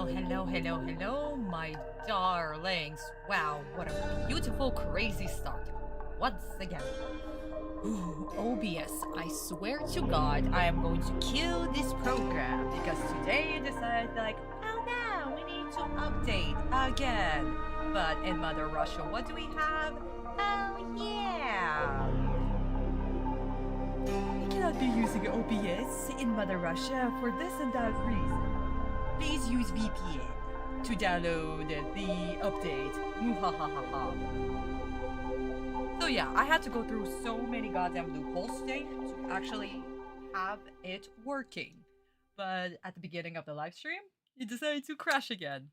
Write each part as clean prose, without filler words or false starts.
Hello, my darlings. Wow, what a beautiful, crazy start. Once again. Ooh, OBS, I swear to God, I am going to kill this program because today you decided, like, oh no, we need to update again. But in Mother Russia, what do we have? Oh yeah. We cannot be using OBS in Mother Russia for this and that reason. Please use VPN to download the update. Muhahaha. So yeah, I had to go through so many goddamn loopholes today to actually have it working. But at the beginning of the live stream, it decided to crash again.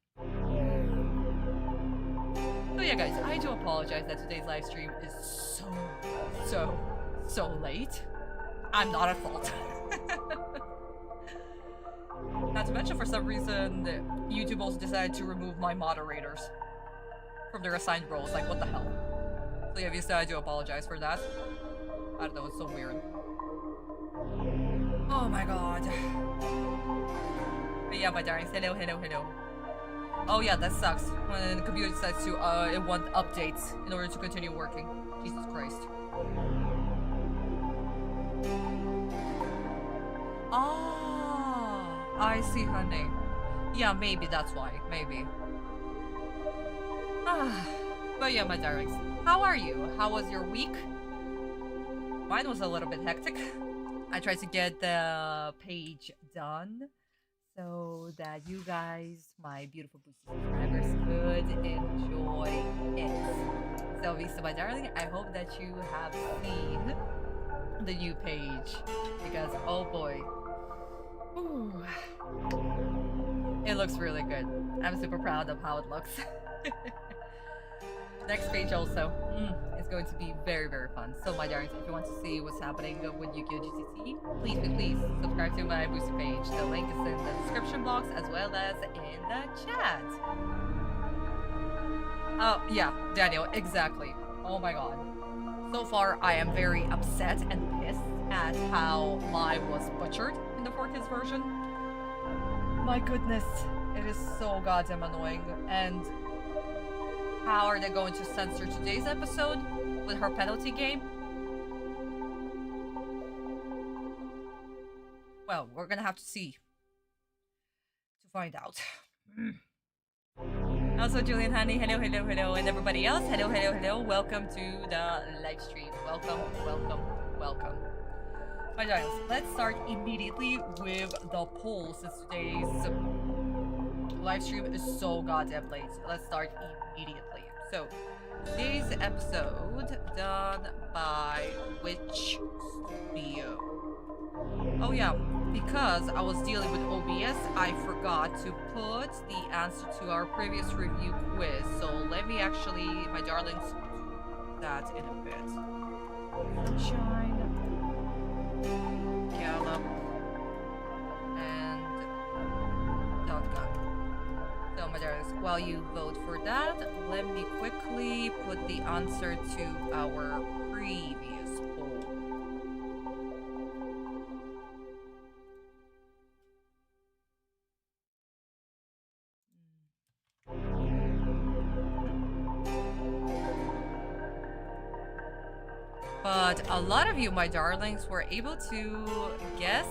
So yeah guys, I do apologize that today's live stream is so late. I'm not at fault. Not to mention, for some reason, YouTube also decided to remove my moderators from their assigned roles. Like, what the hell? So yeah, obviously I do apologize for that. I don't know, it's so weird. Oh my god. But yeah, my darlings, hello. Oh yeah, that sucks. When the computer decides to, it want updates in order to continue working. Jesus Christ. I see, honey. Yeah, maybe that's why. Maybe. But yeah, my darlings. How are you? How was your week? Mine was a little bit hectic. I tried to get the page done so that you guys, my beautiful subscribers, could enjoy it. So, Vista, my darling, I hope that you have seen the new page because, oh boy. Ooh. It looks really good. I'm super proud of how it looks. Next page also is going to be very fun. So my darlings, if you want to see what's happening with Yuugi GCC, please subscribe to my booster page. The link is in the description box as well as in the chat. Oh yeah, Daniel, exactly. Oh my god. So far I am very upset and pissed at how mine was butchered in the 4Kids version. My goodness, it is so goddamn annoying. And how are they going to censor today's episode with her penalty game? Well, we're gonna have to see to find out. Also, Julian, honey, hello, and everybody else, hello. Welcome to the live stream. Welcome. My darlings, let's start immediately with the poll since today's live stream is so goddamn late. Let's start immediately. So, today's episode done by which studio? Oh yeah, because I was dealing with OBS, I forgot to put the answer to our previous review quiz. So let me actually, my darlings, do that in a bit. Sunshine, Gallop, and Dotgun. So my darlings, while you vote for that, let me quickly put the answer to our previous poll. But a lot of you, my darlings, were able to guess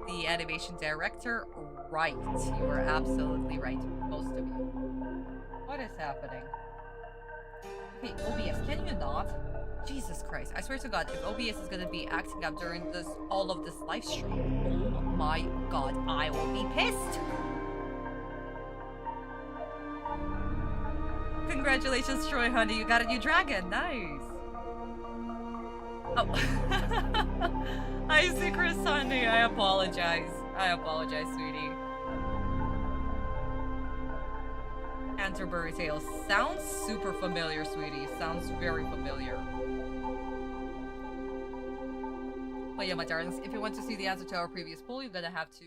the animation director right. You were absolutely right, most of you. What is happening? Okay, OBS, can you not? Jesus Christ, I swear to God, if OBS is gonna be acting up during all of this live stream, oh my god, I will be pissed! Congratulations, Troy, honey, you got a new dragon, nice! Oh. I see Chris, honey, I apologize, sweetie. Canterbury Tales sounds super familiar, sweetie. Sounds very familiar. But yeah, my darlings, if you want to see the answer to our previous poll, you're gonna have to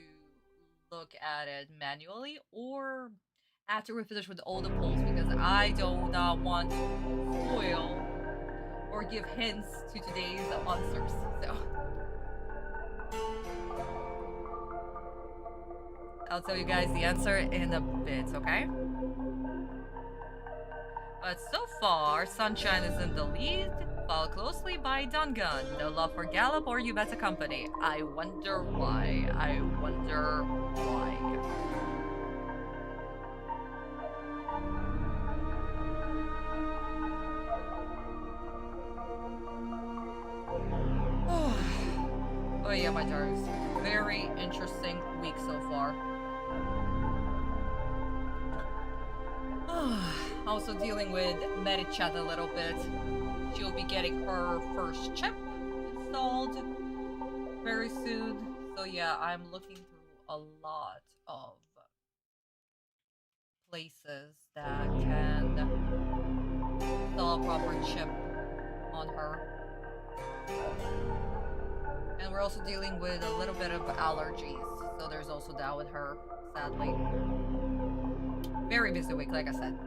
look at it manually or after we finish with all the polls because I do not want to spoil or give hints to today's answers. So I'll tell you guys the answer in a bit, okay? But so far, Sunshine is in the lead, followed closely by Dungan. No love for Gallop or You Bet a Company. I wonder why. I wonder why. Oh yeah, my darlings. Very interesting week so far. Also dealing with Marik chat a little bit. She'll be getting her first chip installed very soon. So yeah, I'm looking through a lot of places that can install a proper chip on her. And we're also dealing with a little bit of allergies. So there's also that with her, sadly. Very busy week, like I said.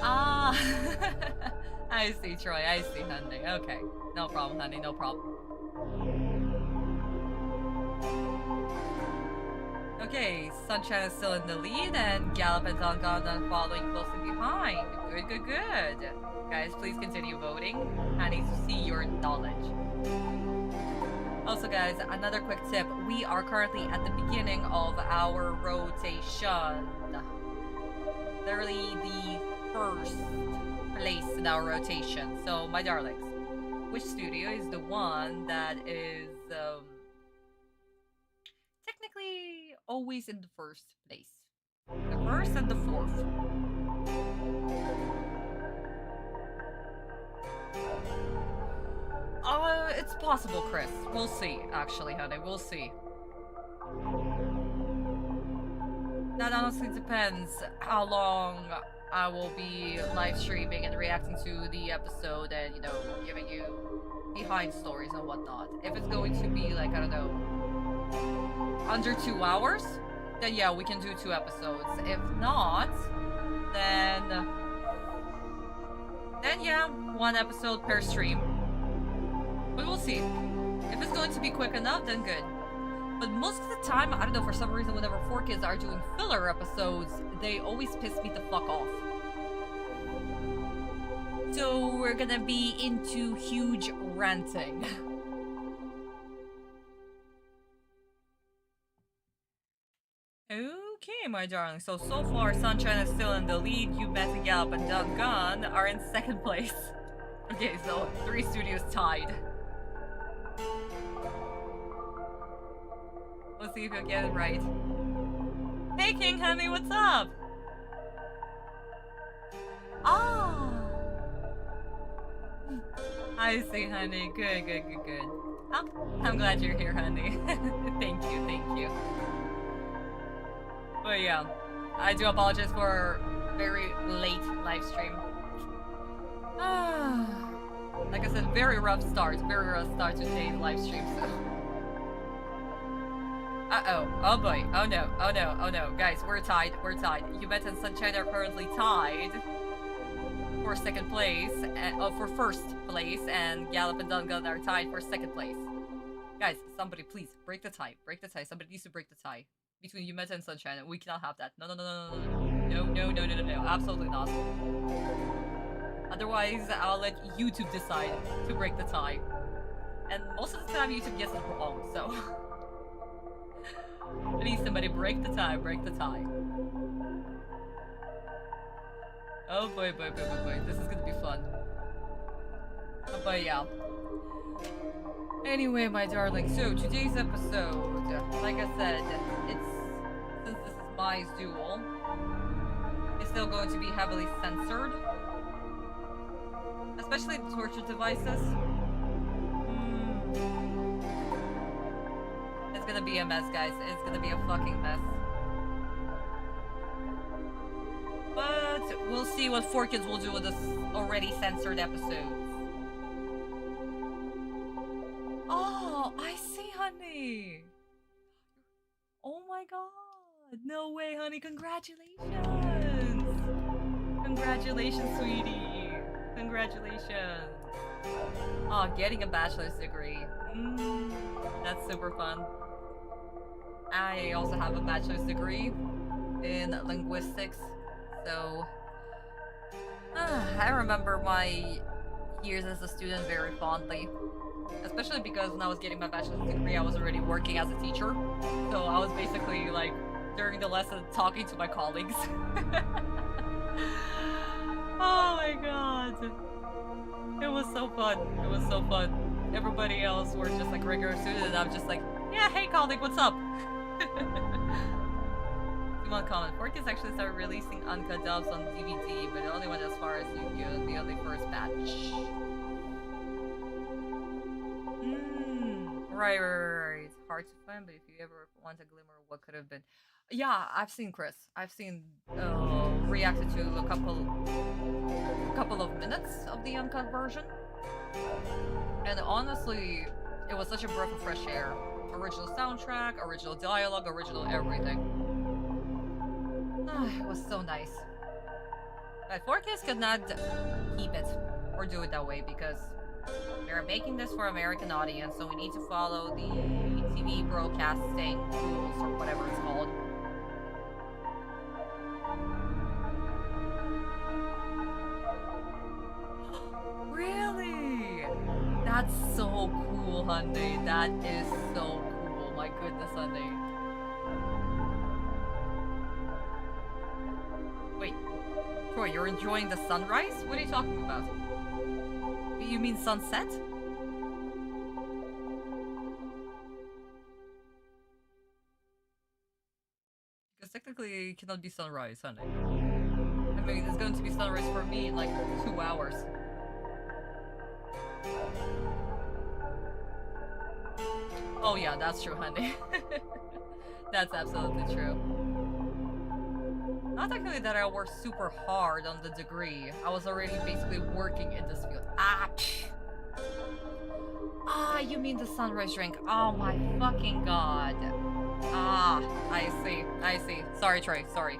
Ah, I see, Troy. I see, honey. Okay. No problem, honey. No problem. Okay, Sunshine is still in the lead, and Gallop and Dungan following closely behind. Good, good, good. Guys, please continue voting. I need to see your knowledge. Also, guys, another quick tip. We are currently at the beginning of our rotation. Literally the first place in our rotation. So, my darlings, which studio is the one that is technically always in the first place? The first and the fourth. It's possible, Chris. We'll see, actually, honey. We'll see. That honestly depends how long I will be live streaming and reacting to the episode and, you know, giving you behind stories and whatnot. If it's going to be, like, I don't know, under 2 hours, then yeah, we can do 2 episodes. If not, then yeah, 1 episode per stream. We will see. If it's going to be quick enough, then good. But most of the time, I don't know, for some reason, whenever 4Kids are doing filler episodes, they always piss me the fuck off. So we're gonna be into huge ranting. Okay, my darling. So far, Sunshine is still in the lead. You Bet and Gallop and Dungan are in 2nd place. Okay, so 3 studios tied. Let's see if you'll get it right. Hey, King, honey, what's up? Ah! I see, honey. Good, good, good, good. Oh, I'm glad you're here, honey. Thank you, thank you. But yeah, I do apologize for very late live stream. Like I said, very rough start to today's live stream, so. Uh-oh. Oh boy. Oh no. Oh no. Oh no. Guys, we're tied. We're tied. Yumet and Sunshine are currently tied for 2nd place. For 1st place. And Gallop and Dungan are tied for 2nd place. Guys, somebody please break the tie. Break the tie. Somebody needs to break the tie between Yumet and Sunshine. We cannot have that. No, no, no, no, no, no. No, no, no, no, no, no. Absolutely not. Otherwise, I'll let YouTube decide to break the tie. And most of the time, YouTube gets it wrong, so... Please, somebody break the tie, break the tie. Oh boy, boy, boy, boy, boy. This is gonna be fun. But yeah. Anyway, my darling, so today's episode, like I said, since this is my duel, it's still going to be heavily censored. Especially the torture devices. It's gonna be a mess, guys. It's gonna be a fucking mess. But we'll see what 4Kids will do with this already censored episode. Oh, I see, honey. Oh my god. No way, honey. Congratulations. Congratulations, sweetie. Congratulations. Oh, getting a bachelor's degree. That's super fun. I also have a bachelor's degree in linguistics, so I remember my years as a student very fondly. Especially because when I was getting my bachelor's degree, I was already working as a teacher. So I was basically like, during the lesson, talking to my colleagues. Oh my god. It was so fun. It was so fun. Everybody else were just like regular students, and I'm just like, yeah, hey colleague, what's up? One comment. Fortis actually started releasing uncut dubs on DVD, but it only went as far as Yuugi, the only first batch. Right. Hard to find, but if you ever want a glimmer of what could have been. Yeah, I've seen Chris. I've seen reacted to a couple of minutes of the uncut version. And honestly, it was such a breath of fresh air. Original soundtrack, original dialogue, original everything. It was so nice. But 4Ks could not keep it or do it that way because we're making this for American audience, so we need to follow the TV broadcasting rules or whatever it's called. Really? That's so cool, honey. That is so cool. My goodness, honey. Wait, Troy, you're enjoying the sunrise? What are you talking about? You mean sunset? Because technically it cannot be sunrise, honey. I mean, it's going to be sunrise for me in like 2 hours. Oh yeah, that's true, honey. That's absolutely true. Not technically that I worked super hard on the degree. I was already basically working in this field. You mean the sunrise drink. Oh my fucking god. I see. Sorry, Trey. Sorry.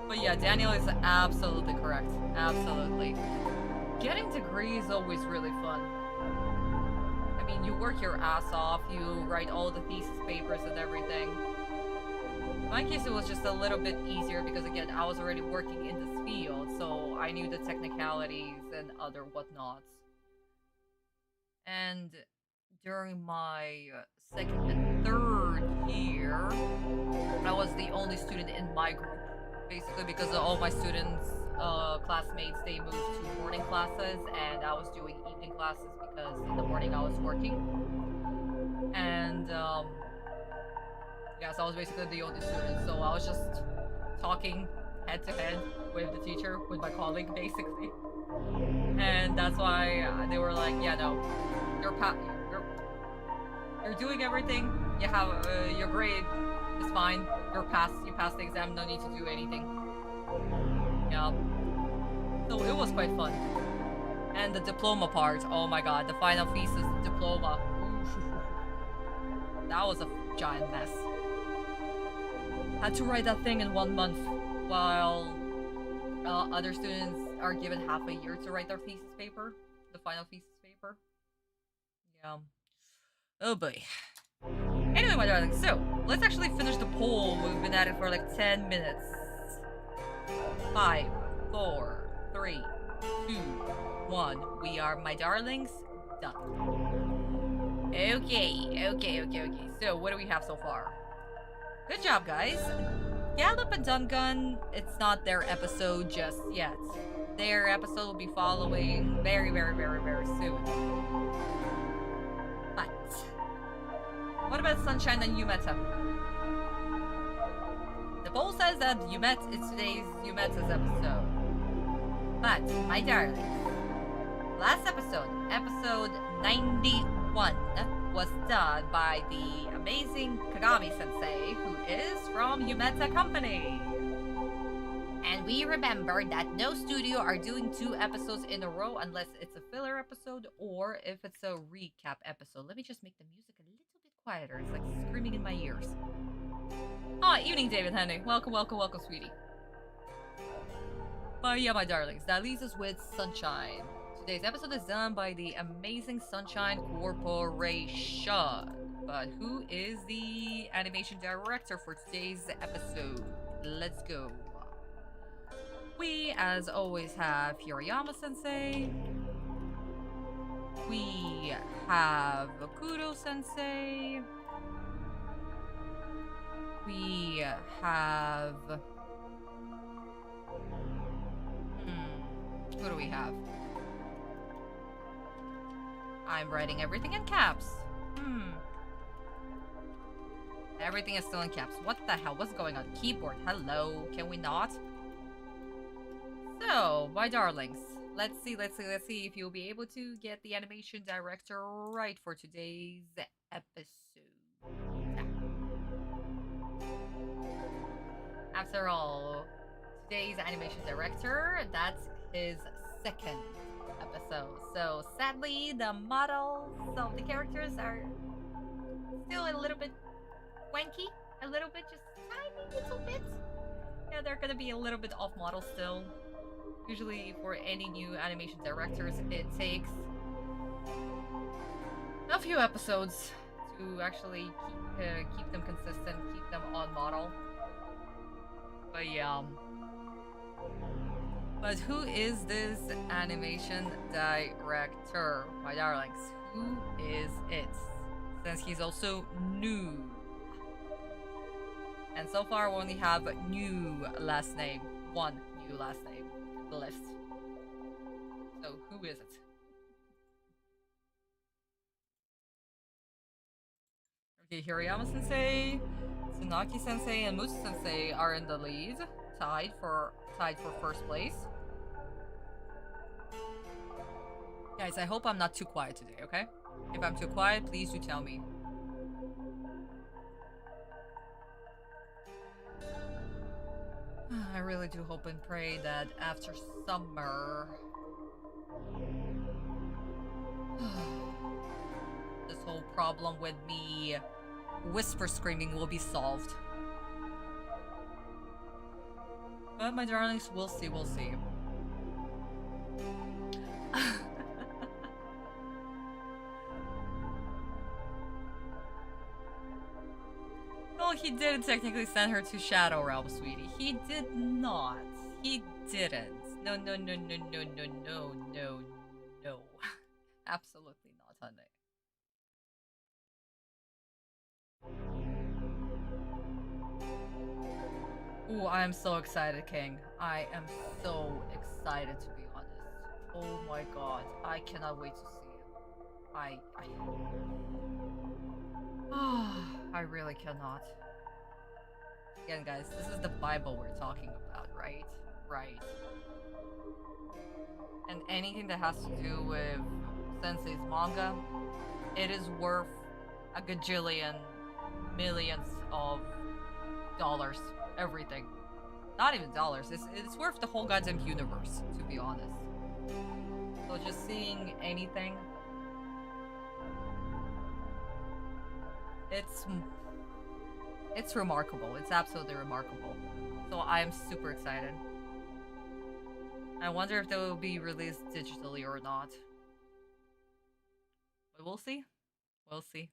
But yeah, Daniel is absolutely correct. Absolutely. Getting degrees is always really fun. I mean, you work your ass off, you write all the thesis papers and everything. In my case, it was just a little bit easier because, again, I was already working in this field, so I knew the technicalities and other whatnots. And during my second and third year, I was the only student in my group, basically because all my students, classmates, they moved to morning classes, and I was doing evening classes because in the morning I was working. And, yeah, so I was basically the only student, so I was just talking head to head with the teacher, with my colleague, basically. And that's why they were like, yeah, no, you're doing everything, you have, your grade is fine, you passed the exam, no need to do anything. Yeah. So it was quite fun. And the diploma part, oh my god, the final thesis diploma. That was a giant mess. Had to write that thing in 1 month, while other students are given half a year to write their thesis paper, the final thesis paper. Yeah. Oh boy. Anyway, my darling, so let's actually finish the poll. We've been at it for like 10 minutes. 5, 4, 3, 2, 1. We are, my darlings, done. Okay. So what do we have so far? Good job, guys. Gallop and Dungun, it's not their episode just yet. Their episode will be following very soon. But what about Sunshine and Yumeta? The poll says that it's today's Yumeta's episode. But, my darlings, last episode, episode 91, was done by the amazing Kagami-sensei, who is from Yumeta Company. And we remember that no studio are doing 2 episodes in a row unless it's a filler episode or if it's a recap episode. Let me just make the music a little bit quieter. It's like screaming in my ears. Evening, David, honey. Welcome, sweetie. But yeah, my darlings, that leaves us with Sunshine. Today's episode is done by the Amazing Sunshine Corporation. But who is the animation director for today's episode? Let's go. We, as always, have Hirayama-sensei. We have GOOOOO-sensei. We have... Who do we have? I'm writing everything in caps. Everything is still in caps. What the hell? What's going on? Keyboard, hello. Can we not? So, my darlings, let's see if you'll be able to get the animation director right for today's episode. After all, today's animation director, that's his second episode. So, sadly, the models of the characters are still a little bit wanky. A little bit, just tiny little bit. Yeah, they're gonna be a little bit off model still. Usually for any new animation directors, it takes a few episodes to actually keep them consistent, keep them on model. But yeah. But who is this animation director, my darlings? Who is it? Since he's also new. And so far we only have new last name. One new last name. The list. So who is it? Okay, Hirayama-sensei, Tsunaki-sensei, and Musa-sensei are in the lead, tied for first place. Guys, I hope I'm not too quiet today, okay? If I'm too quiet, please do tell me. I really do hope and pray that after summer, this whole problem with me whisper screaming will be solved. But my darlings, we'll see, we'll see. Well, he didn't technically send her to Shadow Realm, sweetie. He did not. He didn't. No, no, no, no, no, no, no, no, no. Absolutely not, honey. Ooh, I am so excited, King. I am so excited, to be honest. Oh my god. I cannot wait to see it. I really cannot. Again, guys, this is the Bible we're talking about, right? Right. And anything that has to do with Sensei's manga, it is worth a gajillion millions of dollars. Everything. Not even dollars. It's worth the whole goddamn universe, to be honest. So just seeing anything, it's remarkable. It's absolutely remarkable. So I am super excited. I wonder if they will be released digitally or not. But we'll see. We'll see.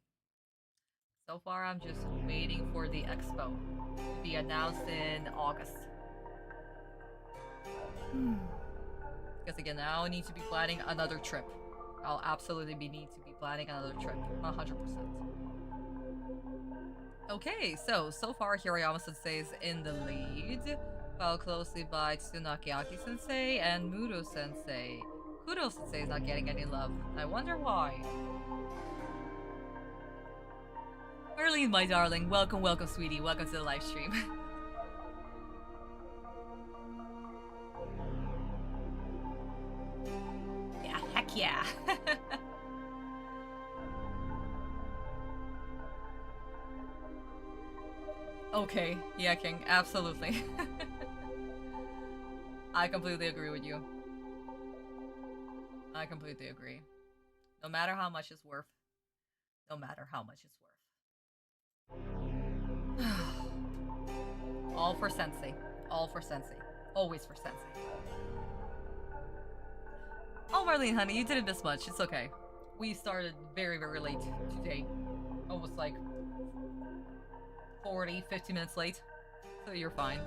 So far, I'm just waiting for the expo to be announced in August. Because again, I'll need to be planning another trip. I'll absolutely need to be planning another trip. 100%. Okay, so far Hirayama-sensei is in the lead, followed closely by Tsunaki-sensei and Muro-sensei. Kuro-sensei is not getting any love. I wonder why. Early, my darling. Welcome, welcome, sweetie. Welcome to the live stream. Yeah, heck yeah. Okay, yeah, King, absolutely. I completely agree with you. I completely agree. No matter how much it's worth. No matter how much it's worth. All for Sensei. All for Sensei. Always for Sensei. No, Marlene, honey, you didn't miss much. It's okay. We started very, very late today. Almost like 40, 50 minutes late. So you're fine.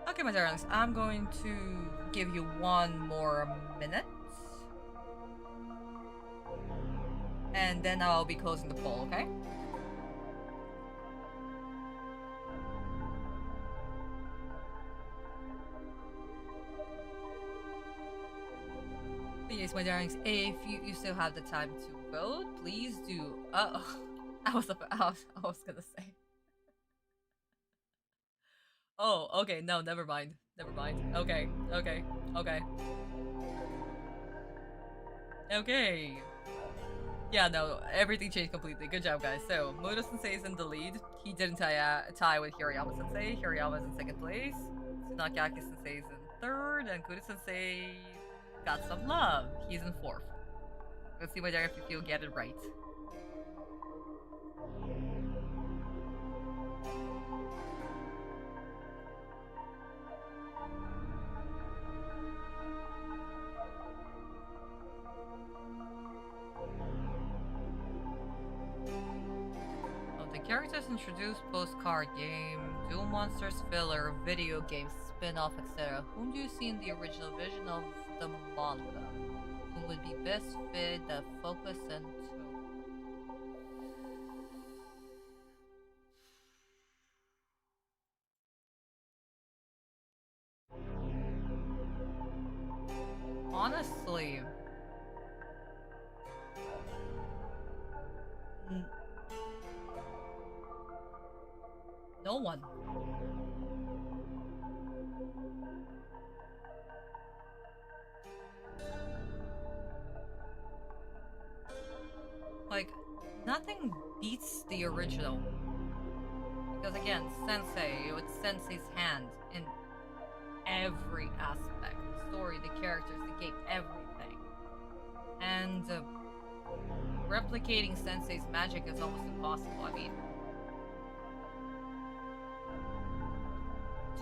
Okay, my darlings, I'm going to give you one more minute. And then I'll be closing the poll, okay? But yes, my darlings, if you still have the time to vote, please do. I was gonna say. Oh, okay, no, never mind. Never mind. Okay, okay, okay. Okay. Yeah, no, everything changed completely. Good job, guys. So, Moto Sensei is in the lead. He didn't tie with Hirayama Sensei. Hirayama is in second place. Tsunakiaki Sensei is in third, and Kuru Sensei got some love. He's in fourth. Let's see whether if you'll get it right. Characters introduced postcard game, Duel Monsters filler, video game, spin-off, etc. Whom do you see in the original vision of the manga? Who would be best fit, the focus and tone? Honestly, no one. Like, nothing beats the original. Because again, Sensei, with Sensei's hand in every aspect. The story, the characters, the game, everything. And replicating Sensei's magic is almost impossible. I mean,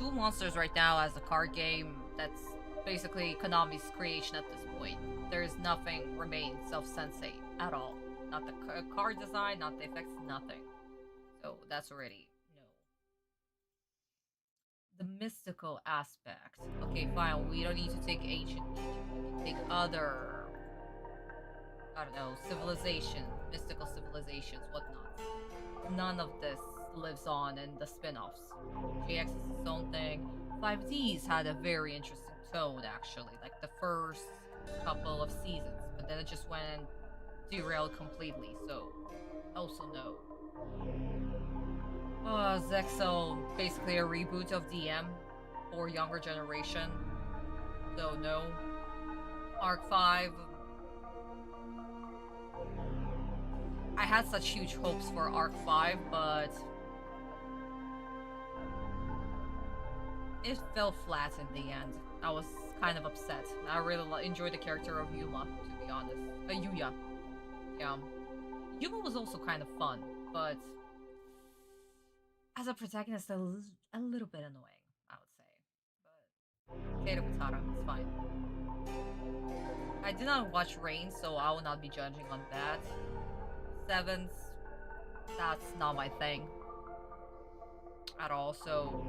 Duel Monsters right now as a card game, that's basically Konami's creation at this point. There's nothing remains of Sensei at all. Not the card design, not the effects, nothing. So that's already no. The mystical aspect. Okay, fine, we don't need to take ancient Egypt. We can take other, I don't know, civilization, mystical civilizations, whatnot. None of this lives on in the spin-offs. GX is its own thing. 5Ds had a very interesting tone, actually, like the first couple of seasons, but then it just went and derailed completely, so also no. Zexo, basically a reboot of DM for younger generation, so no. Arc 5, I had such huge hopes for Arc 5, but it fell flat in the end. I was kind of upset. I really enjoyed the character of Yuma, to be honest. Yuya. Yeah. Yuma was also kind of fun, but as a protagonist, a little bit annoying, I would say. But Tato Katara, it's fine. I did not watch Rain, so I will not be judging on that. Sevens, that's not my thing at all, so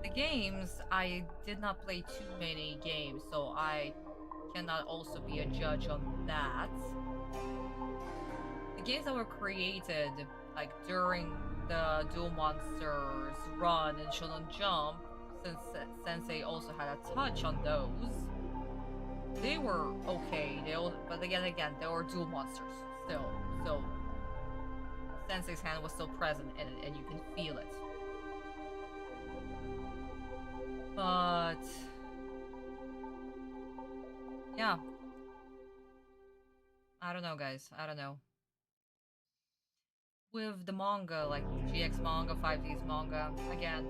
the games, I did not play too many games, so I cannot also be a judge on that. The games that were created like during the Duel Monsters run in Shonen Jump, since Sensei also had a touch on those, they were okay. But again, they were Duel Monsters still. So Sensei's hand was still present in it, and you can feel it. But yeah, I don't know, guys. I don't know. With the manga, like GX manga, 5D's manga, again,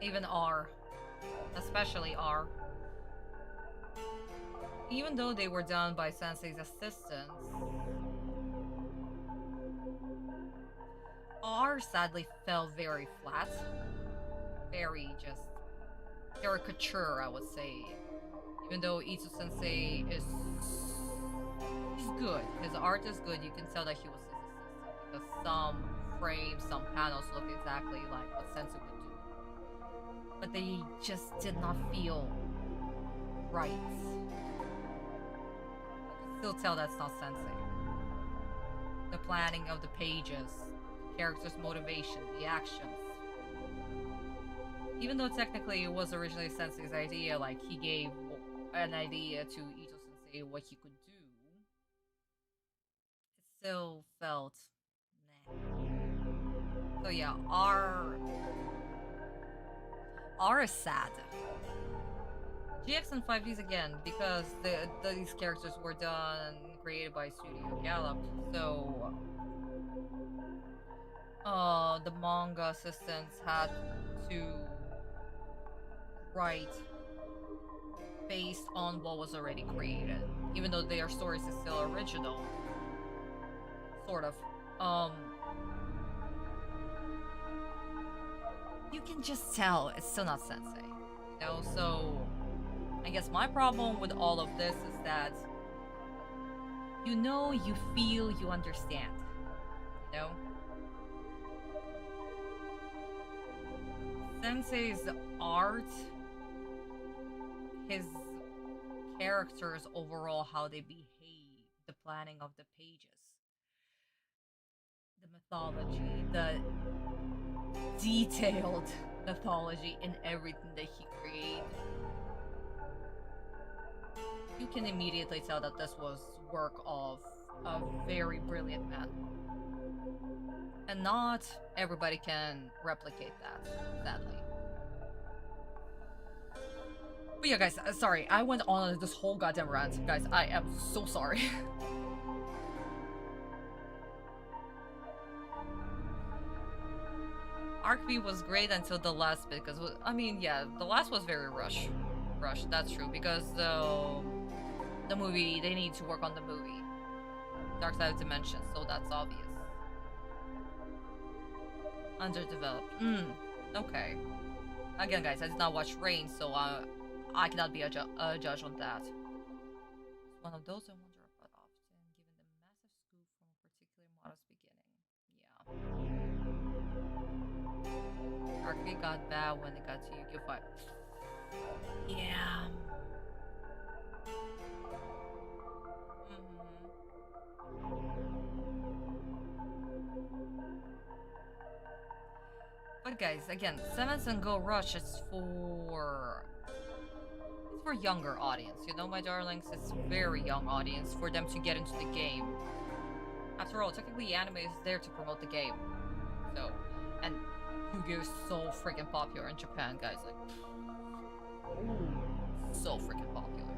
even R, especially R, Even though they were done by Sensei's assistants, R sadly fell very flat. Very just caricature, I would say. Even though Ito Sensei is he's good. His art is good. You can tell that he was his assistant because some frames, some panels look exactly like what Sensei would do. But they just did not feel right. You can still tell that's not Sensei. The planning of the pages, the character's motivation, the actions. Even though technically it was originally Sensei's idea, like he gave an idea to Ito Sensei what he could do, it still felt meh. So yeah, R is sad. GX and 5Ds again, because these characters were created by Studio Gallop, so the manga assistants had to write based on what was already created, even though their stories is still original, sort of. You can just tell it's still not Sensei, you know. So I guess my problem with all of this is that you know, you feel, you understand, you know. Sensei's art, his characters overall, how they behave, the planning of the pages, the mythology, the detailed mythology in everything that he created. You can immediately tell that this was work of a very brilliant man. And not everybody can replicate that, sadly. But yeah, guys, sorry, I went on this whole goddamn rant. Guys, I am so sorry. Arc B was great until the last bit, because, I mean, yeah, the last was very rushed, that's true, because the movie, they need to work on the movie. Dark Side of Dimensions, so that's obvious. Underdeveloped. Okay. Again, guys, I did not watch Rain, so I cannot be a judge on that. It's one of those I wonder about often, given the massive scoop from a particular model's beginning. Yeah. Arcade got bad when it got to Yu-Gi-Oh! 5. Yeah. But guys, again, Sevens and Go Rush is for younger audience, you know, my darlings. It's very young audience for them to get into the game. After all, technically anime is there to promote the game. So, and Yu-Gi-Oh! Is so freaking popular in Japan, guys, like, so freaking popular.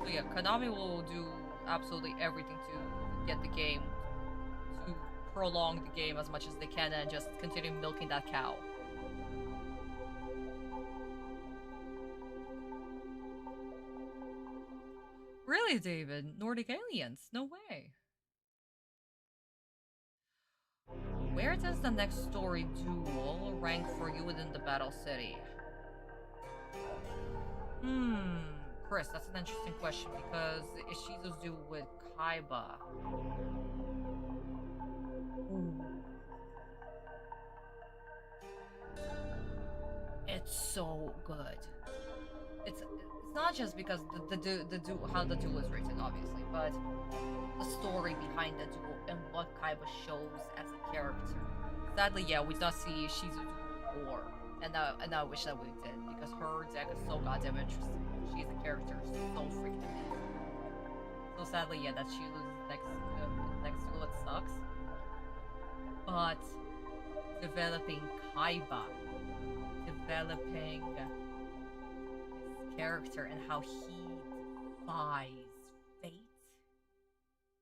So yeah, Konami will do absolutely everything to get the game, to prolong the game as much as they can and just continue milking that cow. Really, David? Nordic aliens? No way. Where does the next story duel rank for you within the Battle City? Chris, that's an interesting question because Ishizu's duel with Kaiba. Ooh. It's so good. It's not just because how the duel is written, obviously, but the story behind the duel and what Kaiba shows as a character. Sadly, yeah, we don't see Ishizu duel more, and I wish that we did because her deck is so goddamn interesting. She's a character so freaking amazing. So sadly, yeah, that she loses next duel, it sucks. But developing Kaiba, developing his character and how he defies fate.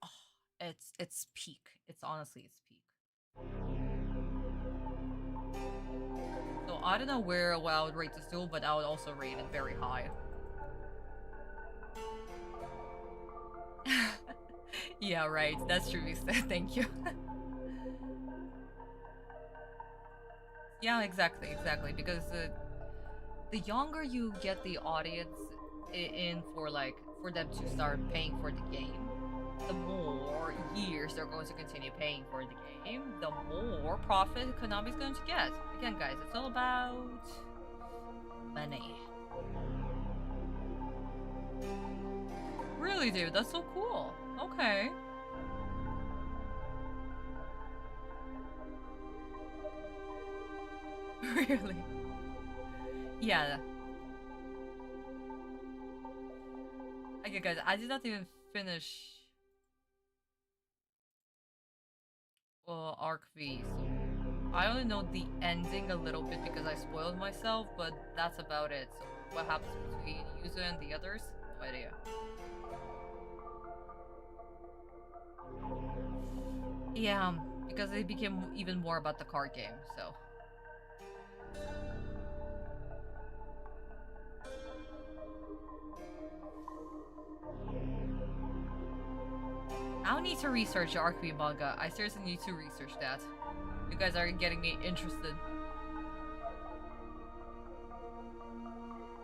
Oh, it's peak. It's honestly peak. So I don't know what I would rate this duel, but I would also rate it very high. Yeah, right. That's true. Thank you. Yeah, exactly. Because the younger you get the audience in for like for them to start paying for the game, the more years they're going to continue paying for the game, the more profit Konami's going to get. Again, guys, it's all about money. Really, dude, that's so cool. Okay. Really? Yeah. Okay, guys, I did not even finish Arc V, so I only know the ending a little bit because I spoiled myself, but that's about it. So what happens between Yuzu and the others? No idea. Yeah, because it became even more about the card game, so. I don't need to research Arc V manga. I seriously need to research that. You guys are getting me interested.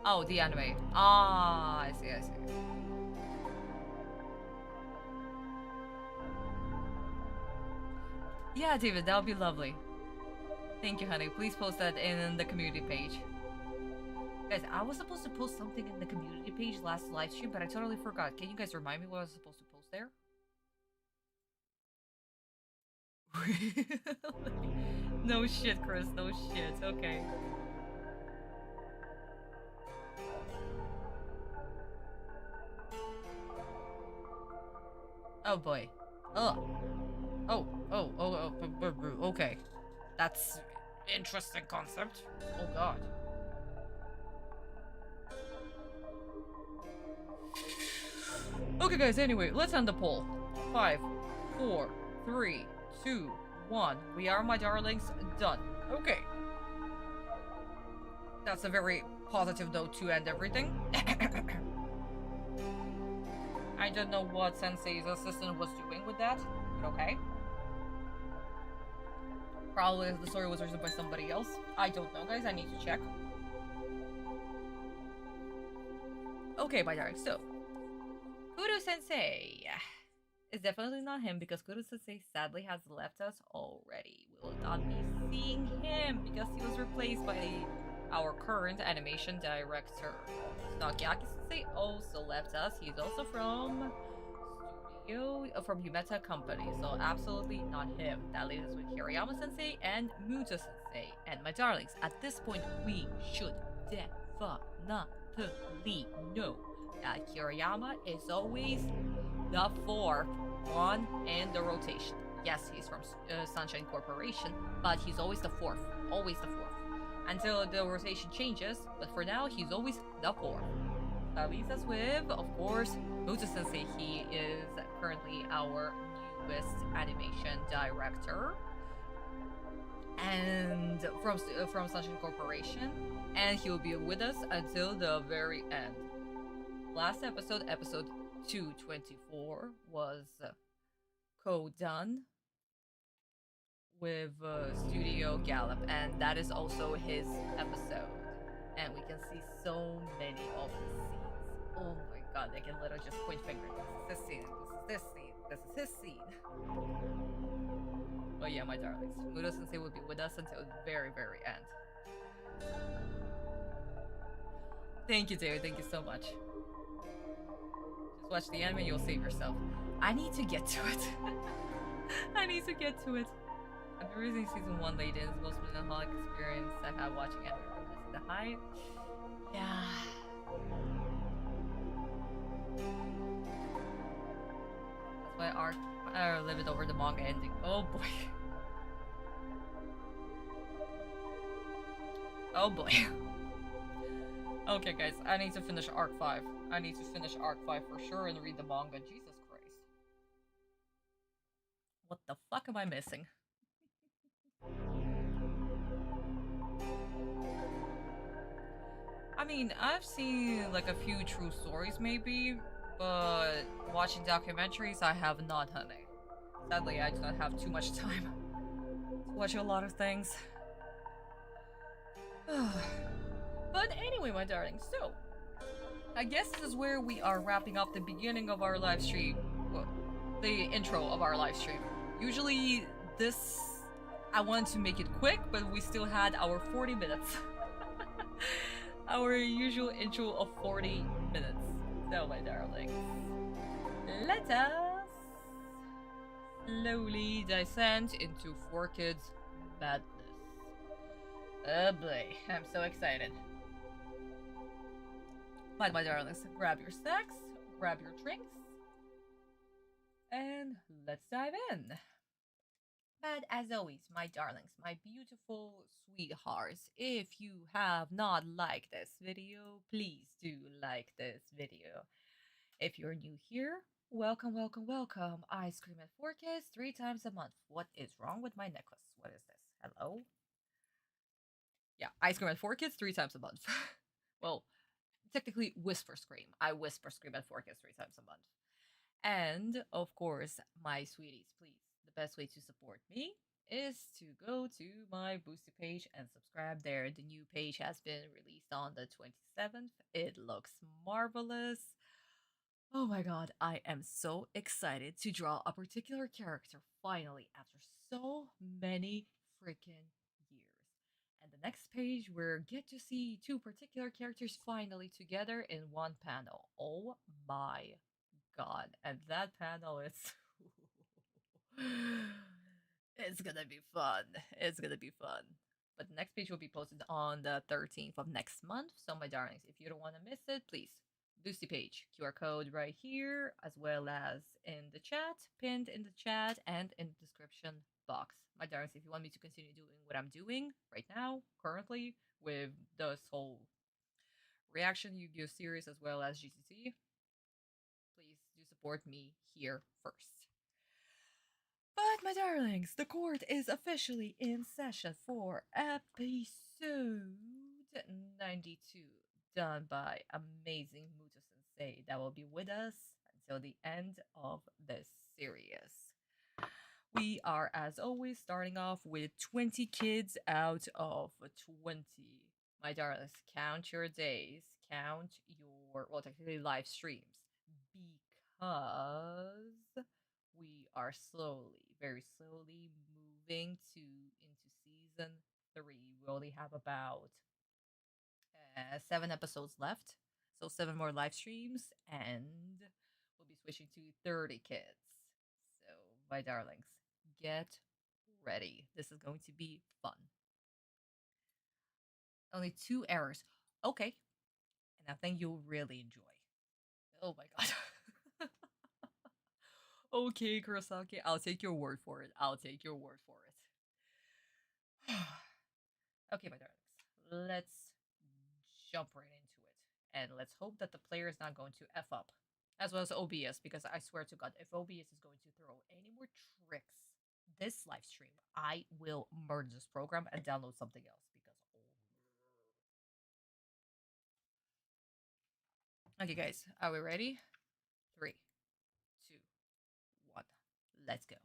Oh, the anime. Ah, I see. Yeah, David, that would be lovely. Thank you, honey. Please post that in the community page. Guys, I was supposed to post something in the community page last live stream, but I totally forgot. Can you guys remind me what I was supposed to post there? No shit, Chris. No shit. Okay. Oh boy. Ugh. Okay. That's interesting concept. Oh god. Okay, guys, anyway, let's end the poll. 5, 4, 3, 2, 1. We are, my darlings, done. Okay. That's a very positive note to end everything. I don't know what Sensei's assistant was doing with that, but okay. Probably the story was written by somebody else. I don't know, guys. I need to check. Okay, my darling. So, GOOOOO Sensei is definitely not him because GOOOOO Sensei sadly has left us already. We will not be seeing him because he was replaced by our current animation director. Nagiaki Sensei also left us. He's also from from Yumeta Company, so absolutely not him. That leaves us with Hirayama Sensei and Muto Sensei. And my darlings, at this point, we should definitely know that Hirayama is always the fourth one in the rotation. Yes, he's from Sunshine Corporation, but he's always the fourth. Always the fourth. Until the rotation changes, but for now, he's always the fourth. That leaves us with, of course, Muto Sensei. He is currently our newest animation director, and from Sunshine Corporation, and he will be with us until the very end. Last episode, episode 224, was co-done with Studio Gallop, and that is also his episode. And we can see so many of his scenes. Oh my god, they can literally just point fingers. This is this scene, this is this scene, this is his scene. But yeah, my darlings, Muto Sensei will be with us until the very, very end. Thank you, David. Thank you so much. Just watch the anime, you'll save yourself. I need to get to it. I need to get to it. I've been reading season 1 late in. It's the most melancholic experience I had watching anime. The hype. Yeah. That's why I live it over the manga ending. Oh boy. Oh boy. Okay, guys, I need to finish Arc 5. I need to finish Arc 5 for sure and read the manga. Jesus Christ. What the fuck am I missing? I mean, I've seen like a few true stories maybe, but watching documentaries, I have not, honey. Sadly, I do not have too much time to watch a lot of things. But anyway, my darling, so I guess this is where we are wrapping up the beginning of our live stream. Well, the intro of our live stream. Usually this, I wanted to make it quick, but we still had our 40 minutes. Our usual intro of 40 minutes. So, my darlings, let us slowly descend into 4Kids madness. Oh boy, I'm so excited. But my darlings, grab your snacks, grab your drinks, and let's dive in. But as always, my darlings, my beautiful sweethearts, if you have not liked this video, please do like this video. If you're new here, welcome, welcome, welcome. I scream at 4Kids 3 times a month. What is wrong with my necklace? What is this? Hello? Yeah, I scream at 4Kids 3 times a month. Well, technically whisper scream. I whisper scream at 4Kids 3 times a month. And, of course, my sweeties, please, the best way to support me is to go to my Boosty page and subscribe there. The new page has been released on the 27th. It looks marvelous. Oh my god, I am so excited to draw a particular character finally after so many freaking years. And the next page, we'll get to see 2 particular characters finally together in one panel. Oh my god. And that panel is... it's gonna be fun. It's gonna be fun. But the next page will be posted on the 13th of next month. So my darlings, if you don't want to miss it, please, Boosty page, QR code right here, as well as in the chat, pinned in the chat, and in the description box. My darlings, if you want me to continue doing what I'm doing right now, currently, with this whole reaction Yu-Gi-Oh series as well as GCC, please do support me here first. But my darlings, the court is officially in session for episode 92, done by amazing Muto Sensei that will be with us until the end of this series. We are, as always, starting off with 20 kids out of 20. My darlings, count your days, count your, well, technically live streams, because we are slowly, very slowly moving into season 3. We only have about 7 episodes left, so 7 more live streams, and we'll be switching to 30 kids. So, my darlings, get ready. This is going to be fun. Only 2 errors. Okay. And I think you'll really enjoy. Oh my god. Okay, Kurosaki, I'll take your word for it. I'll take your word for it. Okay, my darlings, let's jump right into it. And let's hope that the player is not going to F up. As well as OBS, because I swear to god, if OBS is going to throw any more tricks this live stream, I will merge this program and download something else. Because okay, guys, are we ready? 3, 2, 1, let's go.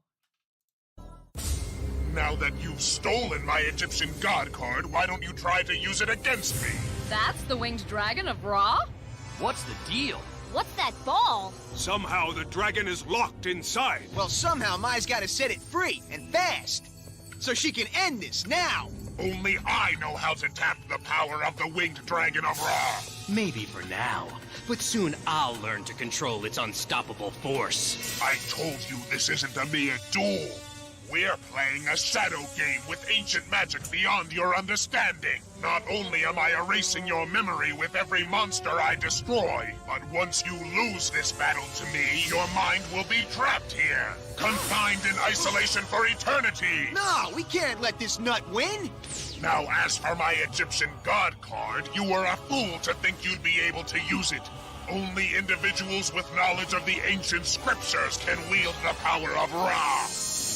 Now that you've stolen my Egyptian god card, why don't you try to use it against me? That's the winged dragon of Ra? What's the deal? What's that ball? Somehow the dragon is locked inside. Well, somehow Mai's gotta set it free, and fast. So she can end this now. Only I know how to tap the power of the winged dragon of Ra. Maybe for now, but soon I'll learn to control its unstoppable force. I told you this isn't a mere duel. We're playing a shadow game with ancient magic beyond your understanding. Not only am I erasing your memory with every monster I destroy, but once you lose this battle to me, your mind will be trapped here, confined in isolation for eternity. No, we can't let this nut win. Now, as for my Egyptian god card, you were a fool to think you'd be able to use it. Only individuals with knowledge of the ancient scriptures can wield the power of Ra.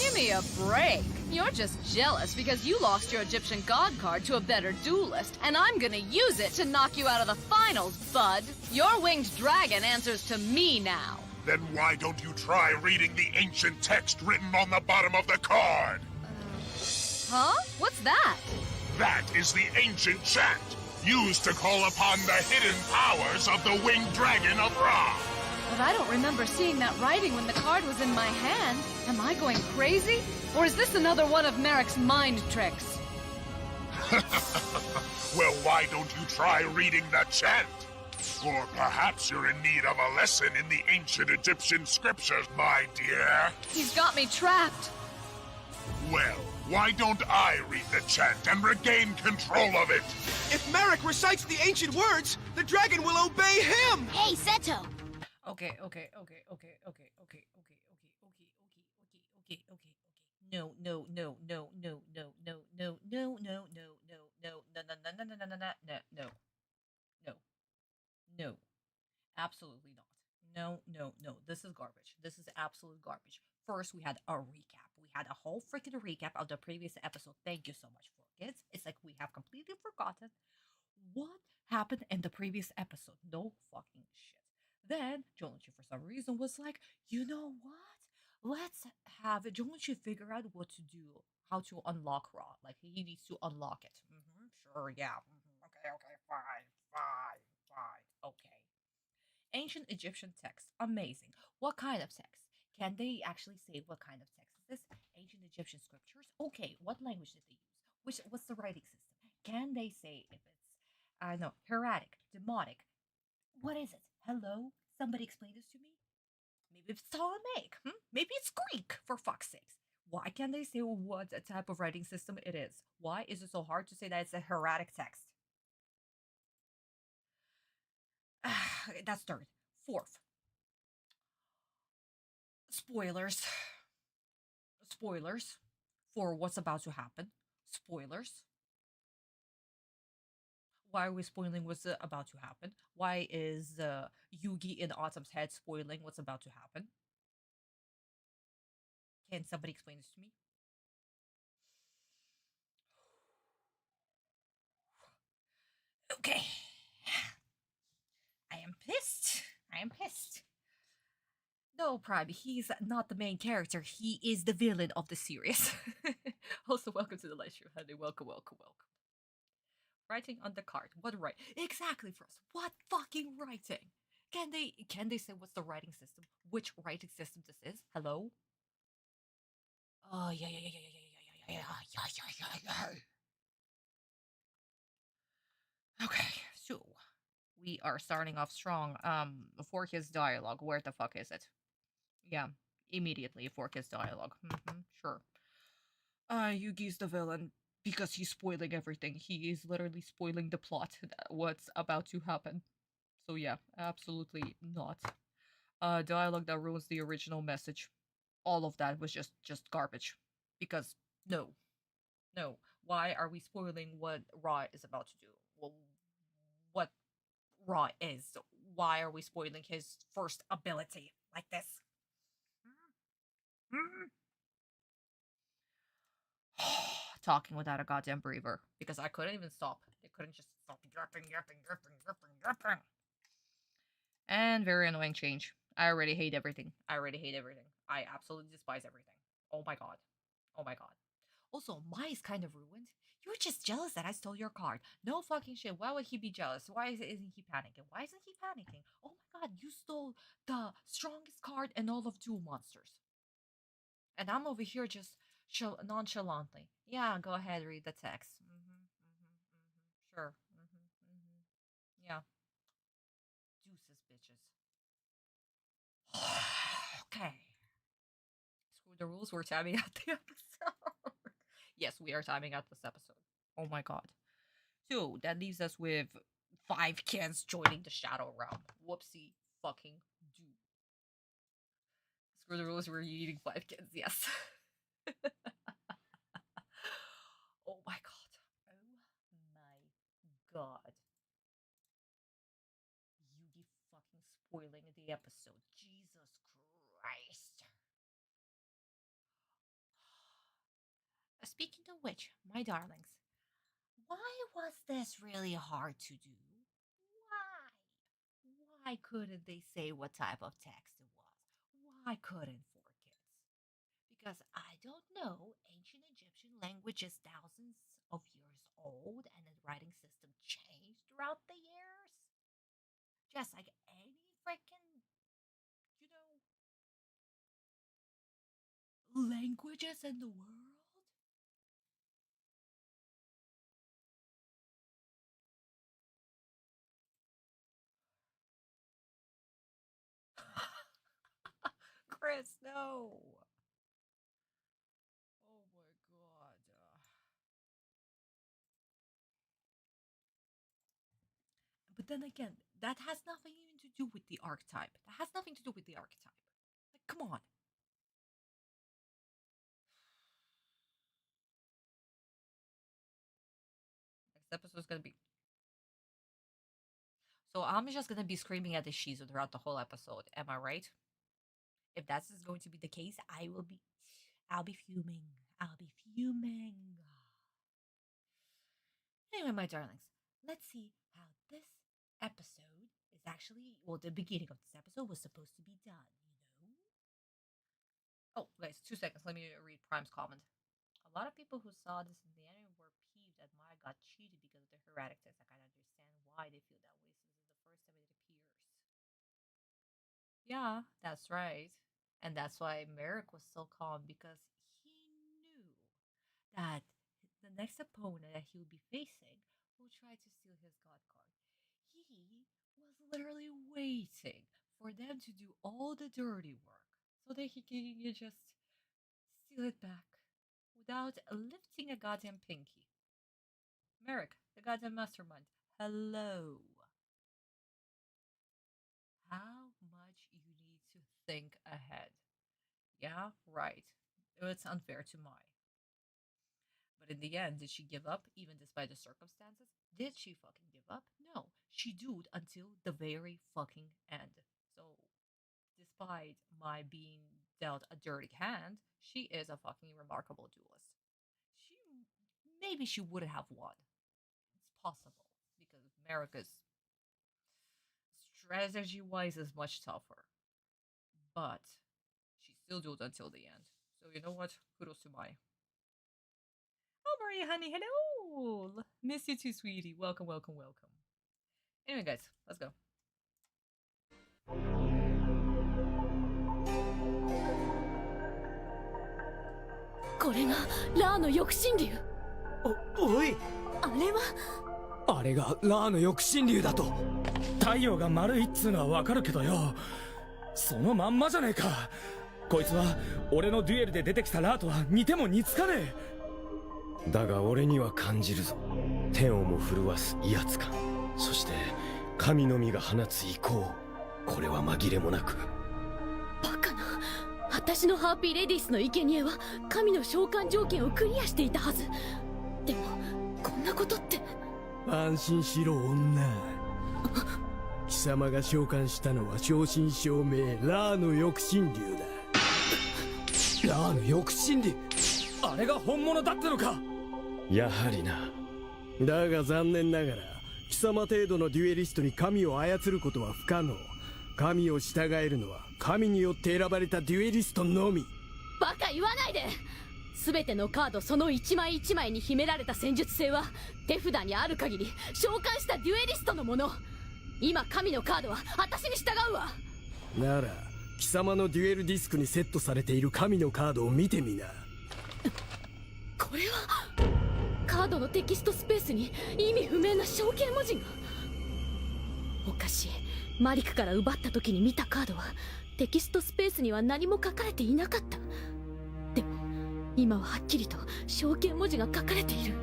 Give me a break. You're just jealous because you lost your Egyptian god card to a better duelist, and I'm gonna use it to knock you out of the finals, bud. Your winged dragon answers to me now. Then why don't you try reading the ancient text written on the bottom of the card? Huh? What's that? That is the ancient chant, used to call upon the hidden powers of the winged dragon of Ra. But I don't remember seeing that writing when the card was in my hand. Am I going crazy? Or is this another one of Marik's mind tricks? Well, why don't you try reading the chant? Or perhaps you're in need of a lesson in the ancient Egyptian scriptures, my dear. He's got me trapped. Well, why don't I read the chant and regain control of it? If Marik recites the ancient words, the dragon will obey him! Hey, Seto! Okay. No. Absolutely not. No. This is garbage. This is absolute garbage. First, we had a recap. We had a whole freaking recap of the previous episode. Thank you so much for kids. It's like we have completely forgotten what happened in the previous episode. No fucking shit. Then Jonuchi, for some reason, was like, you know what? Let's have Jonuchi figure out what to do, how to unlock Ra. Like, he needs to unlock it. Sure, yeah. Okay, fine. Okay. Ancient Egyptian text. Amazing. What kind of text? Can they actually say what kind of text is this? Ancient Egyptian scriptures? Okay, what language did they use? What's the writing system? Can they say if it's, I don't know, hieratic, demotic? What is it? Hello? Somebody explain this to me? Maybe it's Ptolemaic. Maybe it's Greek, for fuck's sakes. Why can't they say what type of writing system it is? Why is it so hard to say that it's a hieratic text? That's third. Fourth. Spoilers for what's about to happen. Spoilers. Why are we spoiling what's about to happen? Why is Yuugi in Atem's head spoiling what's about to happen? Can somebody explain this to me? Okay. I am pissed. No, Prime, he's not the main character. He is the villain of the series. Also, welcome to the live stream, honey. Welcome. Writing on the card. What right? Exactly, Frost. What fucking writing? Can they say what's the writing system? Which writing system this is? Hello? Oh, yeah. Okay, so we are starting off strong. For his dialogue, where the fuck is it? Yeah, immediately for his dialogue. Sure. Yugi's the villain because he's spoiling everything. He is literally spoiling the plot, what's about to happen. So yeah, absolutely not. Dialogue that ruins the original message. All of that was just garbage. Because no. Why are we spoiling what Ra is about to do? Well, what Ra is. Why are we spoiling his first ability like this? Talking without a goddamn breather. Because I couldn't even stop. They couldn't just stop yapping. And very annoying change. I already hate everything. I absolutely despise everything. Oh my god. Also, Mai's kind of ruined. You're just jealous that I stole your card. No fucking shit. Why would he be jealous? Isn't he panicking? Oh my god, you stole the strongest card in all of Duel Monsters. And I'm over here just nonchalantly. Yeah, go ahead, read the text. Sure. Yeah. Deuces, bitches. Okay. Screw the rules, we're timing out the episode. Yes, we are timing out this episode. Oh my god. So, that leaves us with 5 kids joining the Shadow Realm. Whoopsie fucking do. Screw the rules, we're eating 5 kids, yes. Oh my god. Yugi fucking spoiling the episode. Jesus Christ. speaking of which, my darlings, why was this really hard to do? Why couldn't they say what type of text it was? Why couldn't 4 kids? Because I don't know, ancient Egyptian language is thousands of years old and the writing system changed throughout the years. Just like any freaking, you know, languages in the world. Chris, no. Oh my god. But then again, that has nothing even to do with the archetype. That has nothing to do with the archetype. Like, come on. Next episode's gonna be. So I'm just gonna be screaming at the Shizu throughout the whole episode. Am I right? If that's going to be the case, I'll be fuming. I'll be fuming. Anyway, my darlings, let's see how this episode is actually, well, the beginning of this episode was supposed to be done, you know? Oh, guys, 2 seconds. Let me read Prime's comment. A lot of people who saw this in the anime were peeved that Maya got cheated because of the heretic test. I can understand why they feel that way since it's the first time it appears. Yeah, that's right. And that's why Marik was so calm because he knew that the next opponent that he would be facing will try to steal his god card. He was literally waiting for them to do all the dirty work so that he can just steal it back without lifting a goddamn pinky. Marik, the goddamn mastermind. Hello. How much you need to think ahead. Yeah, right. It's unfair to Mai. But in the end, did she give up even despite the circumstances? Did she fucking give up? No. She did until the very fucking end. So, despite Mai being dealt a dirty hand, she is a fucking remarkable duelist. Maybe she would have won. It's possible because America's strategy-wise is much tougher. But she still dueled until the end. So you know what? Kudos to Mai. Oh, Maria, honey, hello! Miss you too, sweetie. Welcome, welcome, welcome. Anyway, guys, let's go. これがラーの抑心流。おい、あれはあれがラーの抑心流だと。太陽が丸いっつうのはわかるけどよ、そのまんまじゃねえか。こいつは俺のデュエルで出てきたラーとは似ても似つかねえ。だが俺には感じるぞ、天をも震わす威圧感、そして神の実が放つ意向。これは紛れもなく。バカな。私のハーピーレディースの生贄は神の召喚条件をクリアしていたはず。でもこんなことって。安心しろ女。貴様が召喚したのは正真正銘ラーの抑心流だ。ラーの抑心流、あれが本物だったのか。やはりな。だが残念ながら貴様程度のデュエリストに神を操ることは不可能。神を従えるのは神によって選ばれたデュエリストのみ。バカ言わないで。全てのカードその一枚一枚に秘められた戦術性は手札にある限り召喚したデュエリストのもの。今神のカードは私に従うわ。なら貴様のデュエルディスクにセットされている神のカードを見てみな。これはカードのテキストスペースに意味不明な象形文字が。おかしい。マリクから奪った時に見たカードはテキストスペースには何も書かれていなかった。でも今ははっきりと象形文字が書かれている。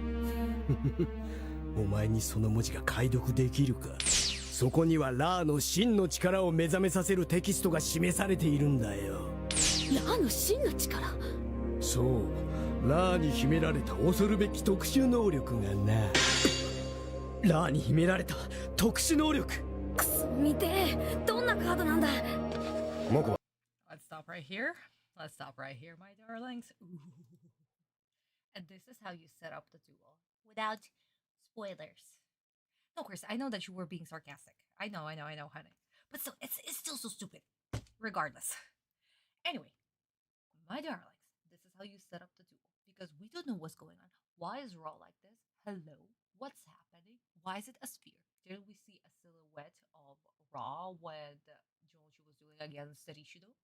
お前にその文字が解読できるか。そこにはラーの真の力を目覚めさせるテキストが示されているんだよ。ラーの真の力。そう、ラーに秘められた恐るべき特殊能力がな。ラーに秘められた特殊能力。くそ、見てえ。どんなカードなんだ。Let's stop right here. Let's stop right here, my darlings. Ooh. And this is how you set up the duel without spoilers. No, Chris, I know that you were being sarcastic. I know, honey. But still, it's still so stupid. Regardless. Anyway, my darlings, this is how you set up the duel. Because we don't know what's going on. Why is Raw like this? Hello? What's happening? Why is it a sphere? Didn't we see a silhouette of Raw when Joji was doing against Rishido?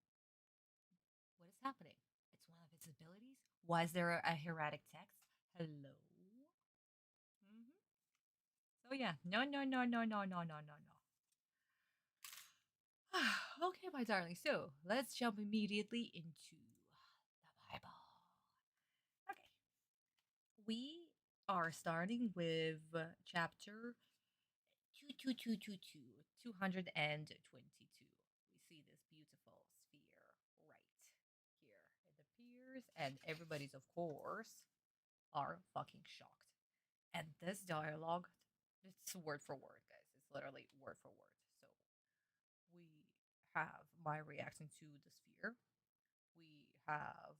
What is happening? It's one of its abilities? Why is there a hieratic text? Hello? So yeah, no. Okay, my darling. So let's jump immediately into the Bible. Okay, we are starting with chapter 222. We see this beautiful sphere right here. It appears, and everybody's, of course, are fucking shocked. And this dialogue, it's word for word, guys. It's literally word for word. So we have my reaction to the sphere. We have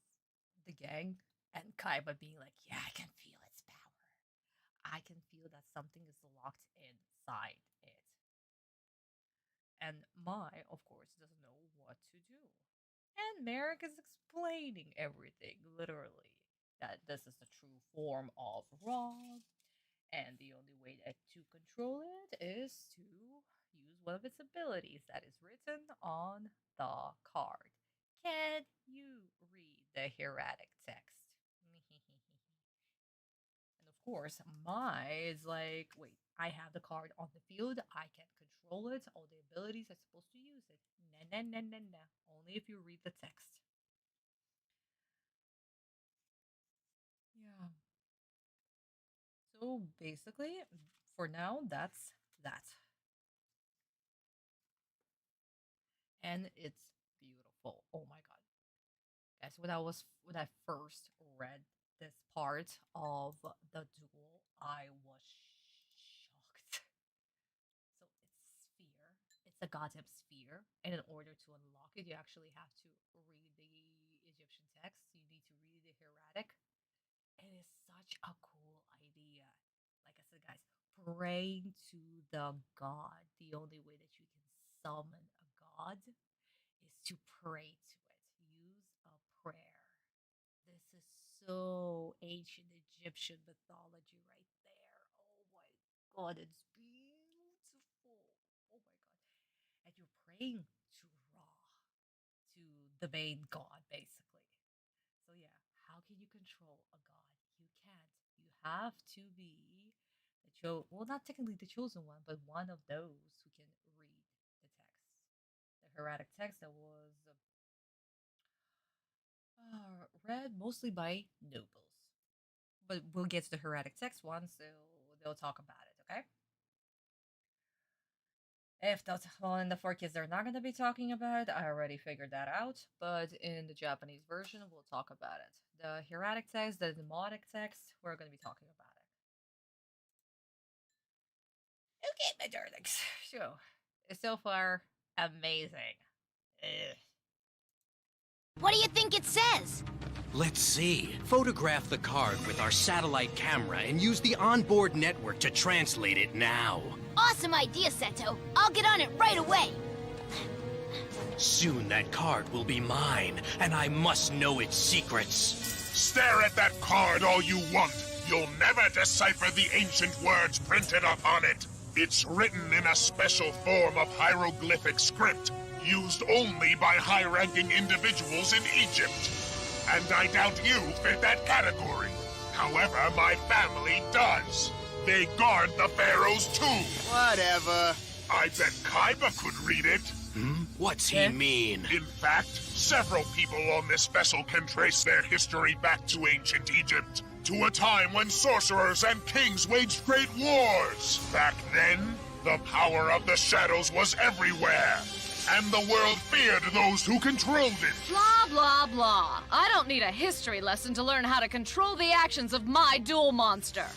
the gang and Kaiba being like, yeah, I can feel its power. I can feel that something is locked inside it. And Mai, of course, doesn't know what to do. And Marik is explaining everything, literally, that this is the true form of Ra. And the only way to control it is to use one of its abilities that is written on the card. Can you read the hieratic text? And of course, Mai is like, wait, I have the card on the field. I can control it. All the abilities are supposed to use it. Nah. Only if you read the text. Yeah. So basically, for now, that's that. And it's beautiful. Oh my god. Guys, when I first read this part of the duel, I was shocked. So it's sphere. It's a goddamn sphere. And in order to unlock it, you actually have to read the Egyptian text. You need to read the hieratic. It is such a cool idea. Like I said, guys, praying to the god. The only way that you can summon a god is to pray to it. Use a prayer. This is so ancient Egyptian mythology right there. Oh my god, it's beautiful. Oh my god. And you're praying to Ra, to the main god, basically. So yeah, how can you control a god? You can't. You have to be well, not technically the chosen one, but one of those who can read the text. The hieratic text that was read mostly by nobles. But we'll get to the hieratic text one, so they'll talk about it, okay? If that's, well, in the 4Kids, they're not going to be talking about it. I already figured that out. But in the Japanese version, we'll talk about it. The hieratic text, the mnemonic text, we're going to be talking about it. Okay, my darlings. So far, amazing. Ugh. What do you think it says? Let's see. Photograph the card with our satellite camera and use the onboard network to translate it now. Awesome idea, Seto. I'll get on it right away. Soon that card will be mine, and I must know its secrets. Stare at that card all you want. You'll never decipher the ancient words printed upon it. It's written in a special form of hieroglyphic script, used only by high-ranking individuals in Egypt. And I doubt you fit that category. However, my family does. They guard the pharaoh's tomb. Whatever. I bet Kaiba could read it. What's he mean? In fact, several people on this vessel can trace their history back to ancient Egypt, to a time when sorcerers and kings waged great wars. Back then, the power of the shadows was everywhere, and the world feared those who controlled it. Blah, blah, blah. I don't need a history lesson to learn how to control the actions of my duel monster.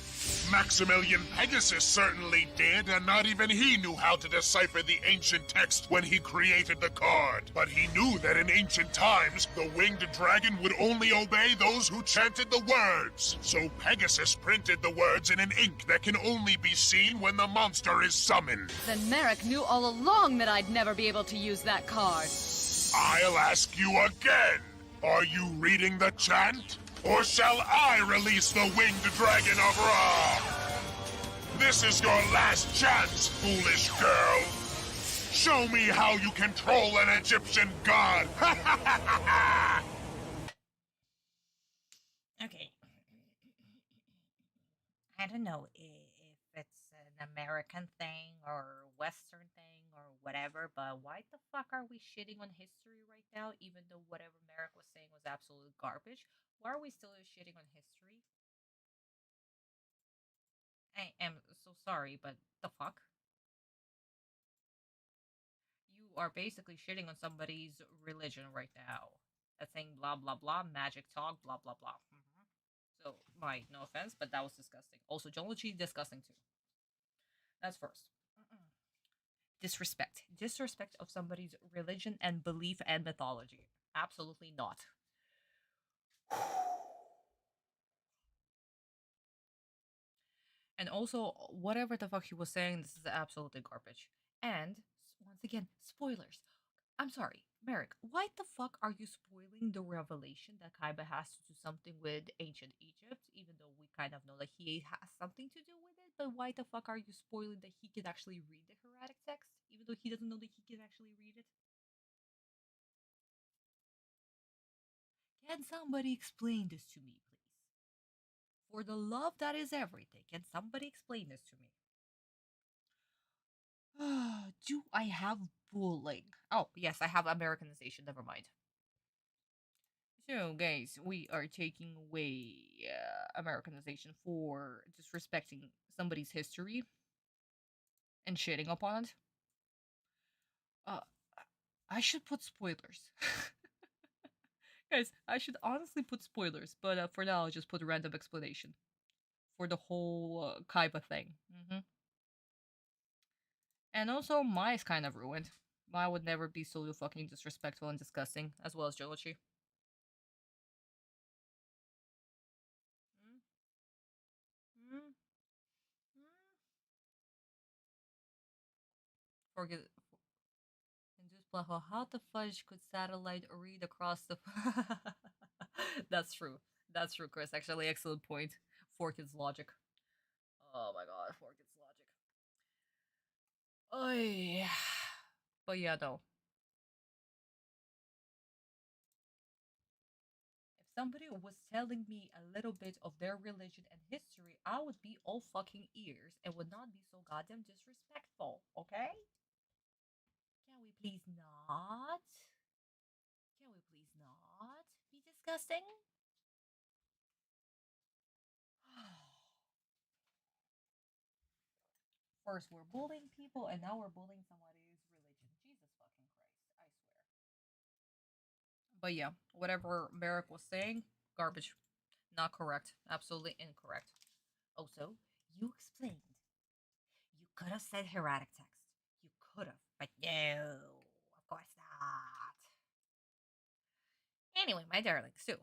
Maximilian Pegasus certainly did, and not even he knew how to decipher the ancient text when he created the card. But he knew that in ancient times, the winged dragon would only obey those who chanted the words. So Pegasus printed the words in an ink that can only be seen when the monster is summoned. Then Marik knew all along that I'd never be able to use that card. I'll ask you again. Are you reading the chant? Or shall I release the winged dragon of Ra? This is your last chance, foolish girl. Show me how you control an Egyptian god. Okay. I don't know if it's an American thing or Western thing or whatever, but why the fuck are we shitting on history right now, even though whatever Marik was saying was absolute garbage? Why are we still shitting on history? I am so sorry, but the fuck? You are basically shitting on somebody's religion right now. That's saying blah blah blah, magic talk, blah blah blah. So, no offense, but that was disgusting. Also, geology, disgusting too. That's first. Disrespect. Disrespect of somebody's religion and belief and mythology. Absolutely not. And also, whatever the fuck he was saying, this is absolutely garbage. And, once again, spoilers. I'm sorry, Marik, why the fuck are you spoiling the revelation that Kaiba has to do something with ancient Egypt, even though we kind of know that he has something to do with it? But why the fuck are you spoiling that he can actually read the hieratic text, even though he doesn't know that he can actually read it? Can somebody explain this to me, please? For the love that is everything, can somebody explain this to me? Do I have bullying? Oh, yes, I have Americanization. Never mind. So, guys, we are taking away Americanization for disrespecting somebody's history and shitting upon it. I should put spoilers. Guys, I should honestly put spoilers, but for now, I'll just put a random explanation for the whole Kaiba thing. And also, Mai is kind of ruined. Mai would never be so fucking disrespectful and disgusting, as well as Joichi. Forget. Induced blah blah. How the fudge could satellite read across the? That's true. That's true, Chris. Actually, excellent point. Forkid's logic. Oh my god, Forkid's logic. Oh yeah. But yeah, no. If somebody was telling me a little bit of their religion and history, I would be all fucking ears and would not be so goddamn disrespectful, okay? Can we please not? Can we please not be disgusting? First we're bullying people, and now we're bullying somebody's religion. Jesus fucking Christ, I swear. But yeah, whatever Marik was saying, garbage. Not correct. Absolutely incorrect. Also, you explained. You could have said hieratic text. You could have, but no, of course not. Anyway, my darling, so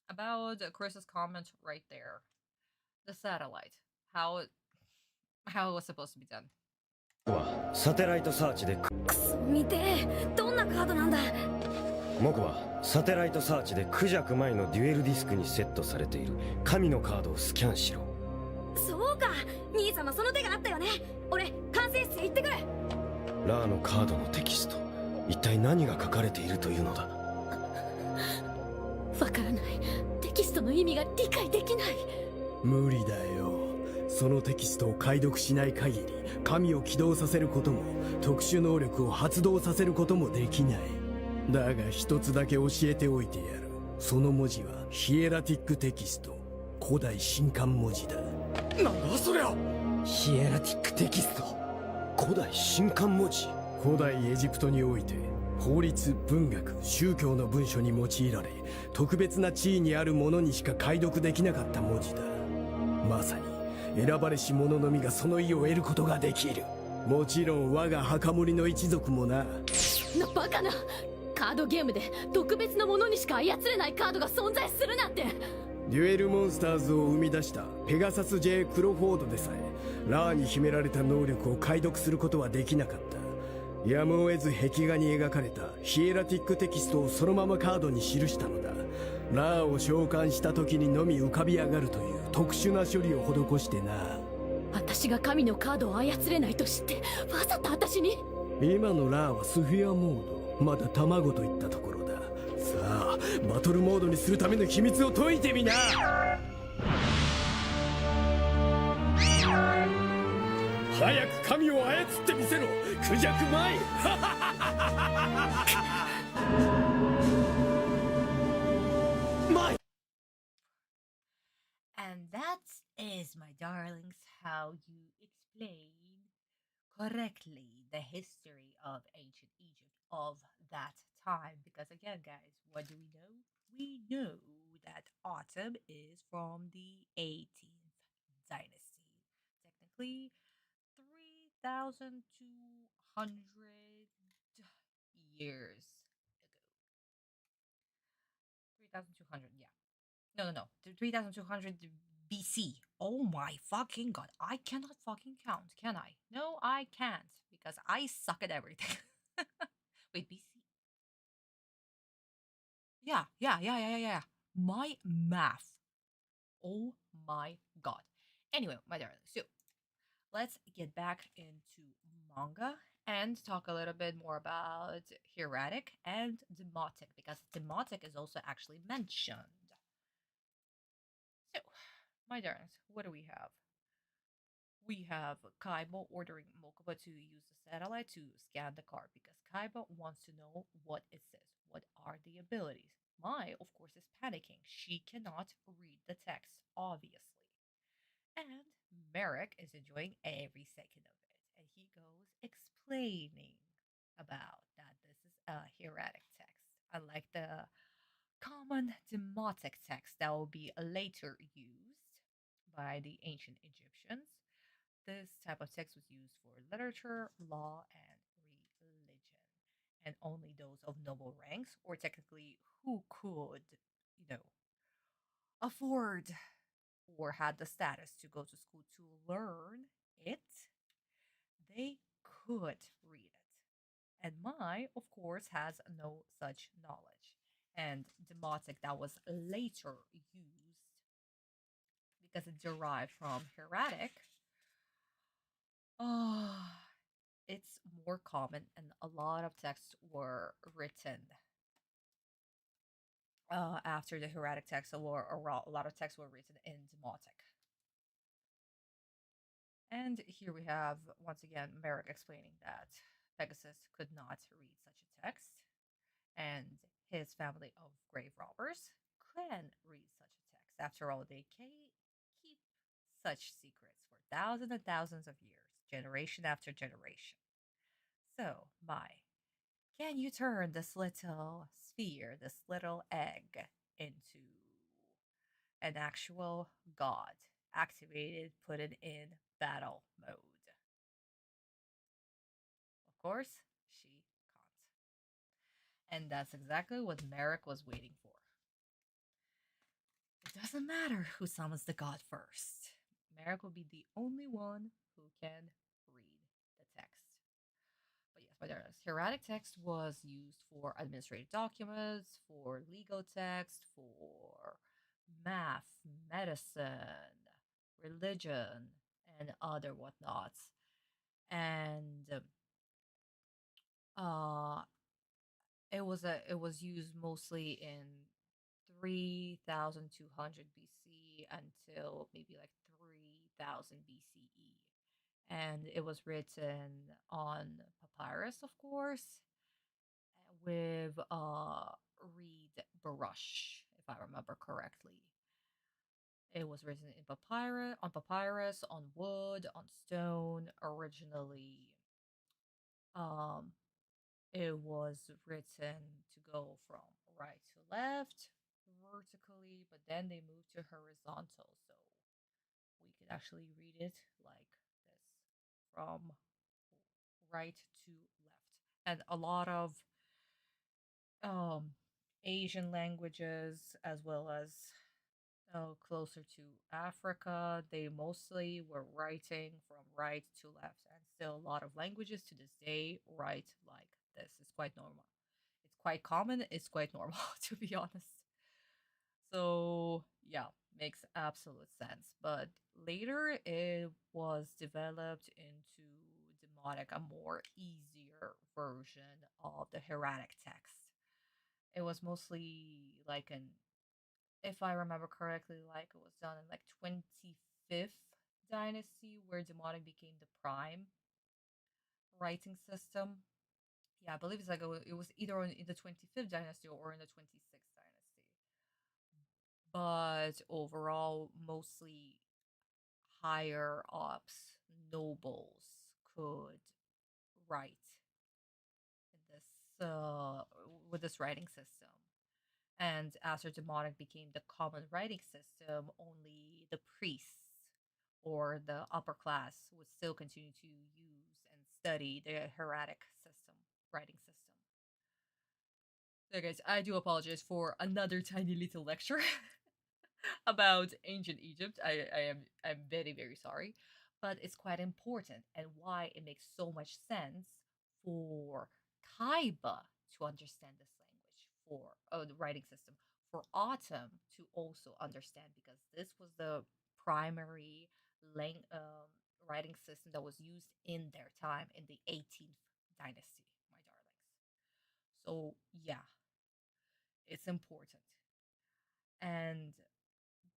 about Chris's comment right there, the satellite, how it was supposed to be done. サテライトサーチでくそ見てえどんなカードなんだ僕はサテライトサーチでクジャク前のデュエルディスクにセットされている神のカードをスキャンしろそうか兄様その手があったよね俺管制室へ行ってくるラーのカードのテキスト一体何が書かれているというのだわからないテキストの意味が理解できない無理だよそのテキストを解読しない限り神を起動させることも特殊能力を発動させることもできないだが一つだけ教えておいてやるその文字はヒエラティックテキスト古代神官文字だなんだそりゃヒエラティックテキスト古代神官文字古代エジプトにおいて法律文学宗教の文書に用いられ特別な地位にある者にしか解読できなかった文字だまさに選ばれし者のみがその意を得ることができる。もちろん我が墓守の一族もな。バカな。カードゲームで特別なものにしか操れないカードが存在するなんて。デュエルモンスターズを生み出したペガサス・J・クロフォードでさえラーに秘められた能力を解読することはできなかった。やむを得ず壁画に描かれたヒエラティックテキストをそのままカードに記したのだ。ラーを召喚した時にのみ浮かび上がるという特殊な処理を施してな。私が神のカードを操れないと知ってわざと私に。今のラーはスフィアモード、まだ卵といったところだ。さあバトルモードにするための秘密を解いてみな。早く神を操ってみせろクジャクマイ。マイ。 And that is, my darlings, how you explain correctly the history of ancient Egypt of that time. Because again, guys, what do we know? We know that Atem is from the 18th dynasty. Technically, 3,200 years ago. 3,200, yeah. No. 3,200 BC. Oh my fucking god. I cannot fucking count, can I? No, I can't. Because I suck at everything. Wait, BC? Yeah. My math. Oh my god. Anyway, my darling. So, let's get back into manga and talk a little bit more about hieratic and demotic. Because demotic is also actually mentioned. So, my darlings, what do we have? We have Kaiba ordering Mokuba to use the satellite to scan the card because Kaiba wants to know what it says. What are the abilities? Mai, of course, is panicking. She cannot read the text, obviously. And Marik is enjoying every second of it. And he goes explaining about that this is a hieratic text, unlike the common demotic text that will be later used by the ancient Egyptians. This type of text was used for literature, law, and religion, and only those of noble ranks, or technically who could, afford or had the status to go to school to learn it, they could read it. And Mai, of course, has no such knowledge. And demotic that was later used because it derived from hieratic. It's more common, and a lot of texts were written after the hieratic text, or a lot of texts were written in demotic. And here we have, once again, Marik explaining that Pegasus could not read such a text, and his family of grave robbers can read such a text. After all, they keep such secrets for thousands and thousands of years, generation after generation. So, Mai, can you turn this little sphere, this little egg, into an actual god? Activated, put it in battle mode. Of course, she can't. And that's exactly what Marik was waiting for. It doesn't matter who summons the god first. Marik will be the only one who can read the text. But yes, my darlings, hieratic text was used for administrative documents, for legal text, for math, medicine, religion, and other whatnots. And it was used mostly in 3200 BC until maybe like 3000 BCE. And it was written on papyrus, of course, with a reed brush, if I remember correctly. It was written in papyrus, on wood, on stone. Originally, it was written to go from right to left, vertically, but then they moved to horizontal. So we could actually read it like this from right to left. And a lot of um, Asian languages, as well as closer to Africa, they mostly were writing from right to left. And still, a lot of languages to this day write like this. It's quite normal. It's quite common. It's quite normal, to be honest. So, yeah, makes absolute sense. But later, it was developed into Demotic, a more easier version of the hieratic text. It was mostly like an, if I remember correctly, like it was done in like 25th dynasty, where Demotic became the prime writing system. Yeah, I believe it's like it was either in the 25th dynasty or in the 26th dynasty. But overall, mostly higher ups, nobles could write in this with this writing system. And after demonic became the common writing system, only the priests or the upper class would still continue to use and study the hieratic system, writing system. So guys, I do apologize for another tiny little lecture about ancient Egypt. I'm very, very sorry. But it's quite important, and why it makes so much sense for Kaiba to understand this language, for the writing system, for Atem to also understand, because this was the primary writing system that was used in their time in the 18th dynasty, my darlings. So yeah, it's important. And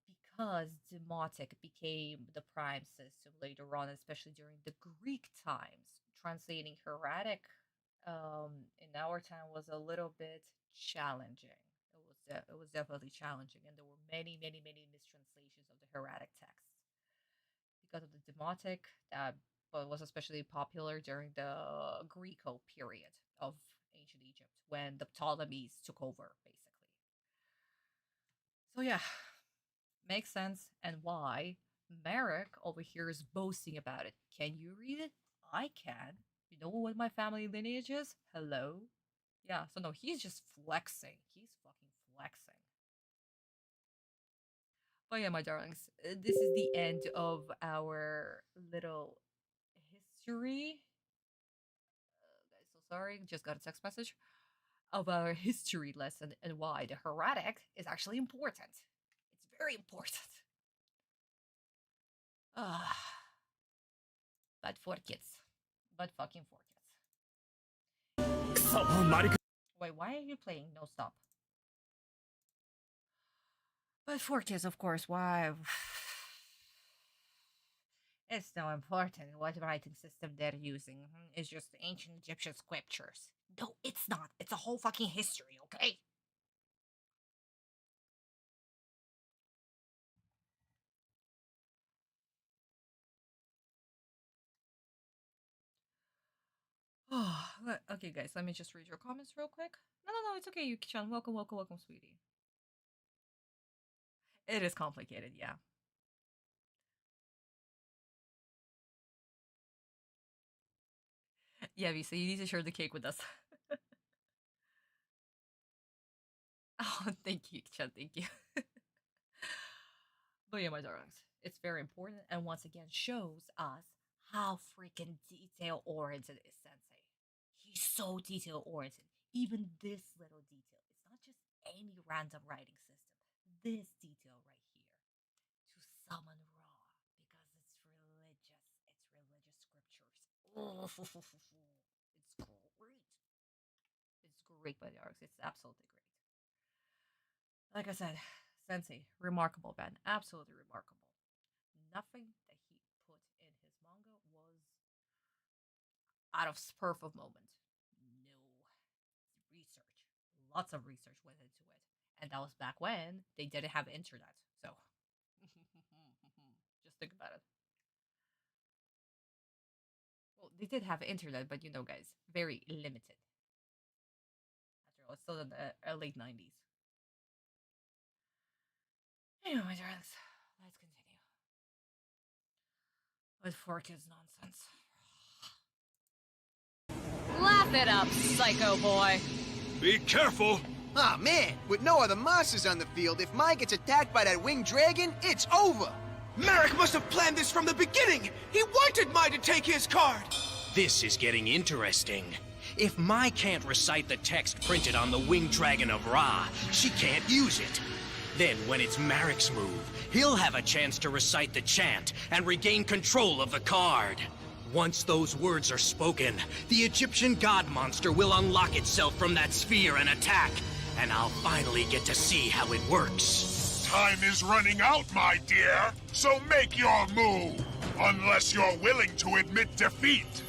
because Demotic became the prime system later on, especially during the Greek times, translating hieratic in our time was a little bit challenging. It was definitely challenging, and there were many, many, many mistranslations of the hieratic text because of the Demotic that but was especially popular during the Greco period of ancient Egypt when the Ptolemies took over, basically. So yeah, makes sense, and why Marik over here is boasting about it. Can you read it? I can. You know what my family lineage is? Hello? Yeah, so no, he's just flexing. He's fucking flexing. But yeah, my darlings, this is the end of our little history. Guys, so sorry, just got a text message of our history lesson and why the hieratic is actually important. It's very important. But for kids. But fucking for kids. Wait, why are you playing? No, stop. But for kids, of course, why? It's no important what writing system they're using. It's just ancient Egyptian scriptures. No, it's not. It's a whole fucking history, okay? Oh, okay, guys, let me just read your comments real quick. No, it's okay, Yuki-chan. Welcome, welcome, welcome, sweetie. It is complicated, yeah. Yeah, Visa, you need to share the cake with us. Oh, thank you, Chan. Thank you. But yeah, my darlings, it's very important, and once again shows us how freaking detail oriented is Sensei. He's so detail oriented. Even this little detail. It's not just any random writing system. This detail right here to summon Ra, because it's religious. It's religious scriptures. Oh, it's great. It's great, my darlings. It's absolutely great. Like I said, Sensei, remarkable man, absolutely remarkable. Nothing that he put in his manga was out of spur of moment. No research, lots of research went into it, and that was back when they didn't have internet. So, just think about it. Well, they did have internet, but you know, guys, very limited. After all, it's still in the late 90s. Anyway, my darlings, let's continue. With Fork is nonsense. Laugh it up, psycho boy. Be careful! Aw, man, with no other monsters on the field, if Mai gets attacked by that winged dragon, it's over! Marik must have planned this from the beginning! He wanted Mai to take his card! This is getting interesting. If Mai can't recite the text printed on the winged dragon of Ra, she can't use it. Then, when it's Marik's move, he'll have a chance to recite the chant and regain control of the card. Once those words are spoken, the Egyptian god monster will unlock itself from that sphere and attack, and I'll finally get to see how it works. Time is running out, my dear, so make your move, unless you're willing to admit defeat.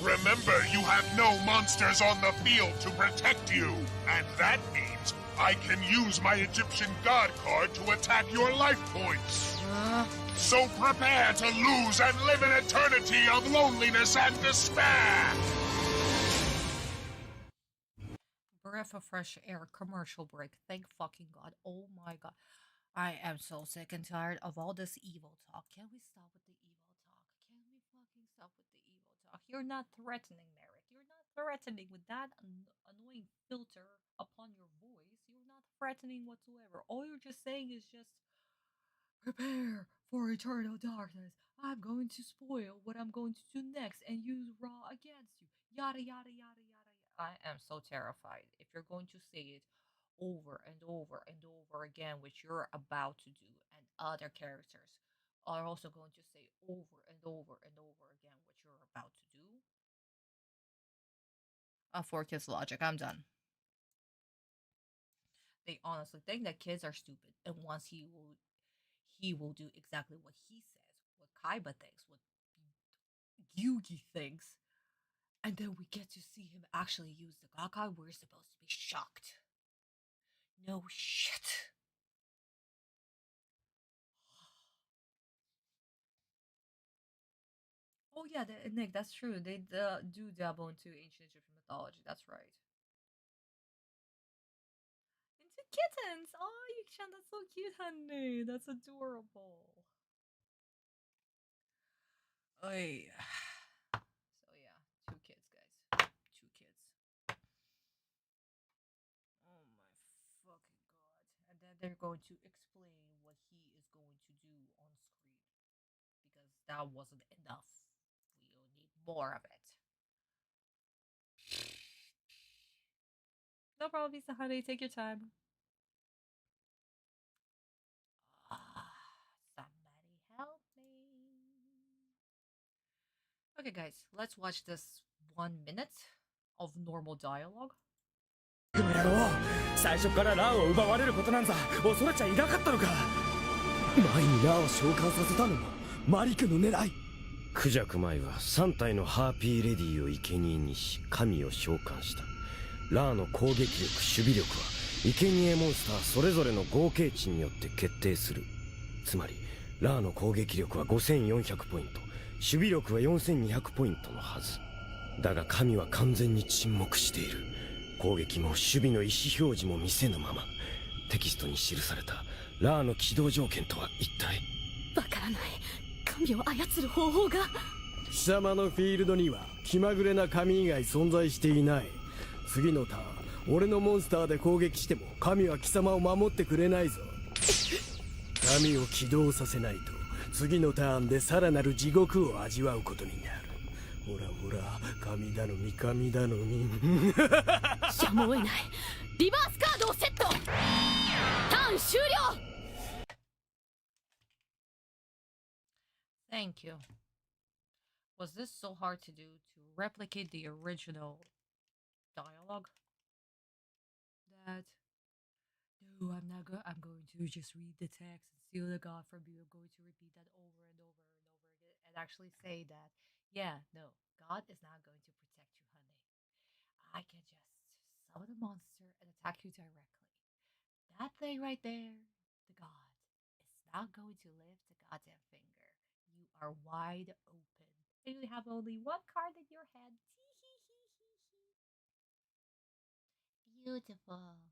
Remember, you have no monsters on the field to protect you, and that means I can use my Egyptian god card to attack your life points. So prepare to lose and live an eternity of loneliness and despair! Breath of fresh air commercial break. Thank fucking God. Oh my God. I am so sick and tired of all this evil talk. Can we stop with the evil talk? Can we fucking stop with the evil talk? You're not threatening, Marik. You're not threatening with that annoying filter upon your voice. You're not threatening whatsoever. All you're just saying is just prepare for eternal darkness. I'm going to spoil what I'm going to do next and use Ra against you. Yada yada yada yada. I am so terrified. If you're going to say it over and over and over again, which you're about to do, and other characters are also going to say over and over and over again what you're about to do. For kids logic, I'm done. They honestly think that kids are stupid, and once he will do exactly what he says, what Kaiba thinks, what Yuugi thinks, and then we get to see him actually use the Gakai, we're supposed to be shocked. No shit. Oh yeah, Nick, that's true. They do dabble into ancient Egyptian mythology. That's right. Into kittens. Oh, Yuki-chan, that's so cute, honey. That's adorable. Oy. So yeah, 2 kids, guys. 2 kids. Oh my fucking God. And then they're going to explain what he is going to do on screen. Because that wasn't enough. We'll need more of it. No problem, Visa Honey. Take your time. Somebody help me. Okay, guys, let's watch this 1 minute of normal dialogue. この野郎最初からラーを奪われることなんざ恐れちゃいなかったのか前にラーを召喚させたのもマリクの狙いクジャクマイは3体のハーピーレディを生贄にし神を召喚したラーの攻撃力守備力は生贄モンスターそれぞれの合計値によって決定するつまりラーの攻撃力は5400ポイント守備力は4200ポイントのはずだが神は完全に沈黙している攻撃も守備の意思表示も見せぬままテキストに記されたラーの起動条件とは一体わからない神を操る方法が貴様のフィールドには気まぐれな神以外存在していない次のターン俺のモンスターで攻撃しても神は貴様を守ってくれないぞ神を起動させないと次のターンでさらなる地獄を味わうことになるほらほら神頼み神頼みやむを得ないリバースカードをセットターン終了 Thank you. Was this so hard to do to replicate the original dialogue? That no, I'm not going. I'm going to just read the text and steal the god from you. I'm going to repeat that over and over and over again, and actually say that. Yeah, no, God is not going to protect you, honey. I can just summon a monster and attack you directly. That thing right there, the god, is not going to lift the goddamn finger. You are wide open. And you have only 1 card in your hand. Beautiful.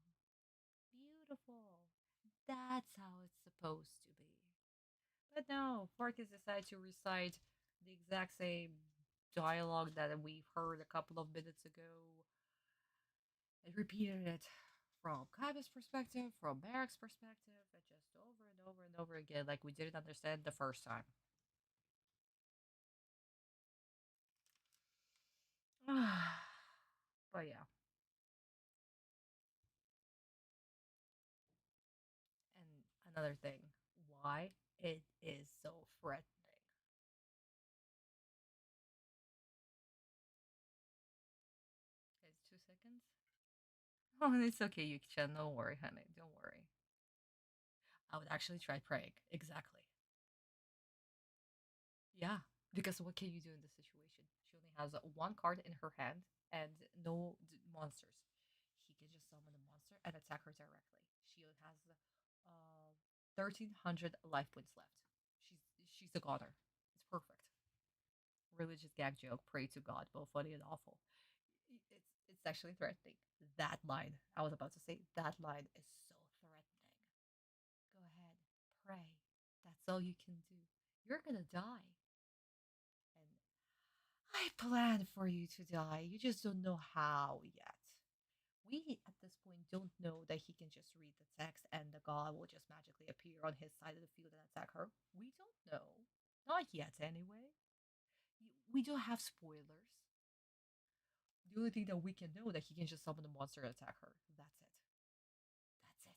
Beautiful. That's how it's supposed to be. But no, Fork has decided to recite the exact same dialogue that we heard a couple of minutes ago. It repeated it from Kaiba's perspective, from Marik's perspective, and just over and over and over again, like we didn't understand the first time. But yeah. And another thing, why it is so threatening. It's 2 seconds. Oh, it's okay, Yuki-chan. Don't worry, honey. Don't worry. I would actually try praying. Exactly. Yeah, because what can you do in this situation? She only has one card in her hand and no monsters. He can just summon a monster and attack her directly. She has 1,300 life points left. She's a goner. It's perfect. Religious gag joke. Pray to God. Both funny and awful. It's actually threatening. That line. I was about to say that line is so threatening. Go ahead. Pray. That's all you can do. You're gonna die. And I planned for you to die. You just don't know how yet. We, at this point, don't know that he can just read the text and the god will just magically appear on his side of the field and attack her. We don't know. Not yet, anyway. We don't have spoilers. The only thing that we can know that he can just summon a monster and attack her. That's it. That's it.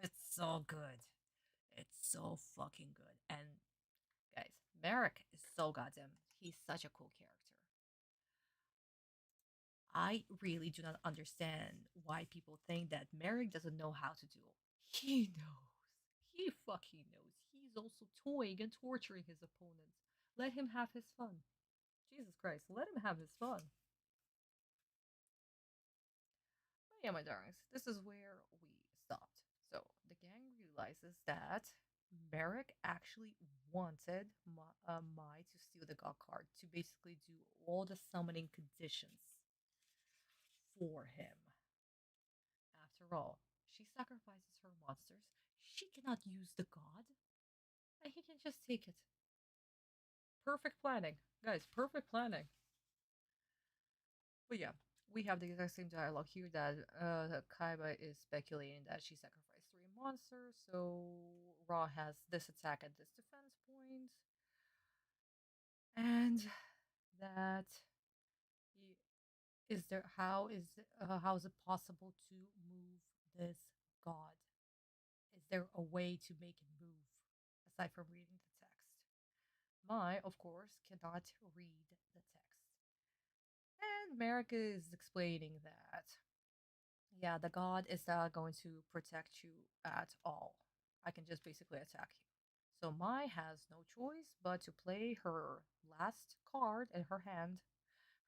It's so good. It's so fucking good. And guys, Marik is so goddamn. He's such a cool character. I really do not understand why people think that Marik doesn't know how to duel. He knows. He fucking knows. He's also toying and torturing his opponents. Let him have his fun. Jesus Christ, let him have his fun. But yeah, my darlings, this is where we stopped. So the gang realizes that Marik actually wanted Mai to steal the god card to basically do all the summoning conditions for him. After all, she sacrifices her monsters. She cannot use the god, and he can just take it. Perfect planning. Guys, perfect planning. But yeah, we have the exact same dialogue here that Kaiba is speculating that she sacrificed 3 monsters, so Ra has this attack and this defense point, and that how is it possible to move this god? Is there a way to make it move aside from reading the text? Mai, of course, cannot read the text. And Marik is explaining that, yeah, the god is not going to protect you at all. I can just basically attack you. So Mai has no choice but to play her last card in her hand,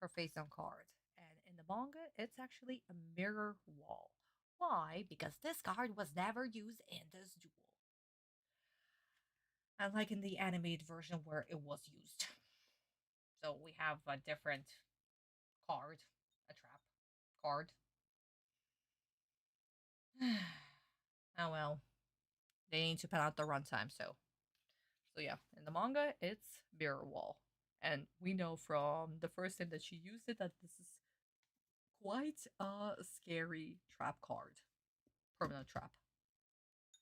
her face-down card. And in the manga, it's actually a mirror wall. Why? Because this card was never used in this duel. Unlike in the animated version where it was used. So we have a different card, a trap card. Oh well. They need to put out the runtime, so yeah, in the manga, it's mirror wall. And we know from the first time that she used it that this is quite a scary trap card. Permanent trap. So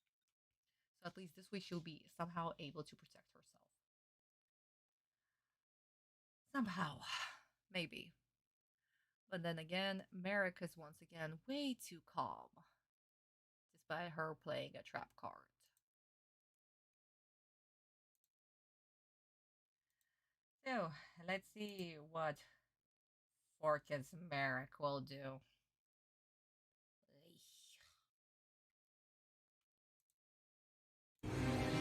at least this way she'll be somehow able to protect herself. Somehow. Maybe. But then again, Marik is once again way too calm. Despite her playing a trap card. So, let's see what Fork's Marik will do.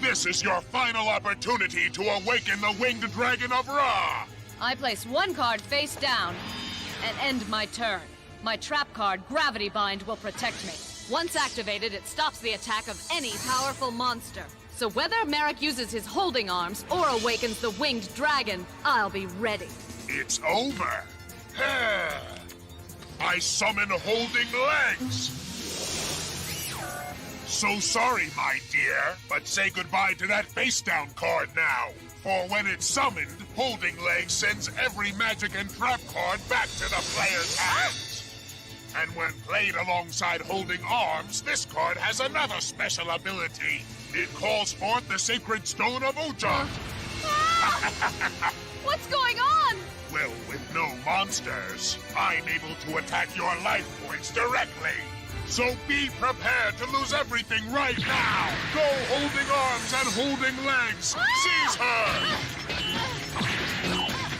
This is your final opportunity to awaken the winged dragon of Ra! I place 1 card face down and end my turn. My trap card, Gravity Bind, will protect me. Once activated, it stops the attack of any powerful monster. So whether Marik uses his holding arms or awakens the winged dragon, I'll be ready. It's over! I summon holding legs! So sorry, my dear, but say goodbye to that face-down card now. For when it's summoned, Holding Leg sends every magic and trap card back to the player's hands. And when played alongside Holding Arms, this card has another special ability. It calls forth the Sacred Stone of Uja. What's going on? Well, with no monsters, I'm able to attack your life points directly. So be prepared to lose everything right now! Go Holding Arms and Holding Legs! Seize her!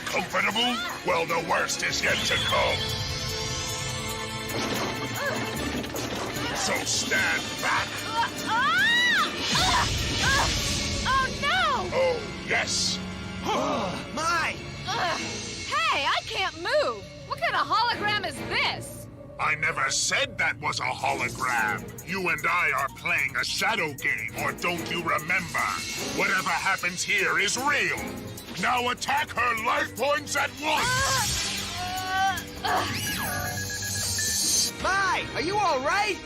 Comfortable? Well, the worst is yet to come. So stand back! Oh no! Oh, yes! My! Hey, I can't move! What kind of hologram is this? I never said that was a hologram. You and I are playing a shadow game, or don't you remember? Whatever happens here is real. Now attack her life points at once! My! Are you alright?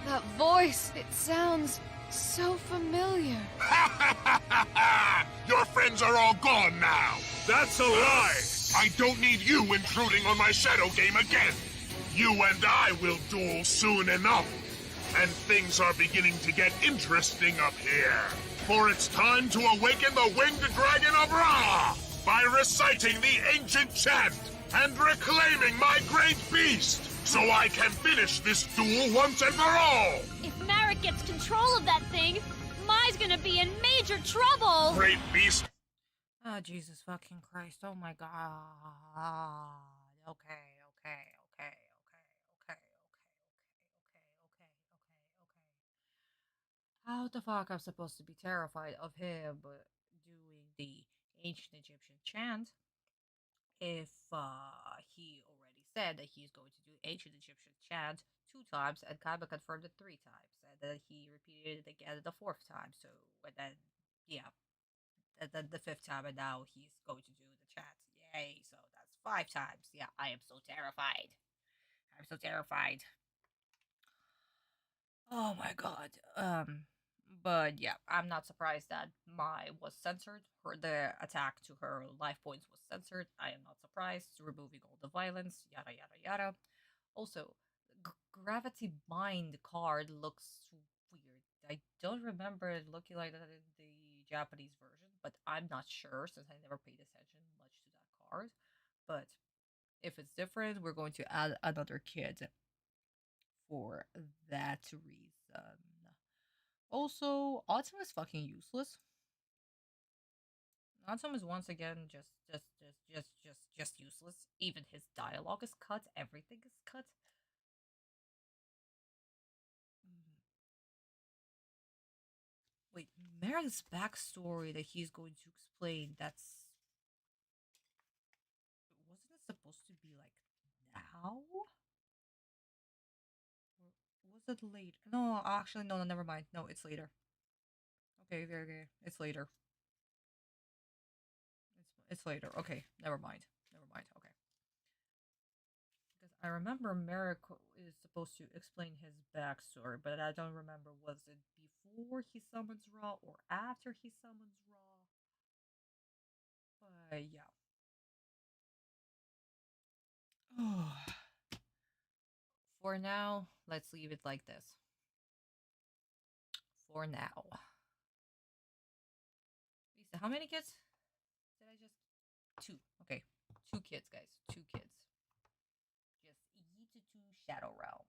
That voice, it sounds so familiar. Your friends are all gone now. That's a lie! I don't need you intruding on my shadow game again. You and I will duel soon enough. And things are beginning to get interesting up here. For it's time to awaken the winged dragon of Ra by reciting the ancient chant and reclaiming my great beast, so I can finish this duel once and for all. If Marik gets control of that thing, Mai's gonna be in major trouble! Great beast. Oh, Jesus fucking Christ. Oh my god. Okay. How the fuck I'm supposed to be terrified of him doing the ancient Egyptian chant if he already said that he's going to do ancient Egyptian chant 2 times and Kaiba confirmed it 3 times and then he repeated it again the 4th time. So and then and then the 5th time and now he's going to do the chant. Yay! So that's 5 times. Yeah, I am so terrified. I'm so terrified. Oh my god. But yeah, I'm not surprised that Mai was censored. The attack to her life points was censored. I am not surprised. Removing all the violence, yada yada yada. Also, Gravity Bind card looks weird. I don't remember it looking like that in the Japanese version, but I'm not sure since I never paid attention much to that card. But if it's different, we're going to add another kid for that reason. Also, Atem is fucking useless. Atem is once again just useless. Even his dialogue is cut. Everything is cut. Wait, Marik's backstory that he's going to explain. Wasn't it supposed to be like now? Was it late? No, actually, no, never mind. No, it's later. Okay, it's later. It's later. Okay, never mind. Okay. Because I remember Marik is supposed to explain his backstory, but I don't remember was it before he summons Ra or after he summons Ra. But yeah. For now, let's leave it like this. For now. Lisa, how many kids? Did I just... 2. Okay. 2 kids, guys. 2 kids. Just E to 2 Shadow Realm.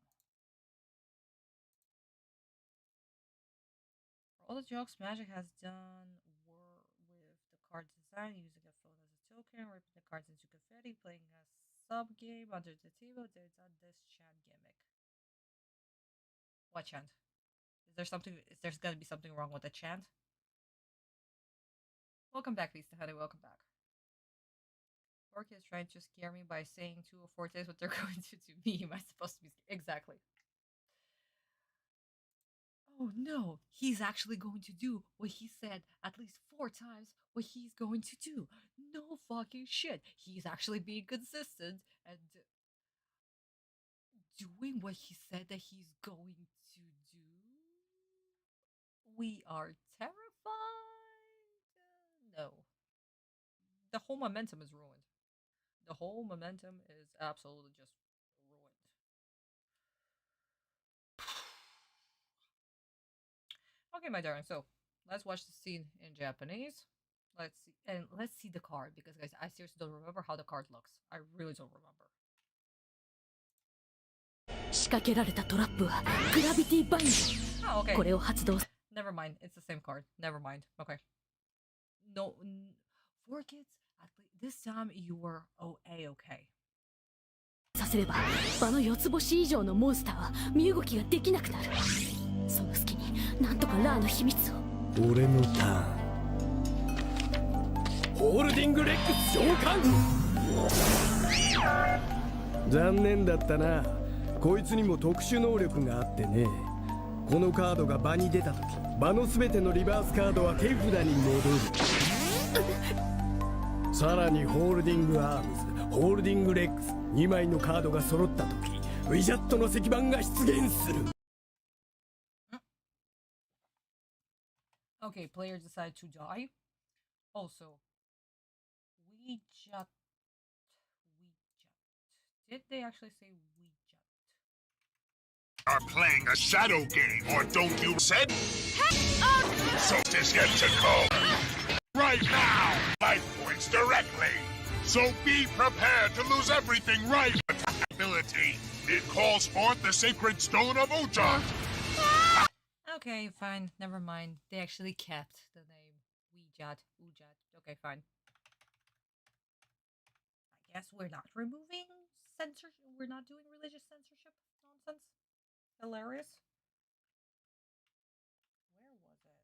For all the jokes Magic has done were with the card design, using a phone as a token, ripping the cards into confetti, playing a sub-game under the table, they've done this chant gimmick. What chant? There's gotta be something wrong with the chant? Welcome back, Lisa Honey, welcome back. Orchid is trying to scare me by saying 2 or 4 times what they're going to do me. Am I supposed to be exactly? Oh no, he's actually going to do what he said at least 4 times what he's going to do. No fucking shit. He's actually being consistent and doing what he said that he's going to do. we are terrified. No. The whole momentum is ruined. The whole momentum is absolutely just ruined. Okay, my darling. So let's watch the scene in Japanese. Let's see, and let's see the card because, guys, I seriously don't remember how the card looks. I really don't remember. 仕掛けられたトラップはグラビティバインド。Oh, okay. これを発動。Never mind. It's the same card. Never mind. Okay. No, for kids. At least this time you were okay. させれば場の4つ星以上のモンスターは身動きができなくなる。その隙になんとかラーの秘密を。俺のターン。ホールディングレックス召喚。残念だったな。こいつにも特殊能力があってね。このカードが場に出た時、場の全てのリバースカードは手札に戻る。さらにホールディングアームズ、ホールディングレックス2枚のカードが揃った時、ウィジャットの石板が出現する。Okay, player decide to die. Also, Ouija. Did they actually say Ouija? Are playing a shadow game, or don't you said? So this yet to go. Right now, life points directly. So be prepared to lose everything right. Ability. It calls forth the sacred stone of Ujat. Okay, fine. Never mind. They actually kept the name Ouija. Okay, fine. I guess we're not removing censorship. We're not doing religious censorship nonsense. Hilarious. Where was it?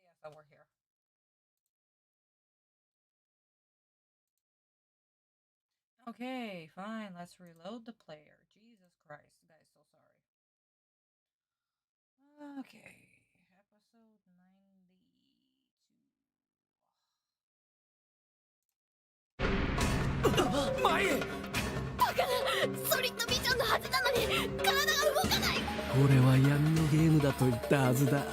Yeah, somewhere here. Okay, fine. Let's reload the player. Jesus Christ, guys, so sorry. Okay, episode 92. 前へ。バカな、ソリッドビジョンのはずなのに体が動かない。これは闇のゲームだと言ったはずだ。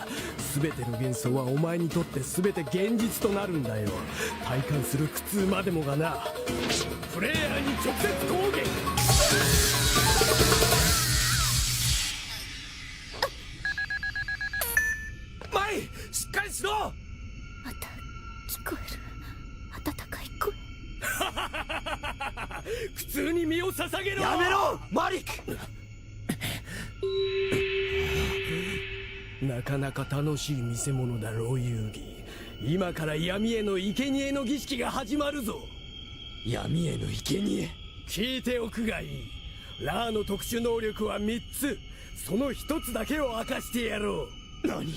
全ての幻想はお前にとって全て現実となるんだよ。体感する苦痛までもがな。プレイヤーに直接攻撃。前しっかりしろ。また聞こえる温かい声。苦痛に身を捧げろ。やめろマリック。なかなか楽しい見せ物だろう遊戯。今から闇への生贄の儀式が始まるぞ。闇への生贄。聞いておくがいい。ラーの特殊能力は3つ。その1つだけを明かしてやろう。何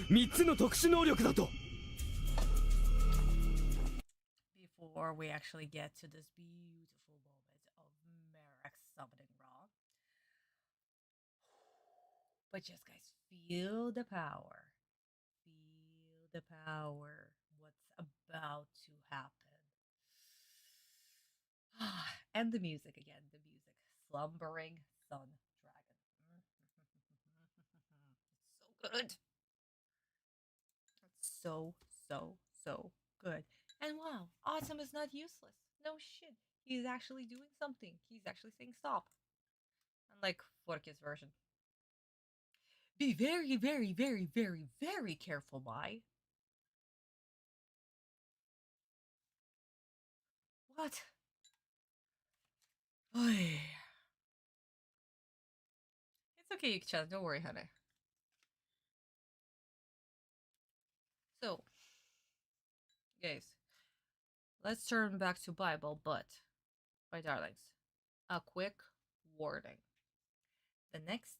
？3つの特殊能力だと。Before we actually get to this beautiful moment of Marik summoning Ra. But just, guys, feel the power. Feel the power. What's about to happen. And the music again. The music. Slumbering Sun Dragon. So good. It's so good. And wow, Atem is not useless. No shit. He's actually doing something. He's actually saying stop. Unlike Fork's version. Be very, very, very, very, very careful, Mai. What? Oy. It's okay, Yuki-chan. Don't worry, honey. So, guys, let's turn back to Bible, but, my darlings, a quick warning. The next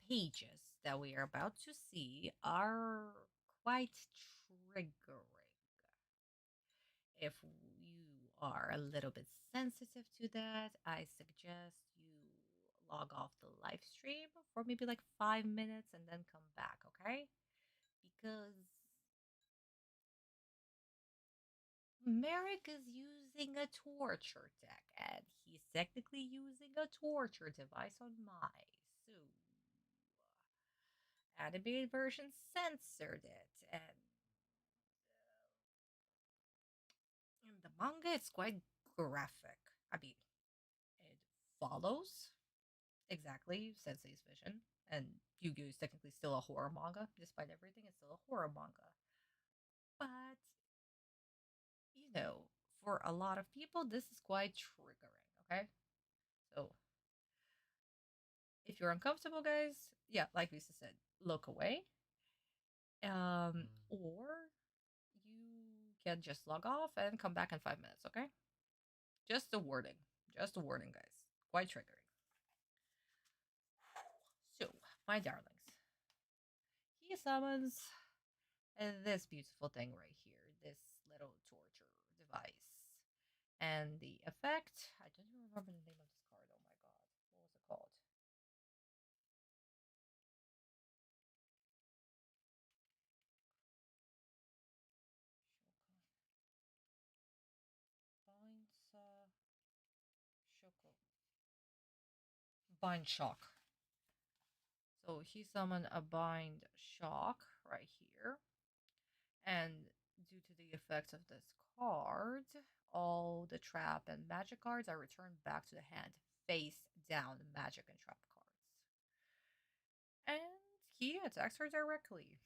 pages that we are about to see are quite triggering. If you are a little bit sensitive to that, I suggest you log off the live stream for maybe like 5 minutes and then come back, okay? Because Marik is using using a torture tech, and he's technically using a torture device on Mai. So, animated version censored it, and the manga is quite graphic. I mean, it follows exactly Sensei's vision, and Yu-Gi-Oh is technically still a horror manga, despite everything. It's still a horror manga, but for a lot of people, this is quite triggering. Okay, so if you're uncomfortable, guys, yeah, like Lisa said, look away. Or you can just log off and come back in 5 minutes, okay? Just a warning. Just a warning, guys. Quite triggering. So, my darlings, he summons this beautiful thing right here, this little torture device. And the effect, I don't even remember the name of this card. Oh my god. What was it called? Bind shock. So he summoned a bind shock right here. And due to the effects of this card, all the trap and magic cards are returned back to the hand, face down magic and trap cards. And he attacks her directly.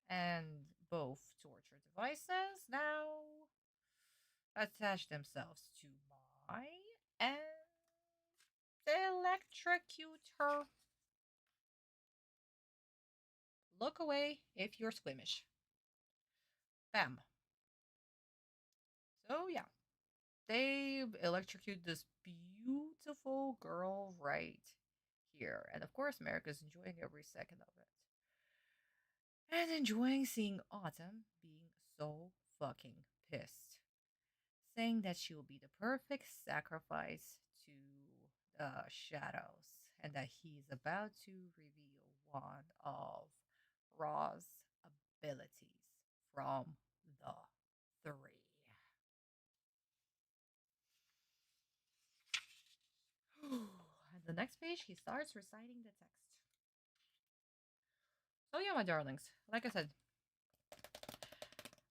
And both torture devices now attach themselves to Mai and electrocute her. Look away if you're squeamish. Bam. So yeah, they electrocute this beautiful girl right here. And of course, America's enjoying every second of it. And enjoying seeing Autumn being so fucking pissed. Saying that she will be the perfect sacrifice to the shadows. And that he's about to reveal one of Ra's abilities from the three. And the next page, he starts reciting the text. So yeah, my darlings, like I said,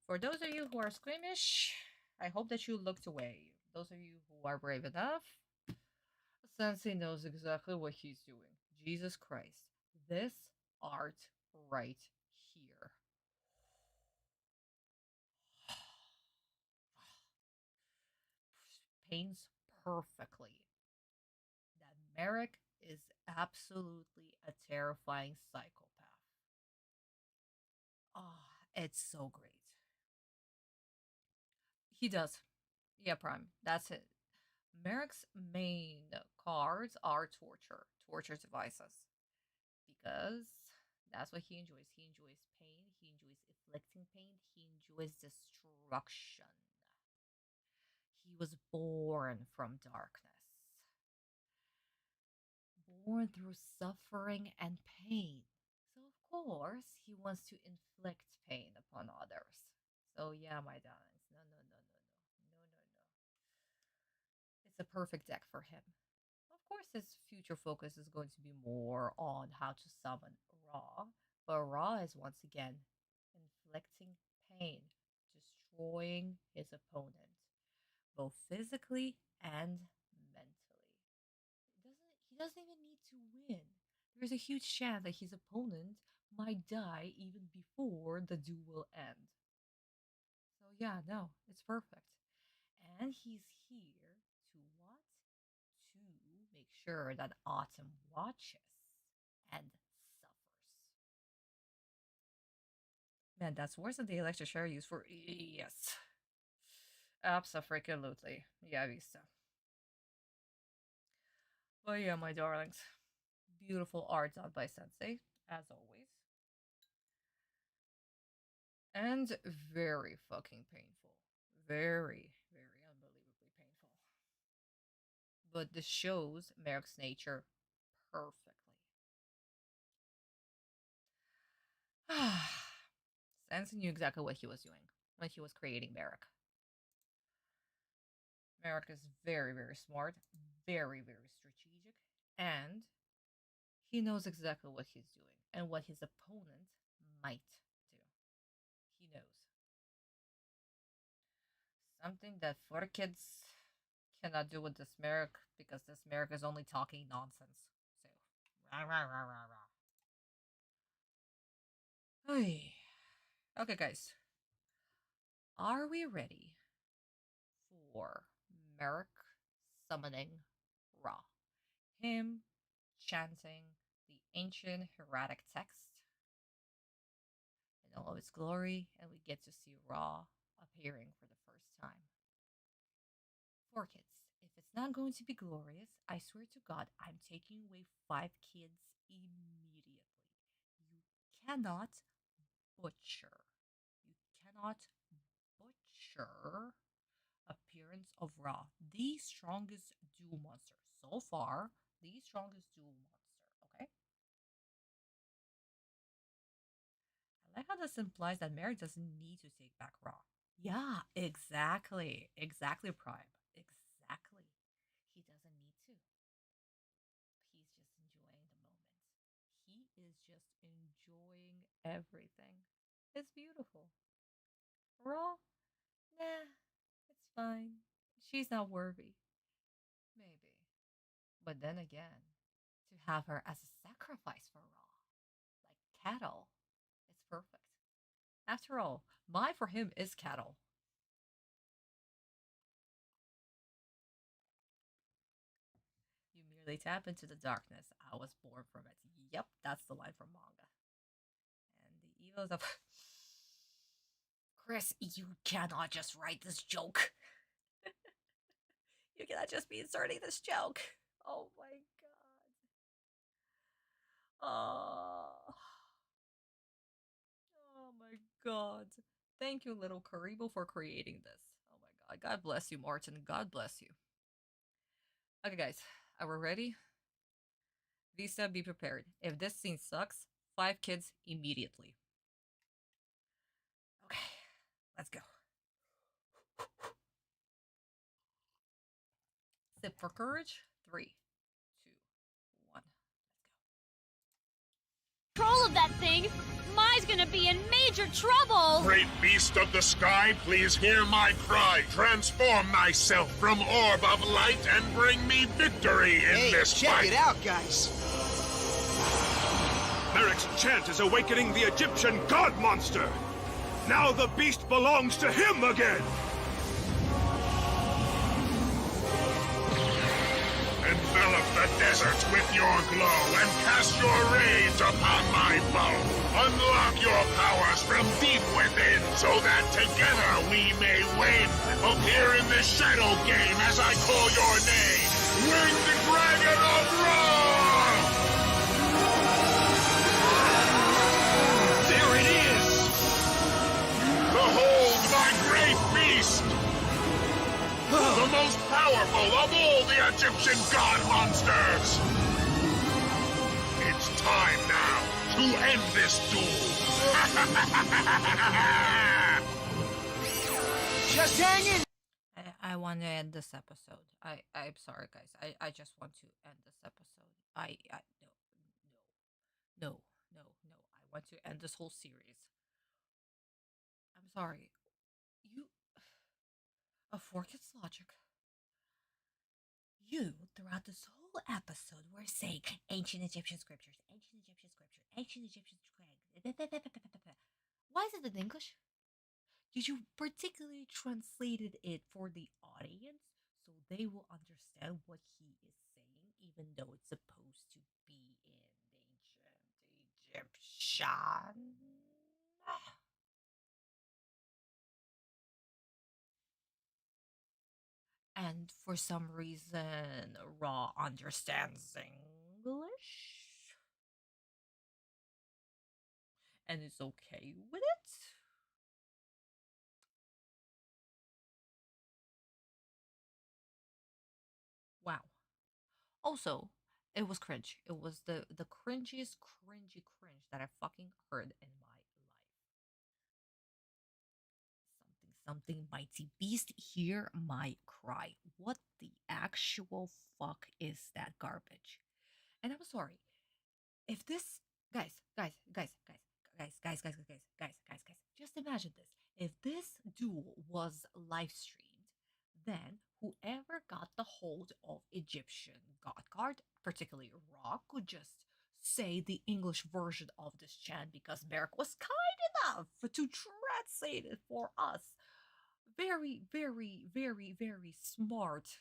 for those of you who are squeamish, I hope that you looked away. Those of you who are brave enough, Sensei knows exactly what he's doing. Jesus Christ. This art right here. Paints perfectly that Marik is absolutely a terrifying psychopath. Oh, it's so great. He does. Yeah, Prime. That's it. Marik's main cards are torture devices. Because that's what he enjoys. He enjoys pain, he enjoys inflicting pain, he enjoys destruction. He was born from darkness, born through suffering and pain. So, of course, he wants to inflict pain upon others. So, yeah, my darlings, no, no, no, no, no, no, no, no. It's a perfect deck for him. Of course, his future focus is going to be more on how to summon Ra, but Ra is once again inflicting pain, destroying his opponent, both physically and mentally. He doesn't even need to win. There's a huge chance that his opponent might die even before the duel ends. So yeah, no, it's perfect. And he's here to what? To make sure that Autumn watches and suffers. Man, that's worse than the electric share used for. Yes. Abso-freaking-lutely. Yeah, vista. But yeah, my darlings. Beautiful art done by Sensei, as always. And very fucking painful. Very, very unbelievably painful. But this shows Marik's nature perfectly. Sensei knew exactly what he was doing when he was creating Marik. Marik is very, very smart, very, very strategic, and he knows exactly what he's doing and what his opponent might do. He knows. Something that 4 kids cannot do with this Marik because this Marik is only talking nonsense. So, rah, rah, rah, rah, rah. Oy. Okay, guys. Are we ready for Marik summoning Ra? Him chanting the ancient hieratic text in all of its glory, and we get to see Ra appearing for the first time. 4 kids, if it's not going to be glorious, I swear to God, I'm taking away 5 kids immediately. You cannot butcher. You cannot butcher appearance of Ra, the strongest duel monster. So far, the strongest duel monster, okay? I like how this implies that Marik doesn't need to take back Ra. Yeah, exactly. Exactly, Prime. Exactly. He doesn't need to. He's just enjoying the moment. He is just enjoying everything. It's beautiful. Ra? Nah, it's fine. She's not worthy. Maybe. But then again, to have her as a sacrifice for Ra, like cattle, it's perfect. After all, Mai for him is cattle. You merely tap into the darkness. I was born from it. Yep, that's the line from manga. And the evils of Chris, you cannot just write this joke. You cannot just be inserting this joke. Oh my god. Oh my god. Thank you, little Karibo, for creating this. Oh my god. God bless you, Martin. God bless you. Okay, guys. Are we ready? Visa, be prepared. If this scene sucks, 5 kids immediately. Okay, let's go. Sip for courage. 3, 2, 1. Control of that thing! Mai's gonna be in major trouble! Great beast of the sky, please hear my cry. Transform thyself from orb of light and bring me victory in this check fight. it out, guys. Marik's chant is awakening the Egyptian god monster. Now the beast belongs to him again. Envelop the deserts with your glow and cast your rage upon my foe. Unlock your powers from deep within so that together we may win. Appear in this shadow game as I call your name. Winged Dragon of Ra! There it is! Behold my great beast! The most powerful of all the Egyptian god monsters! It's time now to end this duel! Just hanging! I want to end this episode. I'm sorry, guys. I just want to end this episode. No. I want to end this whole series. I'm sorry. A fork its logic. You, throughout this whole episode, were saying ancient Egyptian scriptures, ancient Egyptian scriptures, ancient Egyptian scriptures. Why is it in English? Did you particularly translated it for the audience so they will understand what he is saying, even though it's supposed to be in ancient Egyptian? And for some reason, Ra understands English and is okay with it. Wow. Also, it was cringe. It was the cringiest cringe that I fucking heard in my life. something mighty. Beast, hear my cry. What the actual fuck is that garbage? And I'm sorry. If this guys, just imagine this. If this duel was live streamed, then whoever got the hold of Egyptian God card, particularly Ra, could just say the English version of this chant because Marik was kind enough to translate it for us. Very, very, very, very smart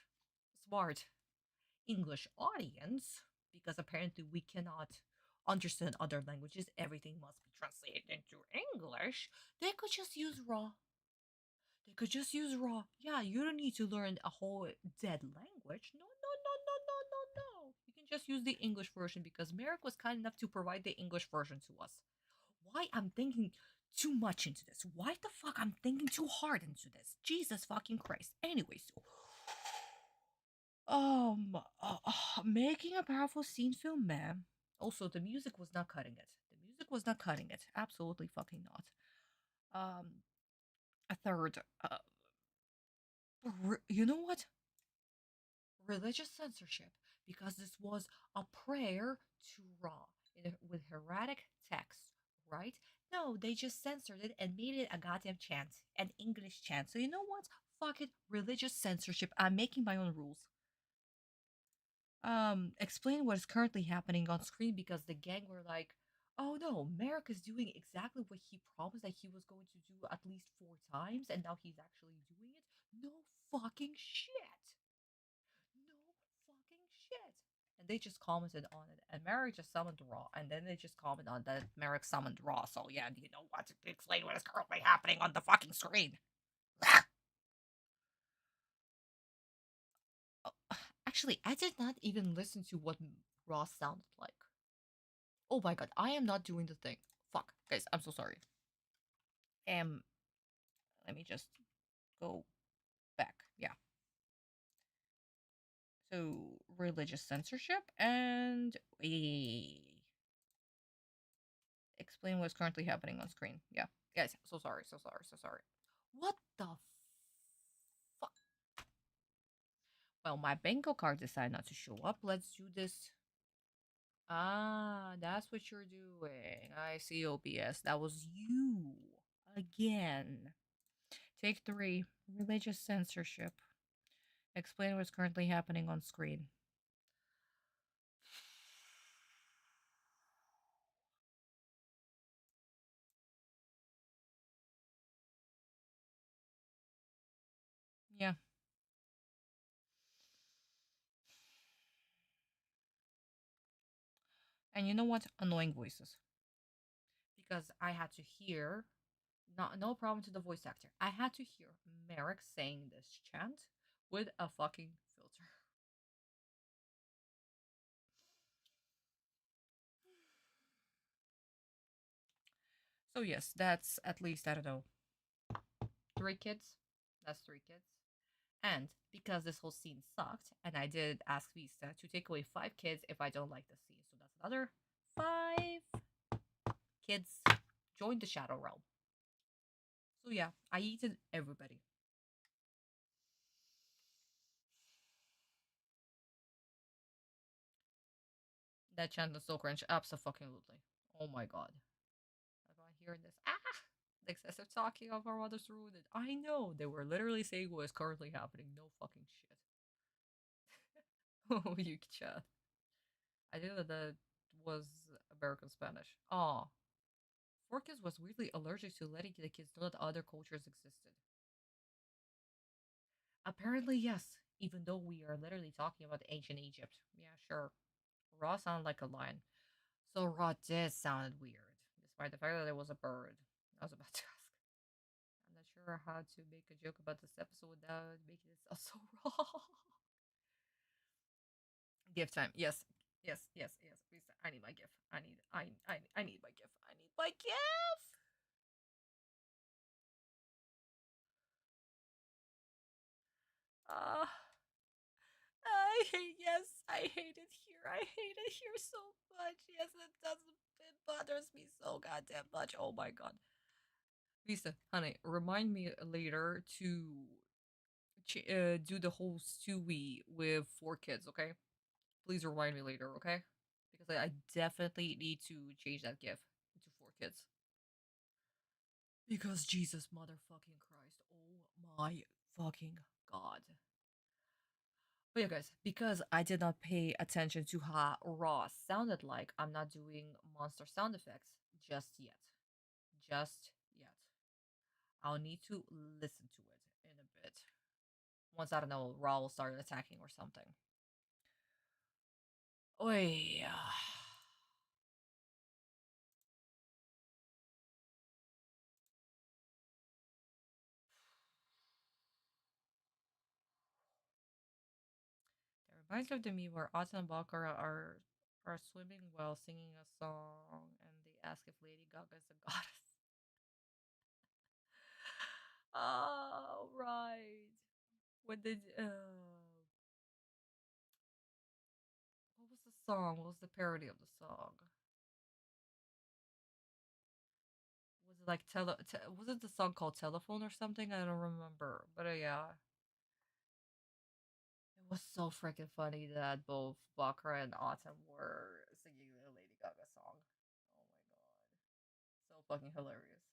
English audience, because apparently we cannot understand other languages. Everything must be translated into English. They could just use Raw. They could just use Raw. Yeah, you don't need to learn a whole dead language. No, no, no, no, no, no, no. You can just use the English version because Merrick was kind enough to provide the English version to us. Why I'm thinking too much into this? Why the fuck I'm thinking too hard into this? Jesus fucking Christ. Anyway, so making a powerful scene film, man. Also, the music was not cutting it. The music was not cutting it. Absolutely fucking not. Um, a third. You know what? Religious censorship, because this was a prayer to Ra with heretic text, right? No, they just censored it and made it a goddamn chant, an English chant. So you know what? Fuck it, religious censorship. I'm making my own rules. Explain what is currently happening on screen, because the gang were like, oh no, Merrick is doing exactly what he promised that he was going to do at least 4 times, and now he's actually doing it. No fucking shit. No fucking shit. And they just commented on it, and Merrick just summoned Raw, and then they just commented on that Merrick summoned Raw. So yeah, you know what? Explain what is currently happening on the fucking screen. Actually, I did not even listen to what Raw sounded like. Oh my god, I am not doing the thing. Fuck, guys, I'm so sorry. Let me just go back. Yeah. So, religious censorship and explain what's currently happening on screen. Yeah. Guys, so sorry. What the fuck? Well, my bingo card decided not to show up. Let's do this. Ah, that's what you're doing. I see, OBS. That was you. Again. Take 3. Religious censorship. Explain what's currently happening on screen. Yeah. And you know what? Annoying voices. Because I had to hear, no problem to the voice actor, I had to hear Merrick saying this chant with a fucking filter. So yes, that's at least, I don't know, 3 kids. That's 3 kids. And because this whole scene sucked, and I did ask Vista to take away 5 kids if I don't like the scene. So that's another 5 kids joined the Shadow Realm. So yeah, I eaten everybody. That chant is so cringe. Absolutely. Oh my god. If I hear this, the excessive talking of our mother's ruined. I know, they were literally saying what is currently happening. No fucking shit. Oh, Yuki chat. I knew that was American Spanish. Aw. 4Kids was weirdly allergic to letting the kids know that other cultures existed. Apparently, yes. Even though we are literally talking about ancient Egypt. Yeah, sure. Raw sounded like a lion. So Raw did sound weird, despite the fact that it was a bird. I was about to ask. I'm not sure how to make a joke about this episode without making it sound so raw. Gift time. Yes. Please, I need my gift. I need my gift. I need my gift. Uh I hate it here. I hate it here so much. Yes, it doesn't. It bothers me so goddamn much. Oh my god. Visa, honey, remind me later to do the whole Stewie with 4 kids, okay? Please remind me later, okay? Because I definitely need to change that gif to 4 kids. Because Jesus motherfucking Christ. Oh my fucking god. But yeah, guys, because I did not pay attention to how Raw sounded like, I'm not doing monster sound effects just yet. Just yet. I'll need to listen to it in a bit. Once, I don't know, Raw will start attacking or something. Oh yeah. It reminds me of the meme where Atem and Bakura are swimming while singing a song, and they ask if Lady Gaga is a goddess. Oh right. When did what was the song? What was the parody of the song? Was it like was it the song called Telephone or something? I don't remember. But yeah. It was so freaking funny that both Bakura and Autumn were singing the Lady Gaga song. Oh my god. So fucking hilarious.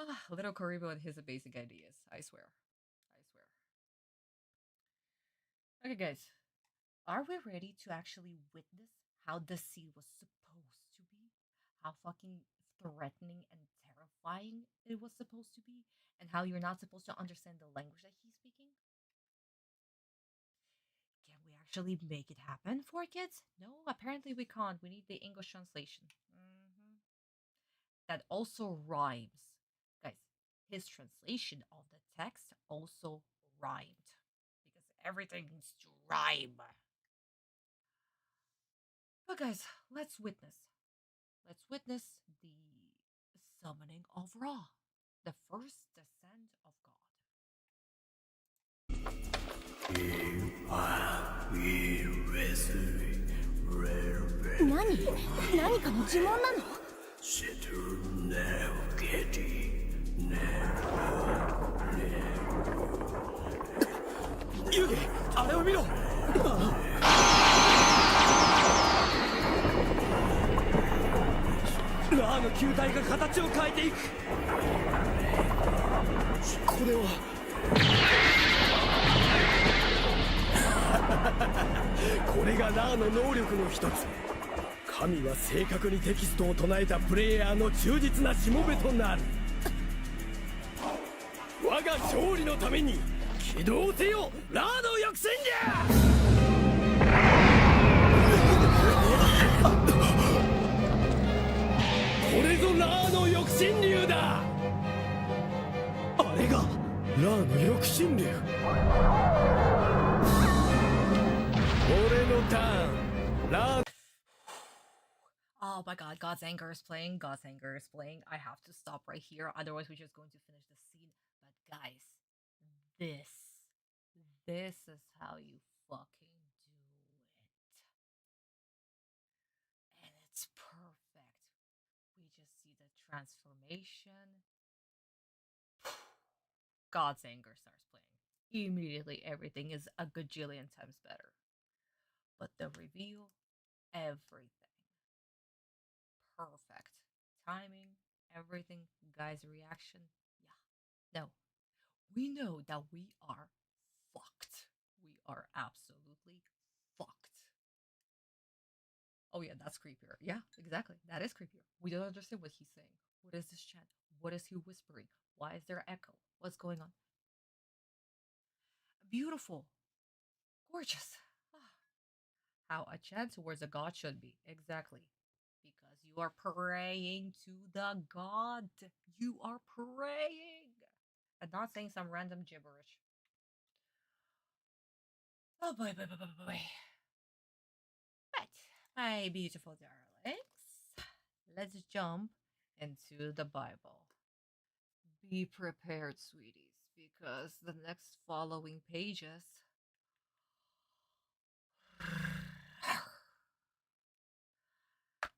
Ah, little Karibo and his basic ideas. I swear. I swear. Okay, guys. Are we ready to actually witness how the scene was supposed to be? How fucking threatening and terrifying it was supposed to be? And how you're not supposed to understand the language that he's speaking? Can we actually make it happen for kids? No, apparently we can't. We need the English translation. That also rhymes. Guys, his translation of the text also rhymed. Because everything needs to rhyme. But guys, let's witness. Let's witness the summoning of Ra. The first descent of God. 何かの呪文なの？ユギ、あれを見ろ。ラーの球体が形を変えていく。これはこれがラーの能力の一つ。神は正確にテキストを唱えたプレイヤーの忠実なしもべとなる。我が勝利のために起動せよ、ラーの翼戦じゃ。これぞラーの翼神竜だ。あれがラーの翼神竜。俺のターン、ラー。Oh my god, God's anger is playing. God's anger is playing. I have to stop right here. Otherwise, we're just going to finish the scene. But guys, this is how you fucking do it. And it's perfect. We just see the transformation. God's anger starts playing. Immediately, everything is a gajillion times better. But the reveal, everything. Perfect. Timing, everything, guys' reaction. Yeah. No. We know that we are fucked. We are absolutely fucked. Oh yeah, that's creepier. Yeah, exactly. That is creepier. We don't understand what he's saying. What is this chant? What is he whispering? Why is there echo? What's going on? Beautiful. Gorgeous. How a chant towards a god should be. Exactly. Because you are praying to the god. You are praying. And not saying some random gibberish. Oh boy, boy, boy, boy, boy. But, my beautiful darlings, let's jump into the Bible. Be prepared, sweeties, because the next following pages.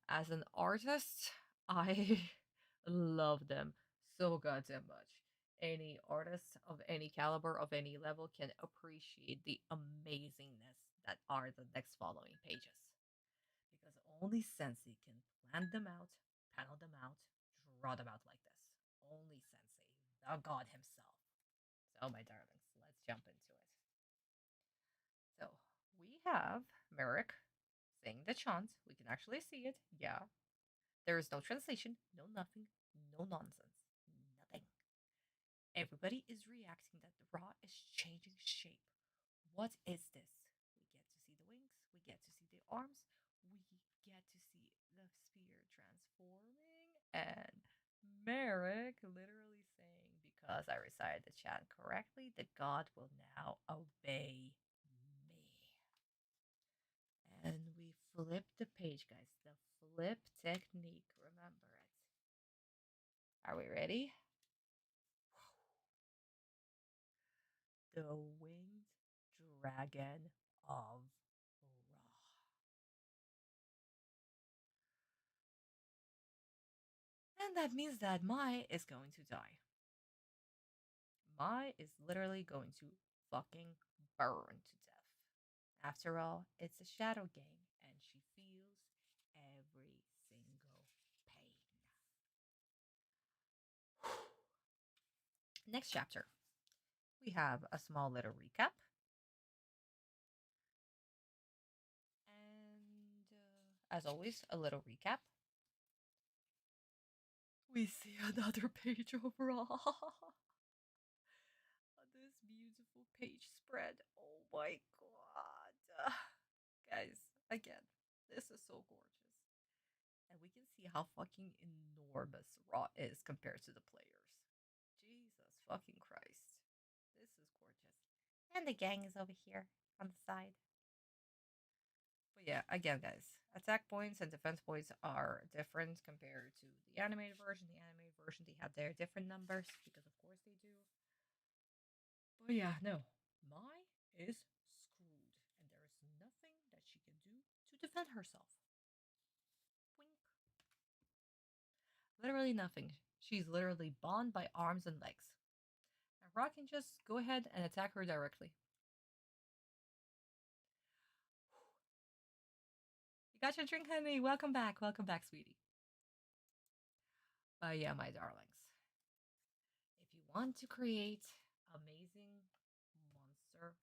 As an artist, I love them so goddamn much. Any artist of any caliber, of any level, can appreciate the amazingness that are the next following pages. Because only Sensei can plan them out, panel them out, draw them out like this. Only Sensei, the god himself. So, my darlings, let's jump into it. So, we have Marik saying the chant. We can actually see it. Yeah. There is no translation, no nothing, no nonsense. Nothing. Everybody is reacting that the Ra is changing shape. What is this? We get to see the wings, we get to see the arms, we get to see the spear transforming, and Marik literally saying, because I recited the chant correctly, the god will now obey me. And we flip the page, guys. The flip technique. Remember it. Are we ready? The winged dragon of Ra. And that means that Mai is going to die. Mai is literally going to fucking burn to death. After all, it's a shadow game, and she feels every single pain. Next chapter, we have a small little recap. And as always, a little recap. We see another page of Ra. This beautiful page spread. Oh my god. Guys, again, this is so gorgeous. And we can see how fucking enormous Ra is compared to the players. Jesus fucking Christ. This is gorgeous. And the gang is over here on the side. But yeah, again, guys, attack points and defense points are different compared to the animated version. The animated version, they have their different numbers, because of course they do. But yeah, no. Mai is screwed, and there is nothing that she can do to defend herself. Wink. Literally nothing. She's literally bound by arms and legs. And Ra can just go ahead and attack her directly. You got your drink, honey. Welcome back, sweetie. But yeah, my darlings, if you want to create amazing monster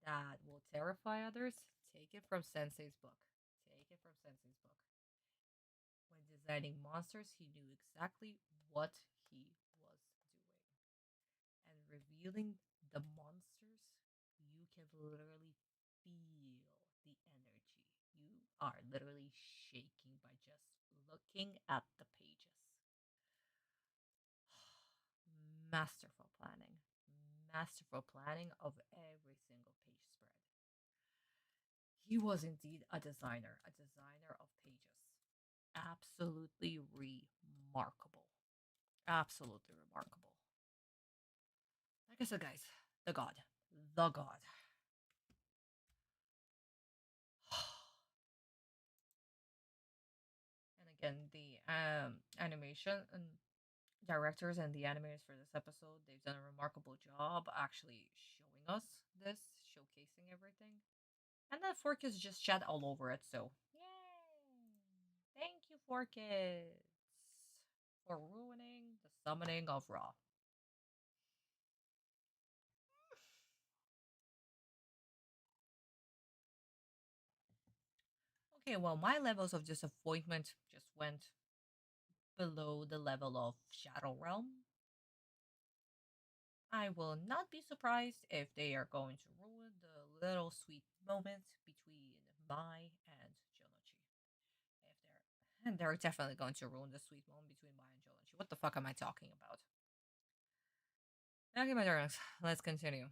that will terrify others, take it from Sensei's book. Take it from Sensei's book. When designing monsters, he knew exactly what he was doing. And revealing the monsters, you can literally feel the energy. You are literally shaking by just looking at the pages. Masterful planning. Masterful planning of every single page spread. He was indeed a designer of pages. Absolutely remarkable. Absolutely remarkable. Like I said, guys, the god. The god. And again, the animation and directors and the animators for this episode, they've done a remarkable job actually showing us this, showcasing everything. And then Forkis just chat all over it, so yay! Thank you, Forkis, for ruining the summoning of Ra. Okay, well, my levels of disappointment just went below the level of Shadow Realm. I will not be surprised if they are going to ruin the little sweet moment between Mai and Jonochi. And they're definitely going to ruin the sweet moment between Mai and Jonochi. What the fuck am I talking about? Okay, my darlings, let's continue.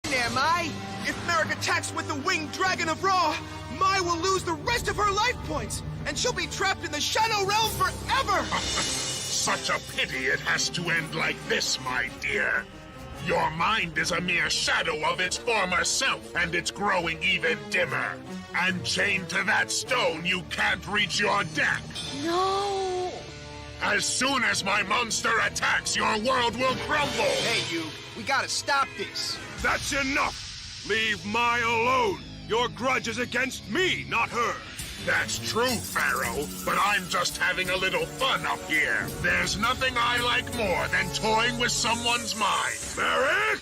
There, Mai! If Marik attacks with the winged dragon of Ra, Mai will lose the rest of her life points, and she'll be trapped in the Shadow Realm forever! Such a pity it has to end like this, my dear. Your mind is a mere shadow of its former self, and it's growing even dimmer. And chained to that stone, you can't reach your death. No! As soon as my monster attacks, your world will crumble! Hey, you, we gotta stop this. That's enough! Leave Mai alone! Your grudge is against me, not her! That's true, Pharaoh, but I'm just having a little fun up here. There's nothing I like more than toying with someone's mind. Marik!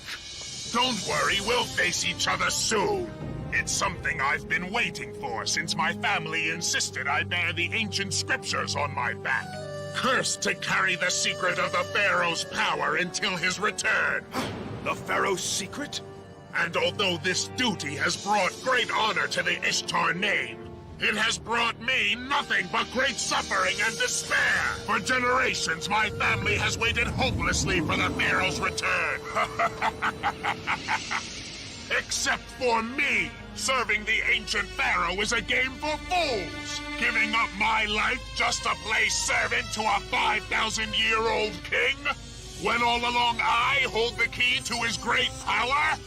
Don't worry, we'll face each other soon. It's something I've been waiting for since my family insisted I bear the ancient scriptures on my back. Cursed to carry the secret of the Pharaoh's power until his return. The Pharaoh's secret? And although this duty has brought great honor to the Ishtar name, it has brought me nothing but great suffering and despair. For generations, my family has waited hopelessly for the Pharaoh's return. Except for me. Serving the ancient Pharaoh is a game for fools. Giving up my life just to play servant to a 5,000-year-old king? When all along I hold the key to his great power?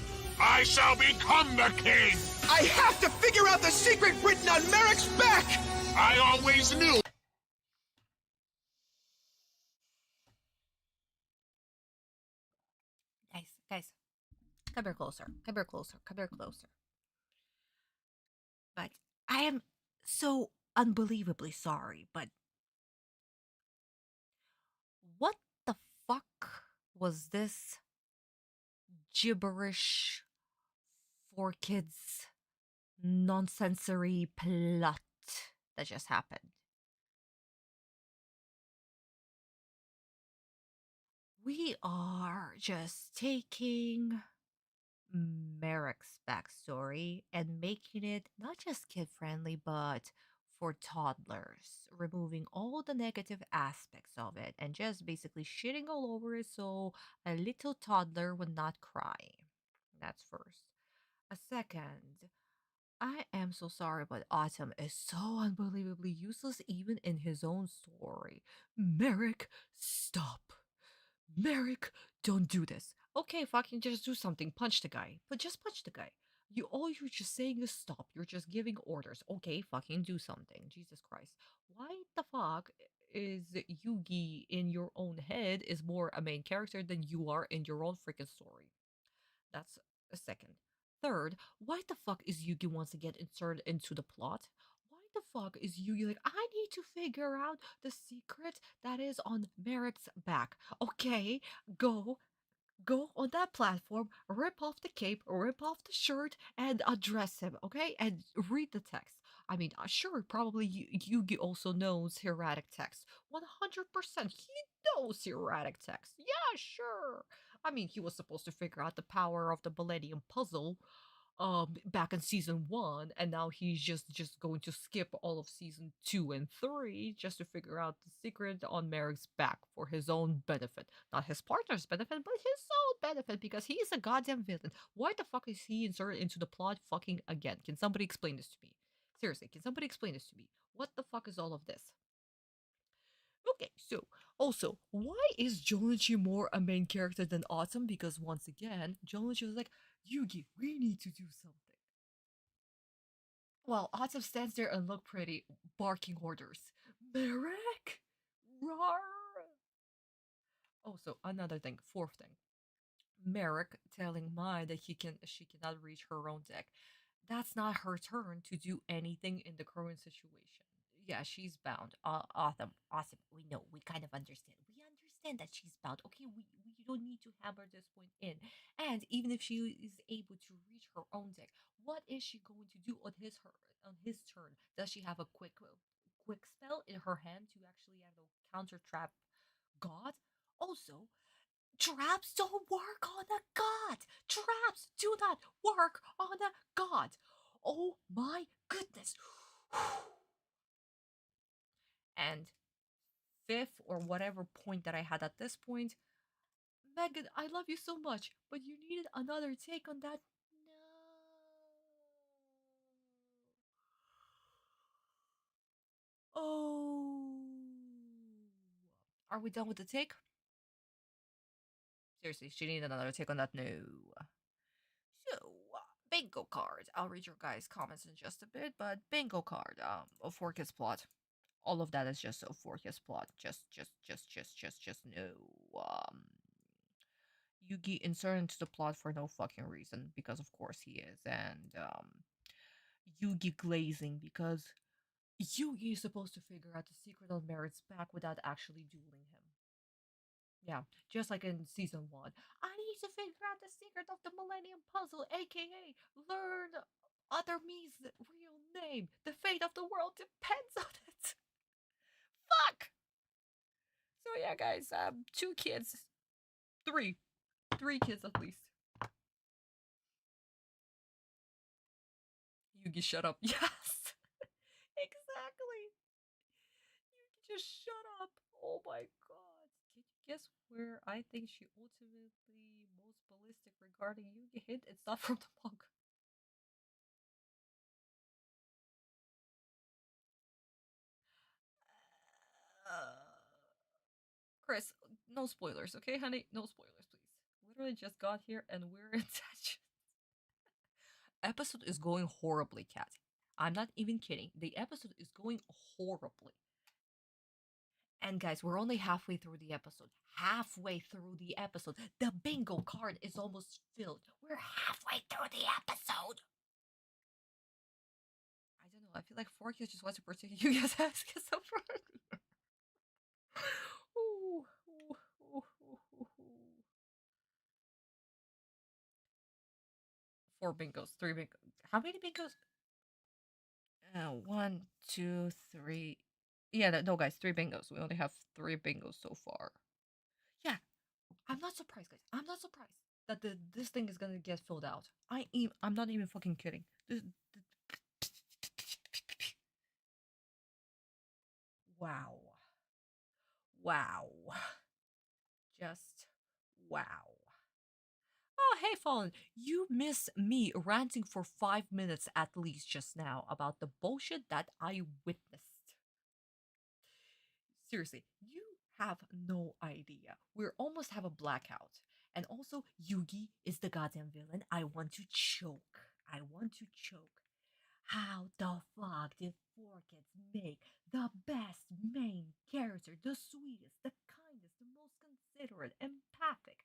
I shall become the king! I have to figure out the secret written on Marik's back! I always knew. Guys, come here closer. Come here closer. Come here closer. But I am so unbelievably sorry, but what the fuck was this gibberish for kids nonsensory plot that just happened? We are just taking Marik's backstory and making it not just kid friendly but for toddlers, removing all the negative aspects of it and just basically shitting all over it so a little toddler would not cry. That's first. A second, I am so sorry, but Atem is so unbelievably useless even in his own story. Marik, stop. Marik, don't do this. Okay, fucking just do something. Punch the guy. But just punch the guy. All you're just saying is stop. You're just giving orders. Okay, fucking do something. Jesus Christ. Why the fuck is Yuugi in your own head is more a main character than you are in your own freaking story? That's a second. Third, why the fuck is Yuugi wants to get inserted into the plot? Why the fuck is Yuugi like, I need to figure out the secret that is on Marik's back? Okay, go on that platform, rip off the cape, rip off the shirt, and address him, okay? And read the text. I mean, sure, probably Yugi also knows hieratic text. 100%, he knows hieratic text. Yeah, sure. I mean, he was supposed to figure out the power of the Millennium Puzzle back in season 1, and now he's just going to skip all of season 2 and 3 just to figure out the secret on Marik's back for his own benefit. Not his partner's benefit, but his own benefit, because he is a goddamn villain. Why the fuck is he inserted into the plot fucking again? Can somebody explain this to me? Seriously, can somebody explain this to me? What the fuck is all of this? Okay, so also, why is Jonichi more a main character than Atem? Because once again, Jonichi was like, Yuugi, we need to do something. Well, Atem stands there and look pretty, barking orders. Marik! Rawr! Also, another thing, fourth thing. Marik telling Mai that she cannot reach her own deck. That's not her turn to do anything in the current situation. Yeah, she's bound. Awesome. We know. We kind of understand. We understand that she's bound. Okay, we don't need to hammer this point in. And even if she is able to reach her own deck, what is she going to do on his turn? Does she have a quick spell in her hand to actually counter trap God? Also, traps don't work on a god. Traps do not work on a god. Oh my goodness. And fifth, or whatever point that I had at this point, Megan, I love you so much, but you needed another take on that. No. Oh. Are we done with the take? Seriously, she needed another take on that. No. So, bingo card. I'll read your guys' comments in just a bit, but bingo card. For kids plot. all of that is just so for his plot. Just no. Yuugi inserted into the plot for no fucking reason, because of course he is, and Yuugi glazing because Yuugi is supposed to figure out the secret of Marik's back without actually dueling him. Yeah, just like in season 1. I need to figure out the secret of the Millennium Puzzle, aka learn other me's real name. The fate of the world depends on it. Fuck! So yeah, guys, 2 kids. 3. 3 kids at least. Yuugi, shut up. Yes! Exactly! Yuugi, just shut up! Oh my god. Can you guess where I think she ultimately most ballistic regarding Yuugi hit? It's not from the manga. Chris, no spoilers, okay, honey? No spoilers, please. Literally just got here and we're in tension. Episode is going horribly, Cat. I'm not even kidding. The episode is going horribly. And guys, we're only halfway through the episode. Halfway through the episode. The bingo card is almost filled. We're halfway through the episode. I don't know. I feel like Forky just wants to protect you guys' ass schizophrenic. Ooh, ooh, ooh, ooh, ooh, ooh. 4 bingos, 3 bingos. How many bingos? 1, 2, 3. Yeah, no, guys, 3 bingos. We only have 3 bingos so far. Yeah, I'm not surprised, guys. I'm not surprised that this thing is gonna get filled out. I'm not even fucking kidding. Wow. Wow. Just wow. Oh, hey, Fallen. You missed me ranting for 5 minutes at least just now about the bullshit that I witnessed. Seriously, you have no idea. We almost have a blackout. And also, Yuugi is the goddamn villain. I want to choke. I want to choke. How the fuck did 4Kids make the best main character, the sweetest, the kindest, the most considerate, empathic,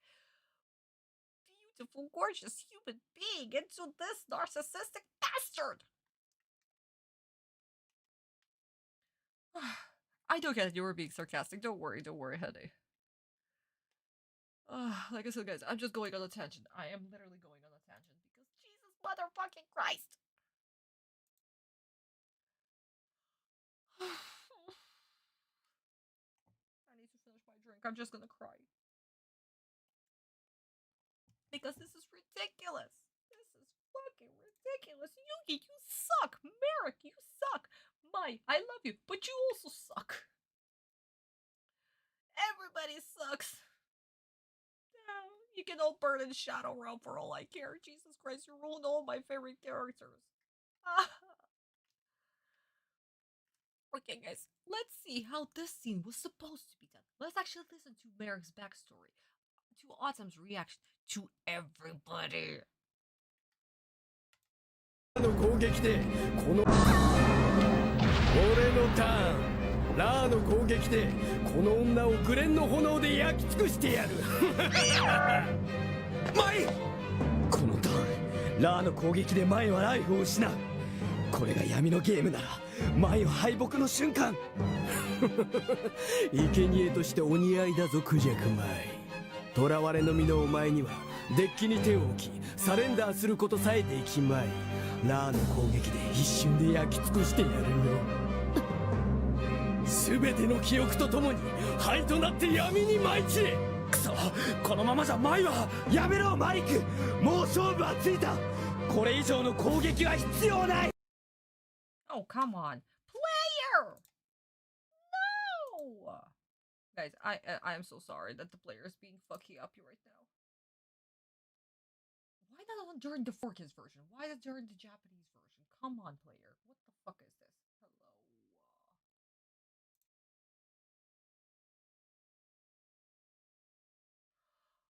beautiful, gorgeous human being into this narcissistic bastard? I don't get it. You were being sarcastic. Don't worry, honey. Like I said, guys, I'm just going on a tangent. I am literally going on a tangent because Jesus motherfucking Christ. I need to finish my drink. I'm just gonna cry. Because this is ridiculous. This is fucking ridiculous. Yuugi, you suck. Marik, you suck. Mai, I love you, but you also suck. Everybody sucks. You can all burn in Shadow Realm for all I care. Jesus Christ, you ruined all my favorite characters. Okay, guys, let's see how this scene was supposed to be done. Let's actually listen to Marik's backstory, to Atem's reaction, to everybody. の攻撃でこの俺のターンラーの攻撃でこの女をグレンの炎で焼き尽くしてやるマイこのターンラーの攻撃でマイはライフを失うこれが闇のゲームならマイは敗北の瞬間生贄としてお似合いだぞクジャクマイ囚われの身のお前にはデッキに手を置きサレンダーすることさえできまいラーの攻撃で一瞬で焼き尽くしてやるよ全ての記憶とともに灰となって闇に舞い散れクソこのままじゃマイはやめろマリクもう勝負はついたこれ以上の攻撃は必要ない Oh, come on. Player! No! Guys, I am so sorry that the player is being fucky up right now. Why not during the 4Kids version? Why not during the Japanese version? Come on, player. What the fuck is this?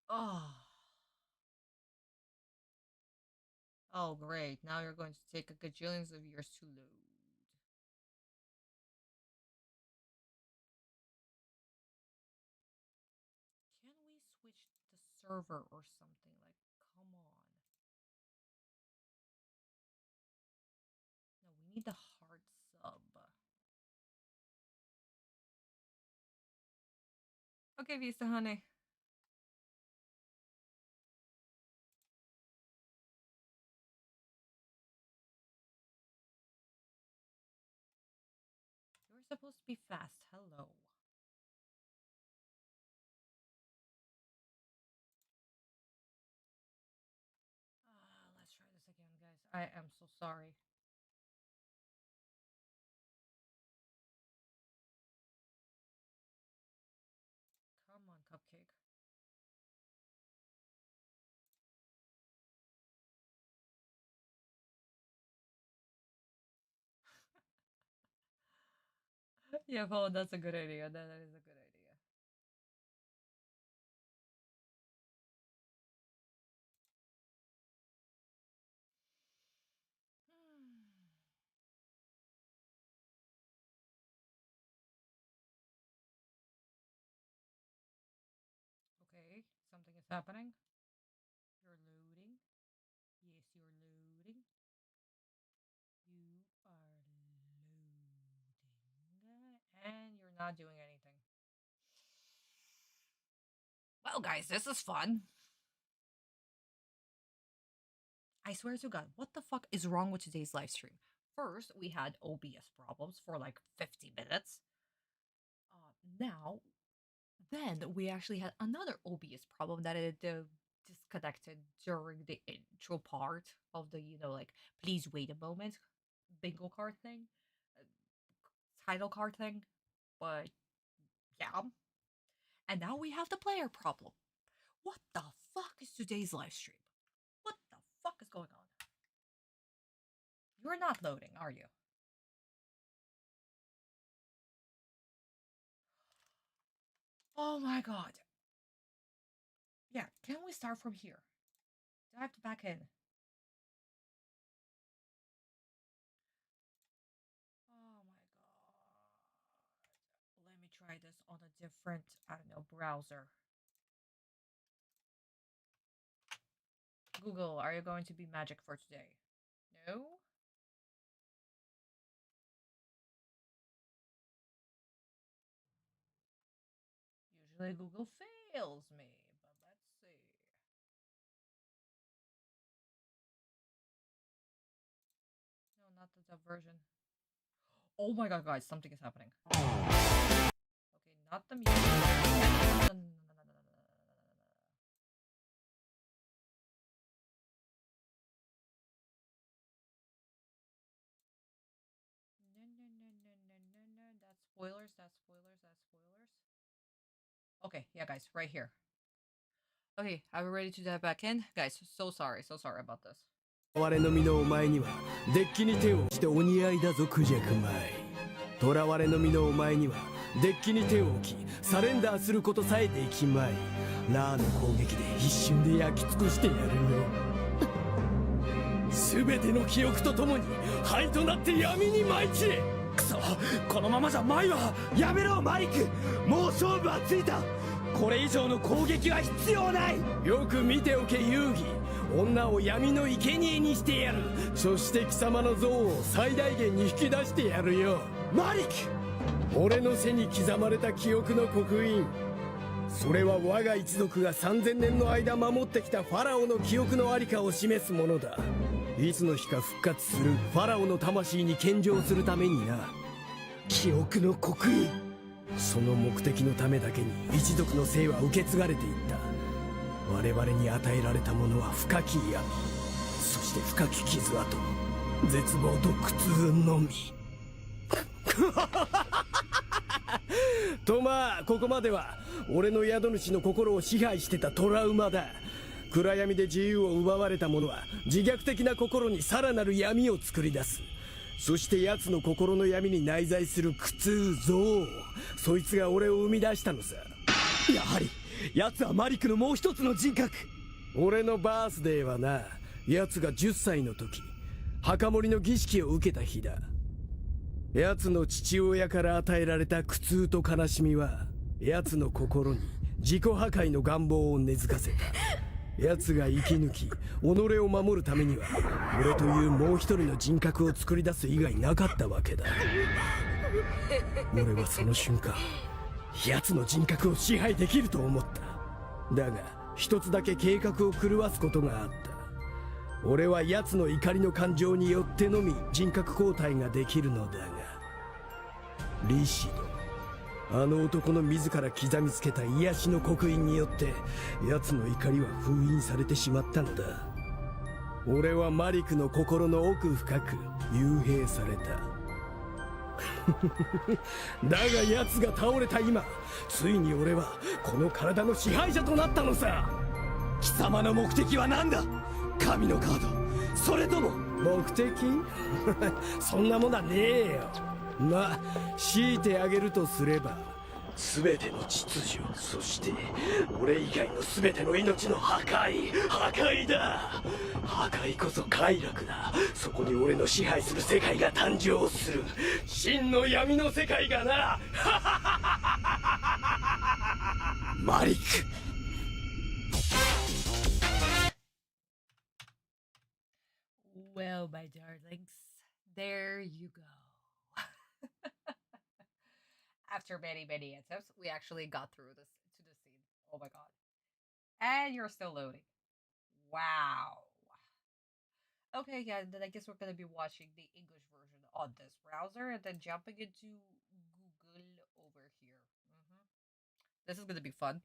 Hello. Oh. Oh, great. Now you're going to take a gajillions of years to load. server or something. Like, come on. No, we need the hard sub. Okay, Vista, honey. You're supposed to be fast. Hello. Let's try this again, guys. I am so sorry. Come on, Cupcake. Yeah, Paul, that's a good idea. That is a good idea. Okay, something is happening. You're loading. Yes, you're loading. You are loading. And you're not doing anything. Well, guys, this is fun. I swear to God, what the fuck is wrong with today's live stream? First, we had OBS problems for like 50 minutes. Then we actually had another OBS problem that it disconnected during the intro part of the, like, please wait a moment bingo card thing, title card thing. But yeah. And now we have the player problem. What the fuck is today's live stream? What the fuck is going on? You're not loading, are you? Oh my god. Yeah, can we start from here? Do I have to back in? Oh my god. Let me try this on a different, I don't know, browser. Google, are you going to be magic for today? No? Usually Google fails me, but let's see. No, not the dub version. Oh my god, guys, something is happening. Okay, not the music. No. That's spoilers, that's spoilers, that's spoilers. Okay, yeah, guys, right here. Okay, are we ready to dive back in? Guys, so sorry about this. 我の身のお前にはデッキに手を置してお似合いだぞクジャクマイ。囚われの身のお前にはデッキに手を置きサレンダーすることさえできまい。ラーの攻撃で一瞬で焼き尽くしてやるよ。すべての記憶とともに灰となって闇に舞い散れ。くそ、このままじゃマイは。やめろマリク、もう勝負はついた。これ以上の攻撃は必要ない。よく見ておけ遊戯。女を闇の生贄にしてやる。そして貴様の像を最大限に引き出してやるよマリク。俺の背に刻まれた記憶の刻印、それは我が一族が3000年の間守ってきたファラオの記憶のありかを示すものだ。いつの日か復活するファラオの魂に献上するためにな。記憶の刻印、その目的のためだけに一族の姓は受け継がれていった。我々に与えられたものは深き闇、そして深き傷跡、絶望と苦痛のみ。とまあここまでは俺の宿主の心を支配してたトラウマだ。暗闇で自由を奪われた者は自虐的な心にさらなる闇を作り出す。そして奴の心の闇に内在する苦痛憎悪、そいつが俺を生み出したのさ。やはり奴はマリクのもう一つの人格。俺のバースデーはな、奴が10歳の時墓守の儀式を受けた日だ。奴の父親から与えられた苦痛と悲しみは奴の心に自己破壊の願望を根付かせた。奴が生き抜き己を守るためには俺というもう一人の人格を作り出す以外なかったわけだ。俺はその瞬間奴の人格を支配できると思った。だが一つだけ計画を狂わすことがあった。俺は奴の怒りの感情によってのみ人格交代ができるのだが、リシド、あの男の自ら刻みつけた癒しの刻印によって奴の怒りは封印されてしまったのだ。俺はマリクの心の奥深く幽閉された。だが奴が倒れた今、ついに俺はこの体の支配者となったのさ。貴様の目的は何だ？神のカード、それとも目的？そんなものはねえよ。まあ強いてあげるとすれば、全ての秩序、そして俺以外の全ての命の破壊だ。破壊こそ快楽だ。そこに俺の支配する世界が誕生する。真の闇の世界がな。マリック。Well, my darlings, there you go. After many attempts, we actually got through this to the scene. Oh my god. And you're still loading. Wow. Okay, yeah, then I guess we're gonna be watching the English version on this browser and then jumping into Google over here. This is gonna be fun.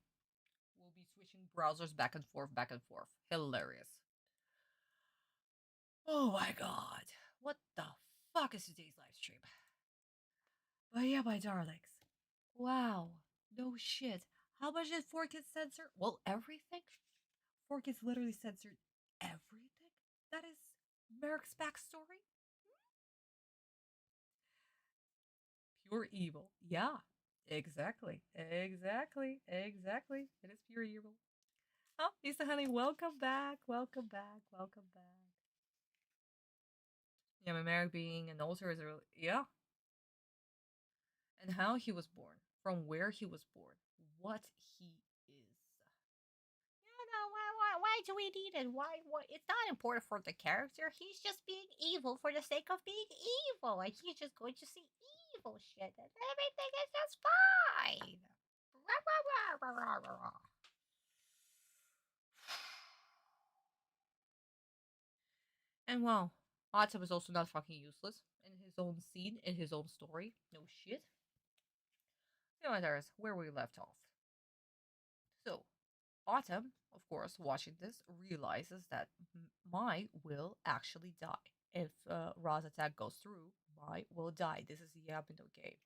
We'll be switching browsers back and forth. Hilarious. Oh my god. What the fuck is today's live stream? But yeah, my darlings. Wow. No shit. How much did 4Kids censor? Well, everything? 4Kids literally censored everything? That is Marik's backstory? Pure evil. Yeah. Exactly. It is pure evil. Oh, Lisa Honey, welcome back. Yeah, my Marik being an altar is really... Yeah. And how he was born. From where he was born. What he is. Why do we need it? Why? It's not important for the character. He's just being evil for the sake of being evil. And he's just going to see evil shit. And everything is just fine. And well, Atem is also not fucking useless in his own scene, in his own story. No shit. No, there's where we left off. So, Atem, of course, watching this, realizes that Mai will actually die. If Ra's attack goes through, Mai will die. This is the Yamino game.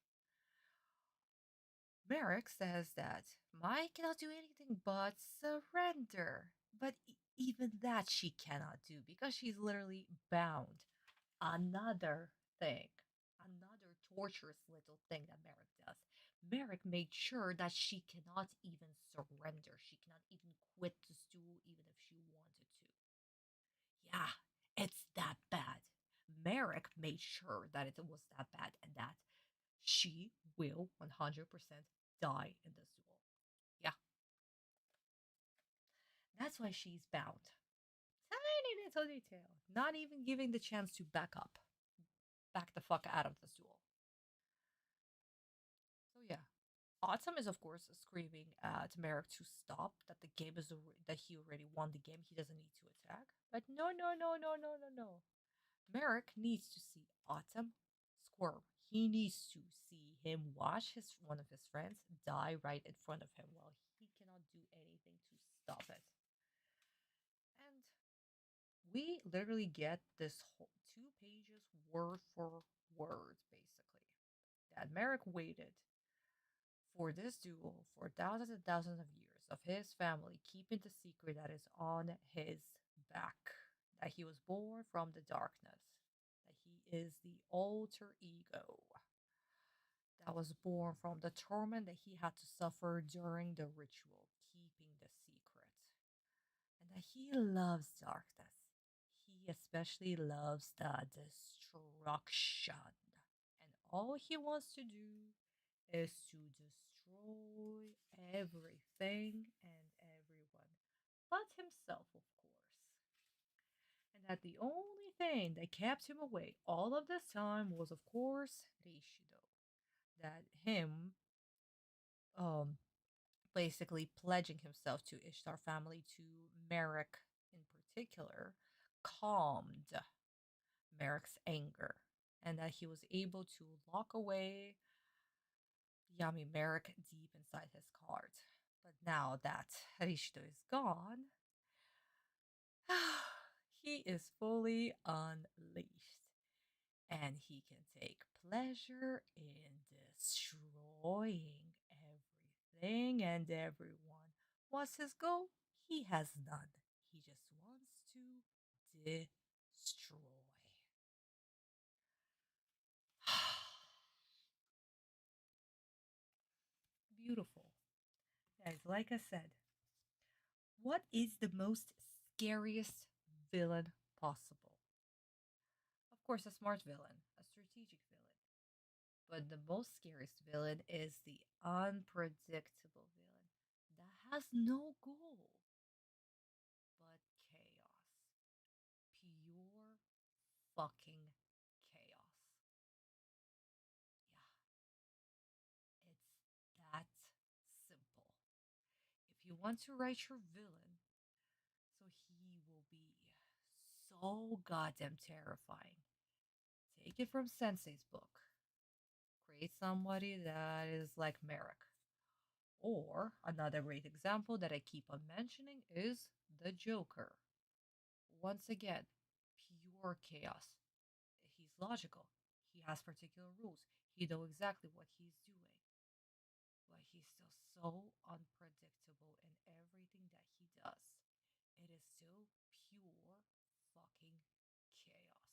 Marik says that Mai cannot do anything but surrender. But even that she cannot do because she's literally bound. Another thing. Another torturous little thing that Marik does. Marik made sure that she cannot even surrender. She cannot even quit this duel even if she wanted to. Yeah, it's that bad. Marik made sure that it was that bad and that she will 100% die in this duel. Yeah. That's why she's bound. Tiny little detail. Not even giving the chance to back up. Back the fuck out of this duel. So yeah. Atem is of course screaming at Marik to stop, that the game is that he already won the game, he doesn't need to attack. But no. Marik needs to see Atem squirm. He needs to see him watch one of his friends die right in front of him while he cannot do anything to stop it. And we literally get this whole 2 pages word for word, basically. That Marik waited for this duel for thousands and thousands of years of his family keeping the secret that is on his back. That he was born from the darkness. That he is the alter ego. That was born from the torment that he had to suffer during the ritual, keeping the secret. And that he loves darkness. He especially loves the destruction. And all he wants to do is to destroy everything and everyone, but himself, of course. And that the only thing that kept him away all of this time was, of course, Rishido. That him, um, basically pledging himself to Ishtar family, to Marik in particular, calmed Marik's anger, and that he was able to lock away Yami Marik deep inside his heart. But now that Rishido is gone, he is fully unleashed, and he can take pleasure in destroying everything and everyone. What's his goal? He has none. He just wants to destroy. Beautiful. Guys, like I said, what is the most scariest villain possible? Of course, a smart villain, a strategic villain. But the most scariest villain is the unpredictable villain that has no goal but chaos. Pure fucking chaos. Yeah, it's that simple. If you want to write your villain, so he will be so goddamn terrifying, take it from Sensei's book. Create somebody that is like Marik. Or another great example that I keep on mentioning is the Joker. Once again, pure chaos. He's logical. He has particular rules. He knows exactly what he's doing. But he's still so unpredictable in everything that he does. It is still pure fucking chaos.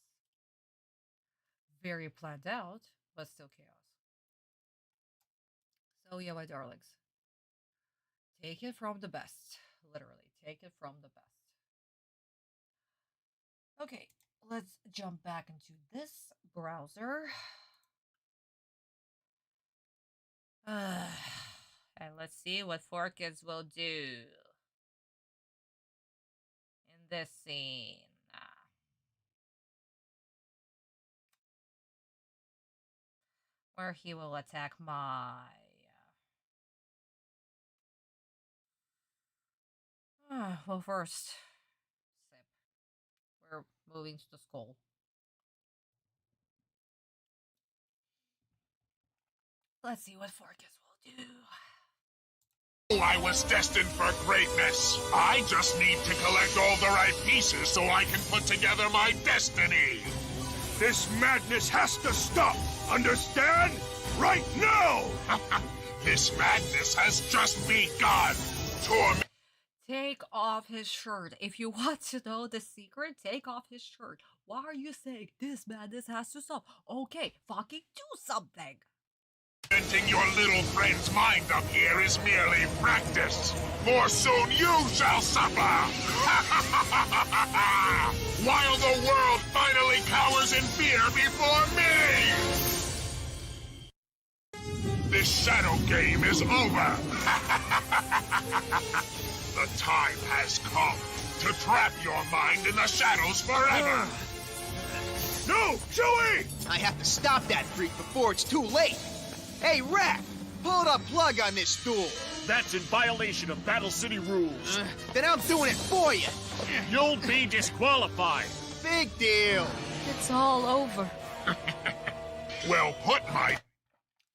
Very planned out, but still chaos. So yeah, my darlings. Take it from the best. Literally, take it from the best. Okay, let's jump back into this browser. And let's see what 4Kids will do in this scene. Where he will attack my... well, first, sip. We're moving to the skull. Let's see what 4Kids will do. I was destined for greatness. I just need to collect all the right pieces so I can put together my destiny. This madness has to stop! Understand? Right now! This madness has just begun! Torment. Take off his shirt. If you want to know the secret, take off his shirt. Why are you saying this madness has to stop? Okay, fucking do something! Tormenting your little friend's mind up here is merely practice. For soon you shall suffer! While the world finally cowers in fear before me! This shadow game is over! The time has come to trap your mind in the shadows forever! No! Joey! I have to stop that freak before it's too late! Hey, Rat! Pull the plug on this duel! That's in violation of Battle City rules. Then I'm doing it for you! You'll be disqualified. Big deal! It's all over. Well put, my...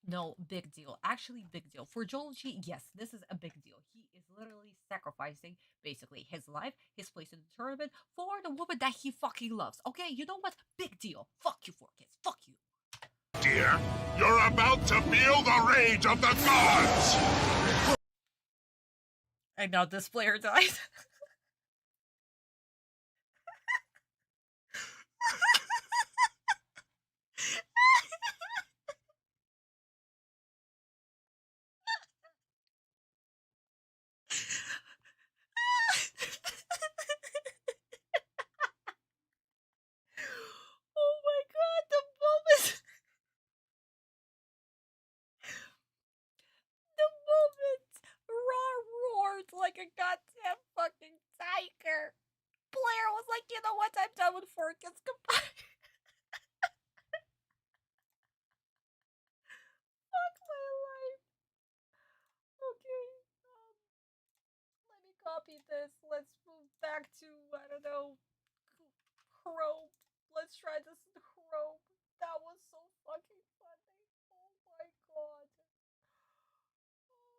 No, big deal. Actually, big deal. For Joji, yes, this is a big deal. He is literally sacrificing, basically, his life, his place in the tournament, for the woman that he fucking loves. Okay, you know what? Big deal. Fuck you, 4Kids. Fuck you. Dear, you're about to feel the rage of the gods! And now this player died. Oh my god, the like a goddamn fucking tiger. Blair was like, you know what? I'm done with Forkins. Goodbye. Fuck my life. Okay. Let me copy this. Let's move back to, I don't know, Chrome. Let's try this in Chrome. That was so fucking funny. Oh my god. Oh,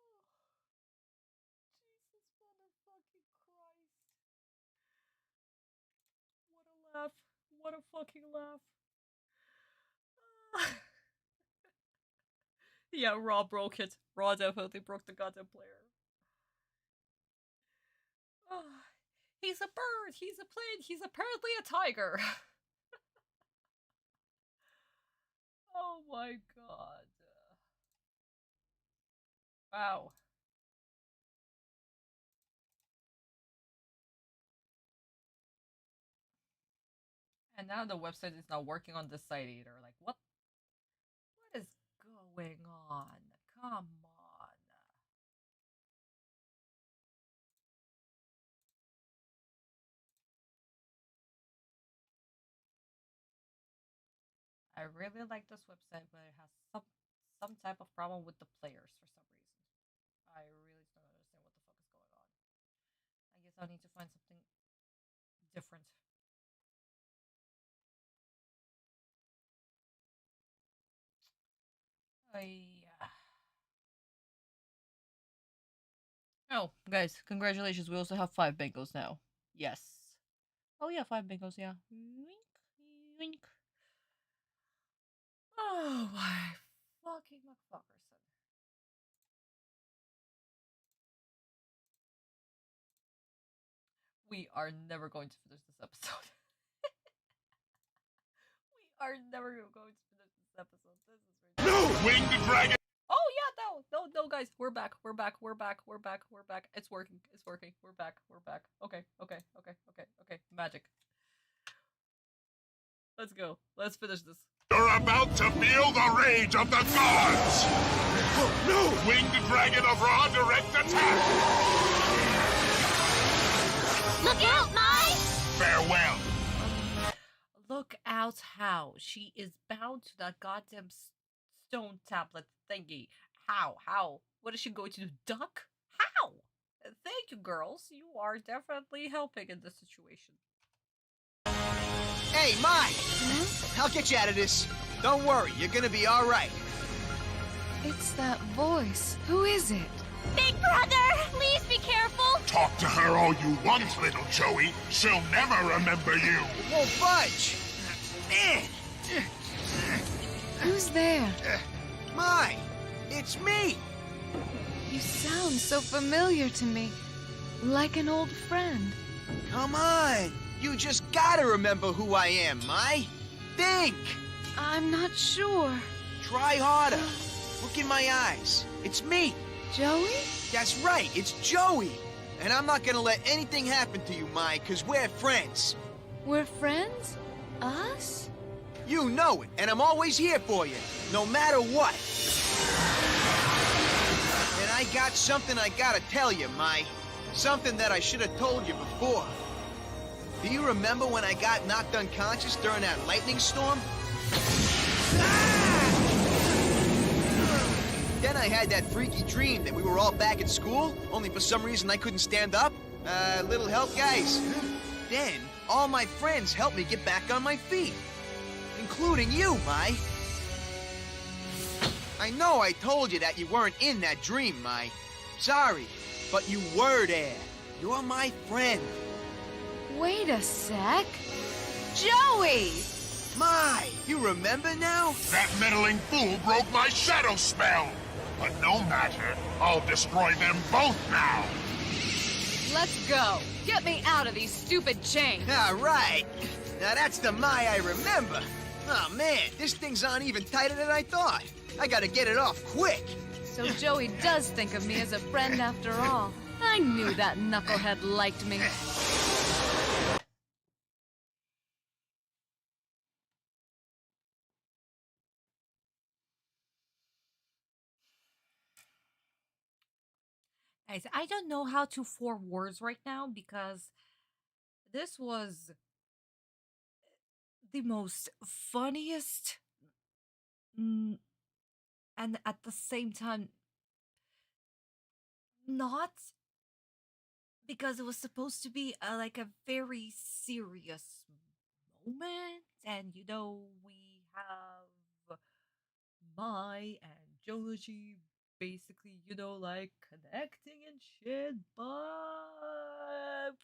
Jesus motherfucking Christ. What a laugh. What a fucking laugh. Yeah, Raw broke it. Raw definitely broke the goddamn player. He's a bird. He's a plane. He's apparently a tiger. Oh my god. Wow. And now the website is not working on this site either. Like, what is going on? Come on. I really like this website, but it has some type of problem with the players for some reason. I really don't understand what the fuck is going on. I guess I'll need to find something different. Oh, guys, congratulations. We also have 5 bingos now. Yes. Oh yeah, 5 bingos, yeah. Wink, wink. Oh my fucking motherfuckerson. We are never going to finish this episode. We are never going to finish this episode. This is ridiculous. No! Winged dragon! Oh yeah, no, guys. We're back. It's working. We're back. Okay. Magic. Let's go. Let's finish this. You're about to feel the rage of the gods! Oh, no! Winged dragon of Ra, direct attack! Look out, Mai! Farewell! Look out how? She is bound to that goddamn stone tablet thingy. How? What is she going to do? Duck? How? Thank you, girls. You are definitely helping in this situation. Hey, Mai! I'll get you out of this. Don't worry, you're gonna be alright. It's that voice. Who is it? Big brother, please be careful. Talk to her all you want, little Joey. She'll never remember you. It won't budge. Man! Who's there? Mai! It's me! You sound so familiar to me. Like an old friend. Come on! You just gotta remember who I am, Mai! Think! I'm not sure. Try harder. Look in my eyes. It's me! Joey? That's right, it's Joey! And I'm not gonna let anything happen to you, Mai, cause we're friends. We're friends? Us? You know it, and I'm always here for you, no matter what. And I got something I gotta tell you, Mai. Something that I should have told you before. Do you remember when I got knocked unconscious during that lightning storm? Then I had that freaky dream that we were all back at school, only for some reason I couldn't stand up. Little help, guys. Then, all my friends helped me get back on my feet. Including you, Mai. I know I told you that you weren't in that dream, Mai. Sorry, but you were there. You're my friend. Wait a sec. Joey! Mai, you remember now? That meddling fool broke my shadow spell. But no matter, I'll destroy them both now. Let's go. Get me out of these stupid chains. All right. Now that's the Mai I remember. Oh man, this thing's on even tighter than I thought. I gotta get it off quick. So Joey does think of me as a friend after all. I knew that knucklehead liked me. Guys, I don't know how to form words right now because this was the most funniest and at the same time not, because it was supposed to be like a very serious moment, and we have Mai and Jonachi basically like connecting and shit, but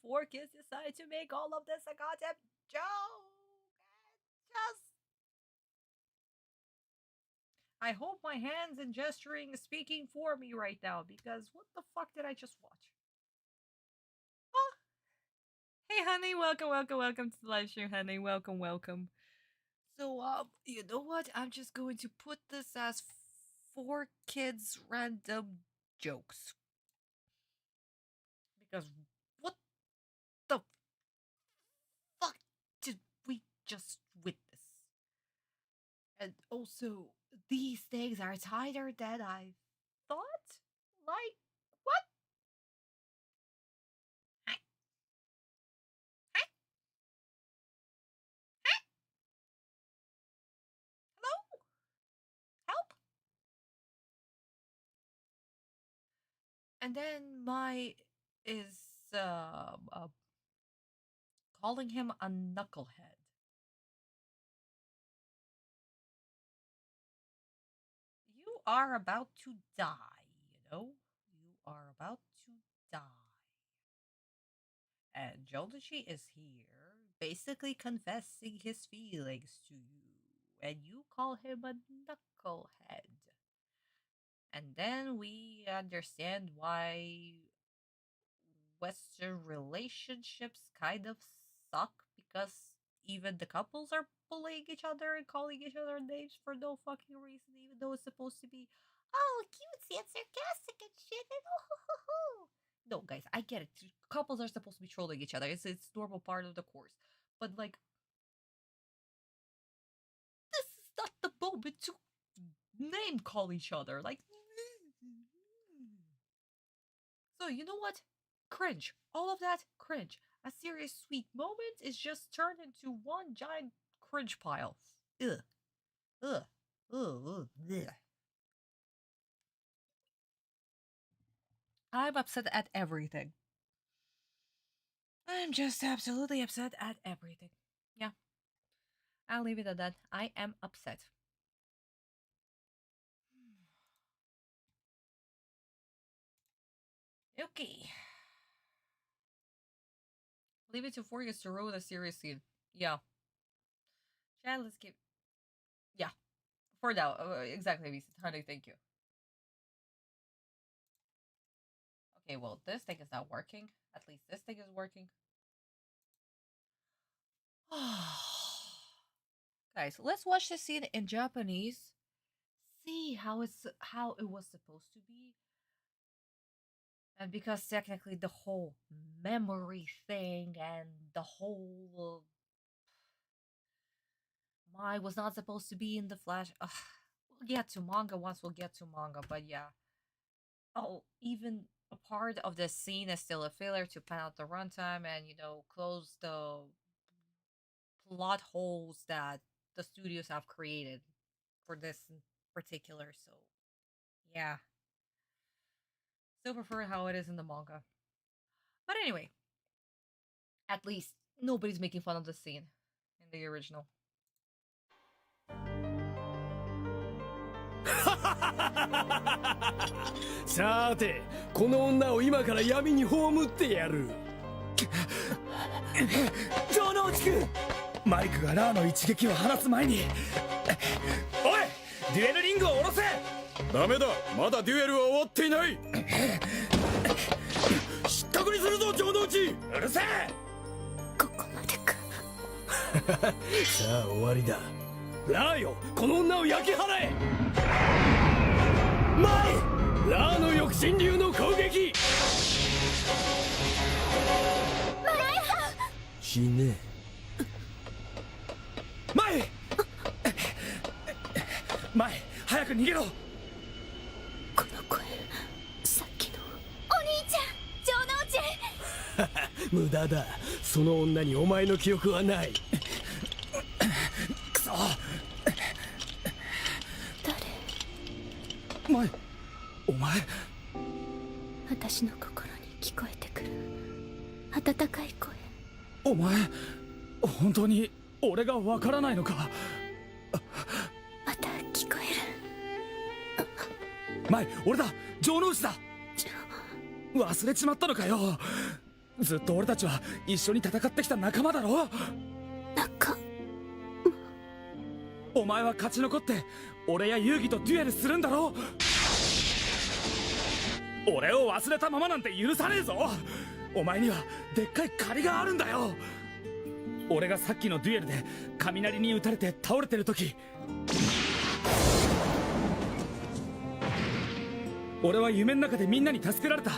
four kids decide to make all of this a goddamn joke. Just I hope my hands and gesturing is speaking for me right now, because what the fuck did I just watch? Oh, hey honey, welcome to the live stream, honey. Welcome. So you know what? I'm just going to put this as four kids random jokes. Because what the fuck did we just witness? And also, these things are tighter than I thought? Like, what? Hi. Hi. Hi. Hello? Help? And then Mai is calling him a knucklehead. You are about to die, You are about to die. And Jodachi is here, basically confessing his feelings to you, and you call him a knucklehead. And then we understand why Western relationships kind of suck, because even the couples are bullying each other and calling each other names for no fucking reason, even though it's supposed to be, oh, cutesy and sarcastic and shit. And no, guys, I get it. Couples are supposed to be trolling each other. It's normal part of the course. But like, this is not the moment to name call each other. Like, so you know what? Cringe. All of that cringe. A serious sweet moment is just turned into one giant cringe pile. Ugh. Ugh. Ugh. Ugh. I'm upset at everything. I'm just absolutely upset at everything. Yeah. I'll leave it at that. I am upset. Okay. Leave it to Forgus to ruin a serious scene. Yeah. Chad, let's keep. Yeah. For now. Exactly, Vincent. Honey, thank you. Okay, well, this thing is not working. At least this thing is working. Guys, let's watch the scene in Japanese. See how it was supposed to be. And because technically the whole memory thing and the whole Mai was not supposed to be in the Flash. We'll get to manga once we'll get to manga, but yeah. Oh, even a part of the scene is still a filler to pan out the runtime and, close the plot holes that the studios have created for this in particular. So, yeah. Still prefer how it is in the manga. But anyway, at least nobody's making fun of the scene in the original.さて、この女を今から闇に葬ってやる。城之内くん、マリクがラーの一撃を放つ前に、おい、デュエルリングを下ろせ。ダメだ、まだデュエルは終わっていない。知ったくりするぞ、城之内。うるせえ。ここまでか。さあ終わりだ。ラーよ、この女を焼き払え。マイ、ラーの翼神竜の攻撃。マライさん。死ね。マイ、マイ、早く逃げろ。この声、さっきの。お兄無駄だ。その女にお前の記憶はない。くそ。誰？お前。私の心に聞こえてくる温かい声。お前、本当に俺がわからないのか？また聞こえる。前、俺だ。城之内だ。忘れちまったのかよ。ずっと俺たちは一緒に戦ってきた仲間だろ。お前は勝ち残って俺や遊戯とデュエルするんだろ。俺を忘れたままなんて許さねえぞ。お前にはでっかい借りがあるんだよ。俺がさっきのデュエルで雷に打たれて倒れてる時、俺は夢の中でみんなに助けられた。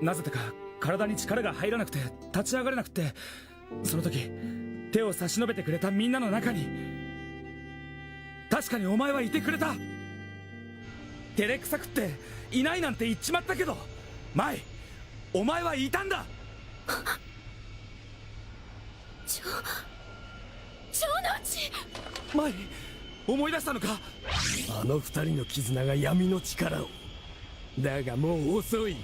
なぜだか体に力が入らなくて立ち上がれなくて、その時手を差し伸べてくれたみんなの中に確かにお前はいてくれた。照れくさくっていないなんて言っちまったけど、舞、お前はいたんだ。城之内。舞、思い出したのか？あの二人の絆が闇の力を。だがもう遅い。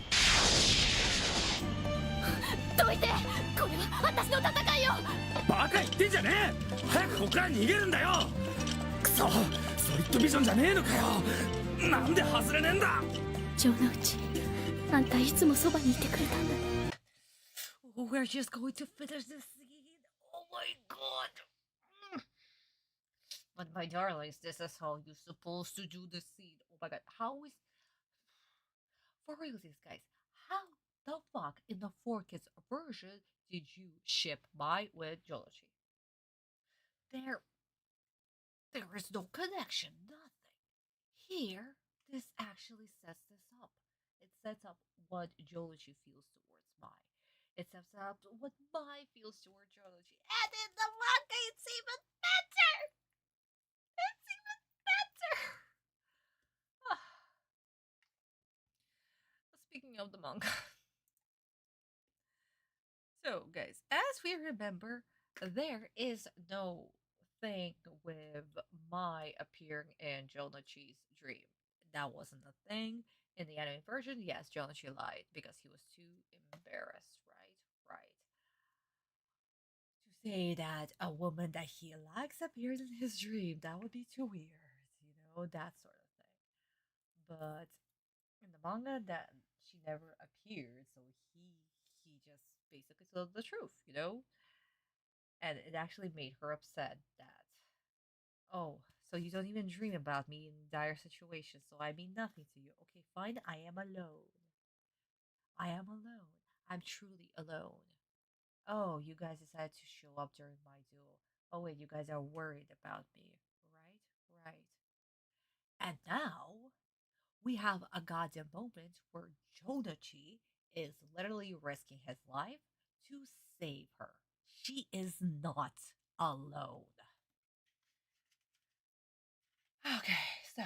どいて、これは私の戦いよ。バカ言ってんじゃねえ。早くここから逃げるんだよ。クソ、ソリッドビジョンじゃねえのかよ。なんで外れねえんだ。城之内、あんたいつもそばにいてくれたんだね。We're just going to finish this scene. Oh my god. But my darlings, this is how you're supposed to do the scene. Oh my god, how is... For real, these guys, how the fuck in the 4Kids version did you ship Mai with Jollity? There is no connection, nothing. Here, this actually sets this up. It sets up what Jollity feels towards Mai. It sets up what Mai feels towards Jollity. And in the manga, it's even better! It's even better! Speaking of the manga. So, guys, as we remember, there is no thing with Mai appearing in Jonachi's dream. That wasn't a thing. In the anime version, yes, Jonachi lied because he was too embarrassed, right? Right. To say that a woman that he likes appeared in his dream, that would be too weird, that sort of thing. But in the manga, that she never appeared, so he just basically told the truth. And it actually made her upset that, oh, so you don't even dream about me in dire situations, so I mean nothing to you. Okay, fine, I am alone. I am alone. I'm truly alone. Oh, you guys decided to show up during my duel. Oh wait, you guys are worried about me, right? Right. And now we have a goddamn moment where Jodachi is literally risking his life to save her. She is not alone. Okay, so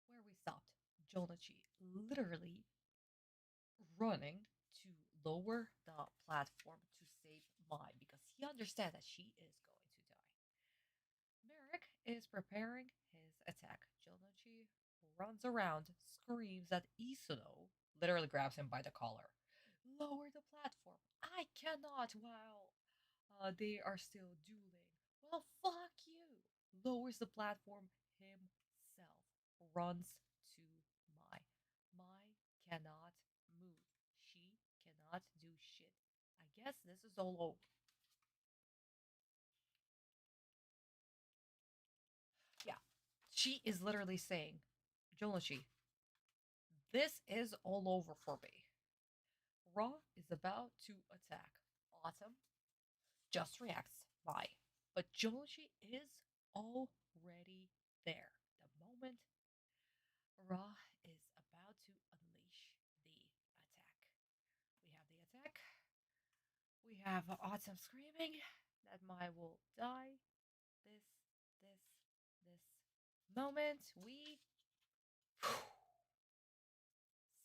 where we stopped, Jodachi literally running to lower the platform to save Mai because he understands that she is going to die. Marik is preparing his attack. Jodachi runs around, screams at Isuno, literally grabs him by the collar. Lower the platform. I cannot while they are still dueling. Well, fuck you. Lowers the platform himself. Runs to Mai. Mai cannot move. She cannot do shit. I guess this is all over. Yeah. She is literally saying, Jonachi, this is all over for me. Ra is about to attack. Atem just reacts by. But Jonachi is already there. The moment Ra is about to unleash the attack. We have the attack. We have Atem screaming that Mai will die. This moment, we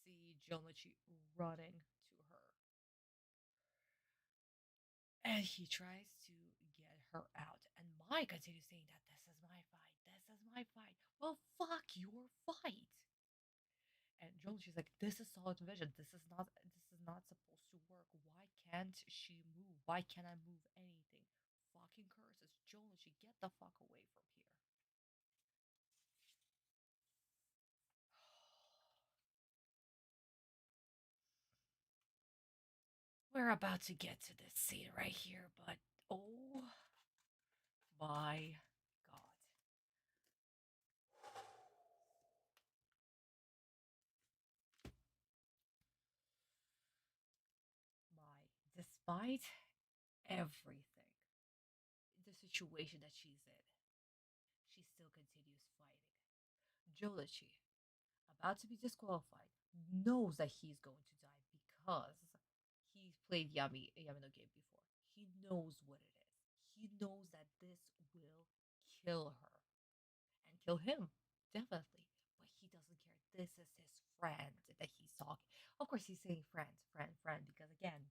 see Jonachi running to And he tries to get her out. And Mai continues saying that this is my fight. This is my fight. Well, fuck your fight. And Joel, she's like, this is solid vision. This is not supposed to work. Why can't she move? Why can't I move anything? Fucking curses. Joel, she get the fuck away from here. We're about to get to this scene right here, but oh my god. Despite everything, the situation that she's in, she still continues fighting. Jolechi, about to be disqualified, knows that he's going to die because he's played Yamino game before. He knows what it is. He knows that this will kill her and kill him, definitely. But he doesn't care. This is his friend that he's talking. Of course, he's saying friend, because again,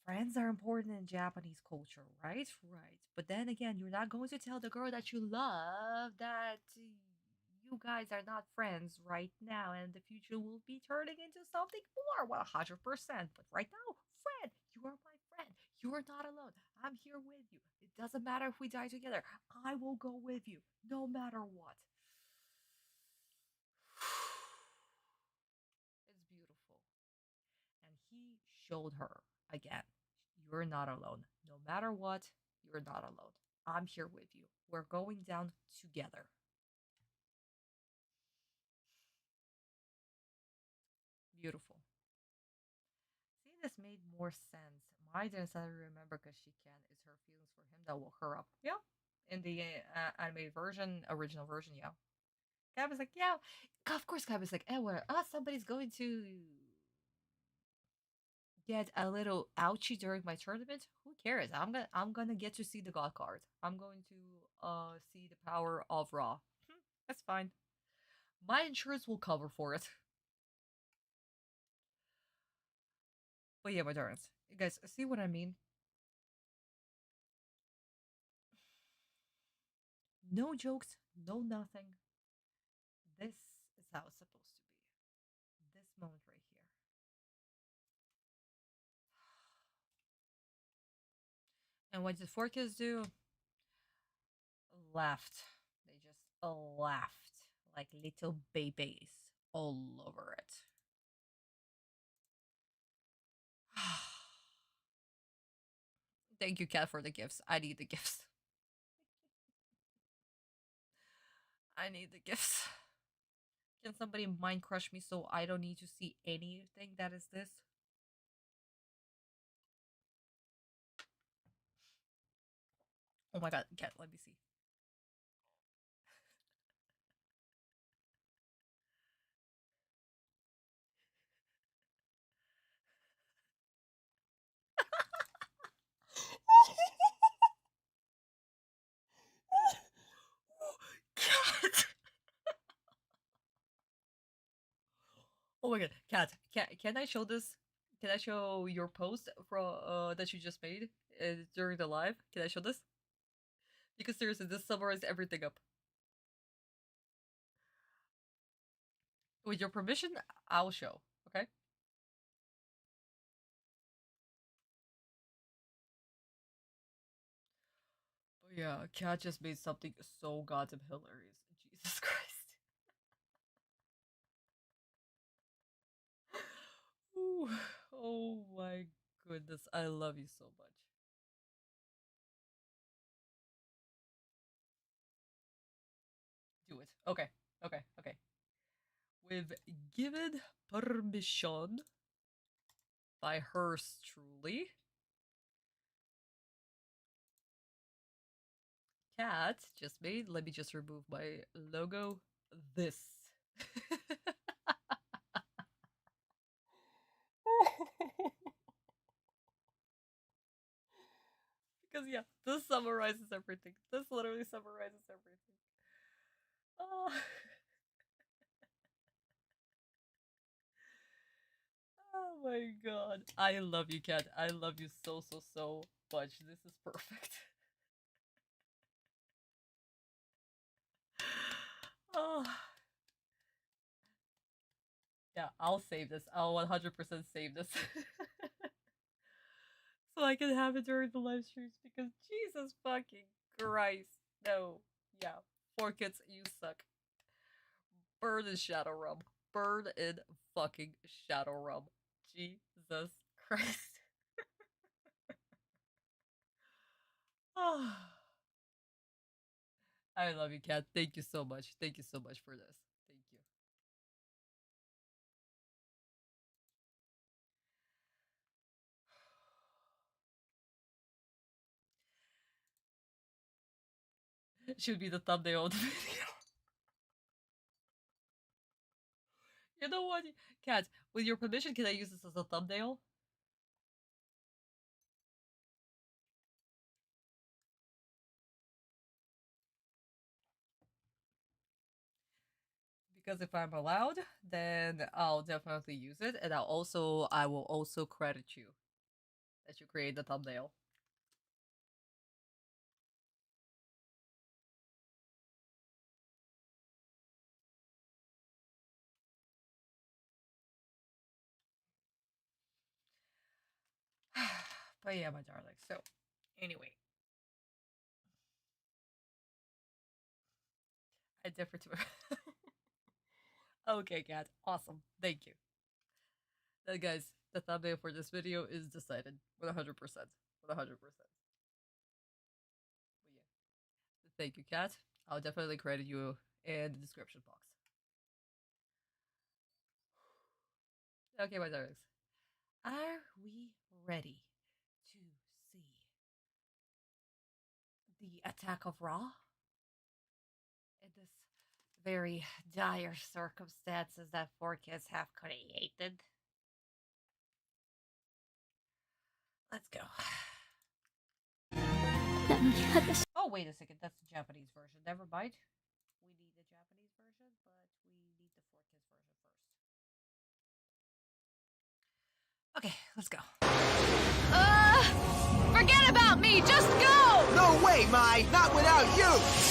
friends are important in Japanese culture, right? Right. But then again, you're not going to tell the girl that you love that you guys are not friends right now, and the future will be turning into something more. Well, 100%. But right now, friend, you are my friend. You are not alone. I'm here with you. It doesn't matter if we die together. I will go with you, no matter what. It's beautiful. And he showed her again, you're not alone. No matter what, you're not alone. I'm here with you. We're going down together. Beautiful. See, this made more sense. My didn't suddenly remember because she can. It's her feelings for him that woke her up. Yeah. In the animated version, original version, yeah. Gab was like, yeah. Of course, Gab was like, well, somebody's going to get a little ouchy during my tournament. Who cares? I'm gonna get to see the god card. I'm going to see the power of Ra. That's fine. My insurance will cover for it. But yeah, my darlings. You guys see what I mean? No jokes, no nothing. This is how it's supposed to be. This moment right here. And what did four kids do? Laughed. They just laughed like little babies all over it. Thank you, Cat, for the gifts. I need the gifts. I need the gifts. Can somebody mind crush me so I don't need to see anything that is this? Oh my god, Cat, let me see. Cat! Oh my god, Cat, can I show this? Can I show your post from that you just made during the live? Can I show this? Because seriously, this summarized everything up. With your permission, I'll show. Okay. But yeah, Cat just made something so goddamn hilarious. Jesus Christ. Ooh, oh my goodness, I love you so much. Do it. Okay, okay, okay. With given permission by hers truly, Cat just made. Let me just remove my logo. This. Because yeah, this summarizes everything. This literally summarizes everything. Oh. Oh my my god. I love you, Cat. I love you so, so, so much. This is perfect. Oh. Yeah, I'll save this. I'll 100% save this. So I can have it during the live streams because Jesus fucking Christ. No. Yeah. 4Kids, you suck. Burn in Shadowrun. Burn in fucking Shadowrun. Jesus Christ. Oh. I love you, Cat. Thank you so much. Thank you so much for this. Thank you. Should be the thumbnail of the video. You know what? Cat, with your permission, can I use this as a thumbnail? Because if I'm allowed, then I'll definitely use it, and I will also credit you that you create the thumbnail. But yeah, my darling. So, anyway, I differ to. Okay, Cat. Awesome. Thank you. Then, guys, the thumbnail for this video is decided 100%. 100%. But yeah. Thank you, Cat. I'll definitely credit you in the description box. Okay, my darlings. Are we ready to see the attack of Ra? In this very dire circumstances that 4Kids have created. Let's go. Oh, wait a second. That's the Japanese version. Never mind. We need the Japanese version, but we need the 4Kids version first. Okay, let's go. Forget about me! Just go! No way, Mai! Not without you!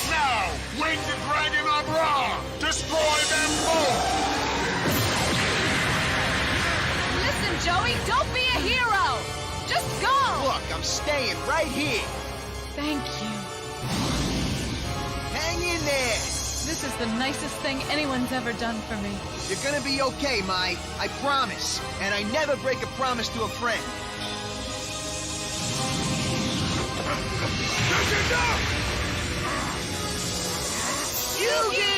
Now, wing the dragon of Ra! Destroy them both! Listen, Joey, don't be a hero! Just go! Look, I'm staying right here! Thank you. Hang in there! This is the nicest thing anyone's ever done for me. You're gonna be okay, Mai. I promise. And I never break a promise to a friend. That's enough! Yuugi!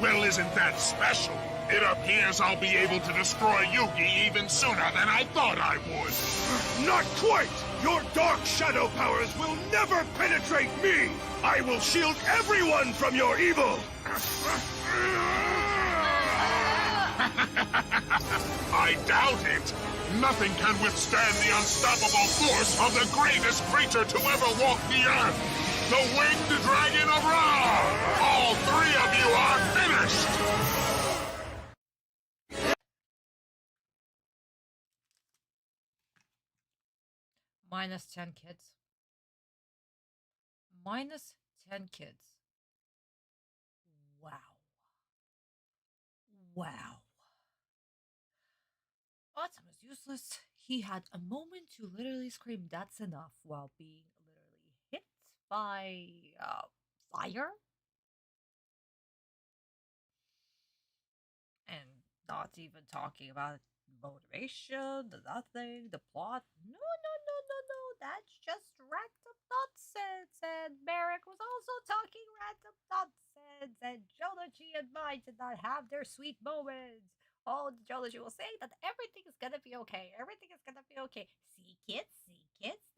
Well, isn't that special? It appears I'll be able to destroy Yuugi even sooner than I thought I would. Not quite! Your dark shadow powers will never penetrate me! I will shield everyone from your evil! I doubt it. Nothing can withstand the unstoppable force of the greatest creature to ever walk the earth. The winged dragon of Ra! All three of you are finished! Minus 10 kids. Minus 10 kids. Wow. Wow. Atem is useless. He had a moment to literally scream, "That's enough," while being literally hit by fire. And not even talking about motivation, the nothing, the plot. No. That's just random nonsense. And Marik was also talking random nonsense. And Jonachi and Mai did not have their sweet moments. Oh, Jonachi will say that everything is gonna be okay. Everything is gonna be okay. See, kids,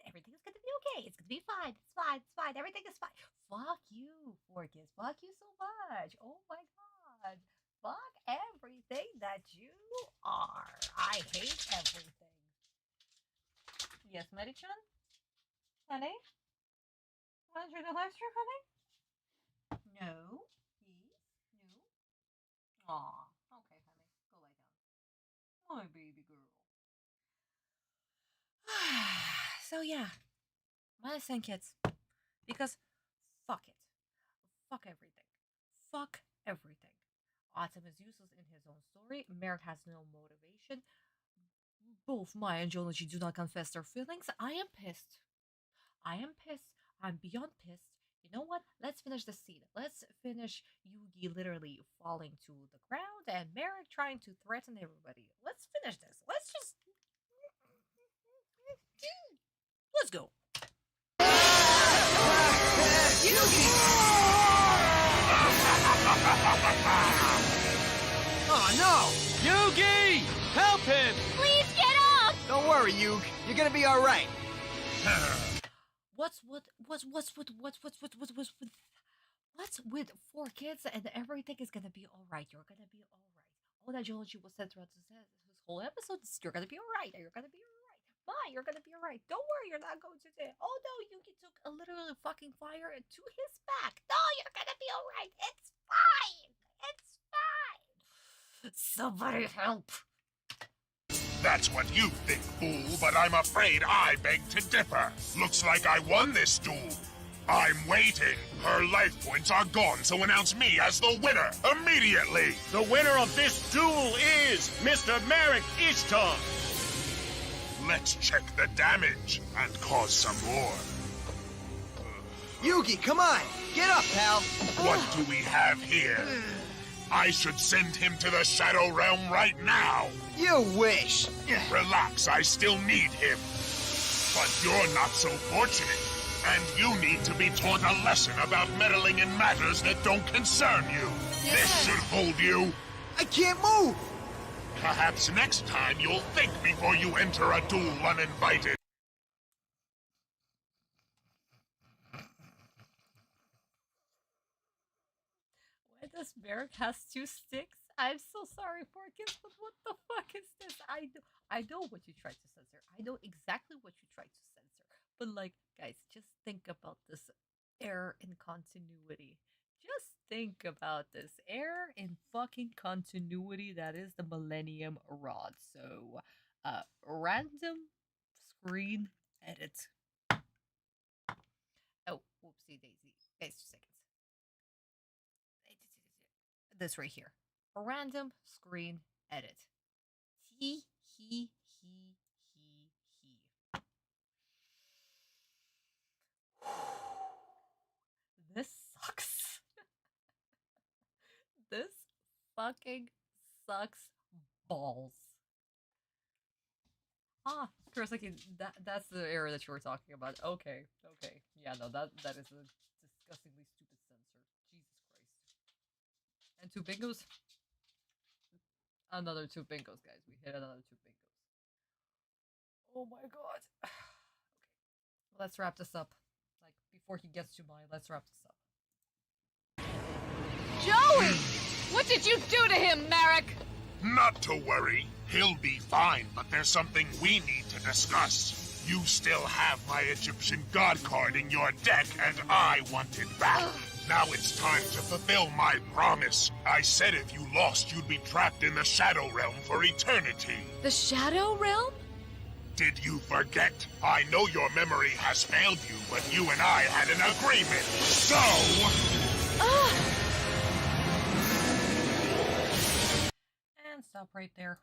everything is gonna be okay. It's gonna be fine. It's fine. It's fine. Everything is fine. Fuck you, 4Kids. Fuck you so much. Oh my god. Fuck everything that you are. I hate everything. Yes, Mary-chan? Honey? Want to join the live stream, honey? No. Please? No. Aw. Okay, honey. Go lie down. My baby girl. So yeah, my son kids. Because fuck it. Fuck everything. Fuck everything. Atem is useless in his own story. Marik has no motivation. Both Maya and Jonachi do not confess their feelings. I am pissed. I am pissed. I'm beyond pissed. You know what? Let's finish the scene. Let's finish Yuugi literally falling to the ground and Marik trying to threaten everybody. Let's finish this. Let's just. Let's go. Oh no! Yuugi! Help him! Please get up! Don't worry, Yuug. You're gonna be alright. What's with 4 kids and everything is gonna be alright. You're gonna be alright. All that Jonachi was said throughout this whole episode is you're gonna be alright. You're gonna be alright. Bye, you're gonna be alright. Don't worry, you're not going to die. Oh no, Yuugi took a literal fucking fire to his back. No, you're gonna be alright. It's fine. It's fine. Somebody help. That's what you think, fool, but I'm afraid I beg to differ. Looks like I won this duel. I'm waiting. Her life points are gone, so announce me as the winner immediately. The winner of this duel is Mr. Marik Ishtar. Let's check the damage and cause some more. Yuugi, come on! Get up, pal! What do we have here? I should send him to the Shadow Realm right now. You wish! Relax, I still need him. But you're not so fortunate. And you need to be taught a lesson about meddling in matters that don't concern you. This should hold you. I can't move! Perhaps next time you'll think before you enter a duel uninvited. Why does Marik has 2 sticks? I'm so sorry, Porkins, but what the fuck is this? I know what you tried to censor. I know exactly what you tried to censor. But like, guys, just think about this error in continuity. Just think about this error in fucking continuity that is the Millennium Rod. So, random screen edit. Oh, whoopsie daisy. Guys, 2 seconds. This right here. A random screen edit. He. This sucks. This fucking sucks balls. Ah, Kurosaki, that's the error that you were talking about. Okay. Yeah, no, that is a disgustingly stupid censor. Jesus Christ. And 2 bingos? Another 2 bingos, guys. We hit another 2 bingos. Oh my god. Okay. Let's wrap this up. Like, before he gets to mine, let's wrap this up. Joey! What did you do to him, Marik? Not to worry. He'll be fine, but there's something we need to discuss. You still have my Egyptian god card in your deck, and I want it back. Now it's time to fulfill my promise. I said if you lost, you'd be trapped in the Shadow Realm for eternity. The Shadow Realm? Did you forget? I know your memory has failed you, but you and I had an agreement. So... And stop right there.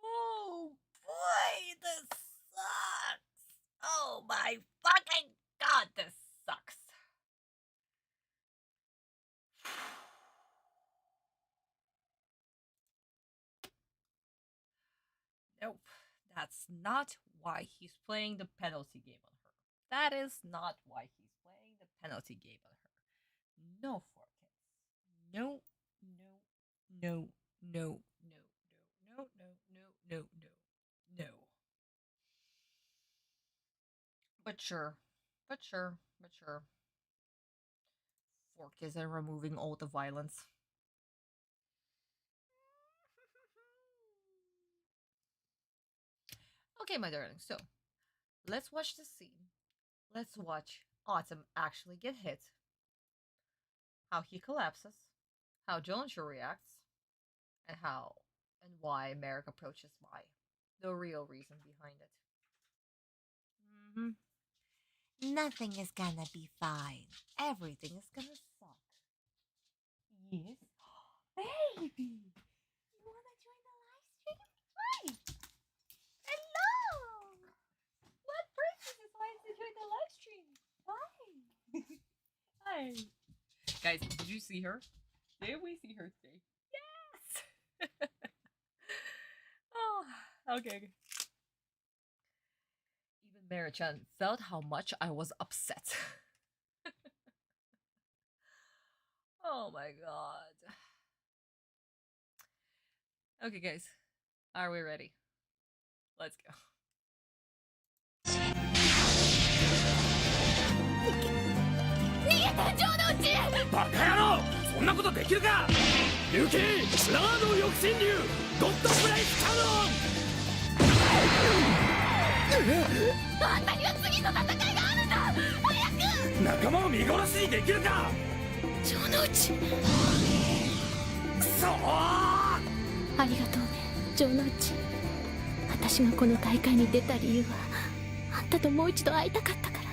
Oh boy, this sucks. Oh my fucking god, this sucks. Nope, that's not why he's playing the penalty game on her. That is not why he's playing the penalty game on her. No, 4 kids. No. But sure. 4 kids and removing all the violence. Okay, my darling, so let's watch the scene. Let's watch Atem actually get hit, how he collapses, how Joneshu reacts, and how and why Marik approaches why. The real reason behind it. Nothing is gonna be fine. Everything is gonna suck. Yes. Baby! You wanna join the live stream? Hi! Hello! What princess wants to join the live stream? Hi! Hi! Guys, did you see her? Did we see her today? Yes! Oh, okay. Even Mary-chan felt how much I was upset. Oh my god. Okay, guys. Are we ready? Let's go. バカ野郎そんなことできるかユキラード抑神竜ゴッドブレイクキャノンあんたには次の戦いがあるんだ早く仲間を見殺しにできるか城之内くそーありがとうね城之内私がこの大会に出た理由はあんたともう一度会いたかったから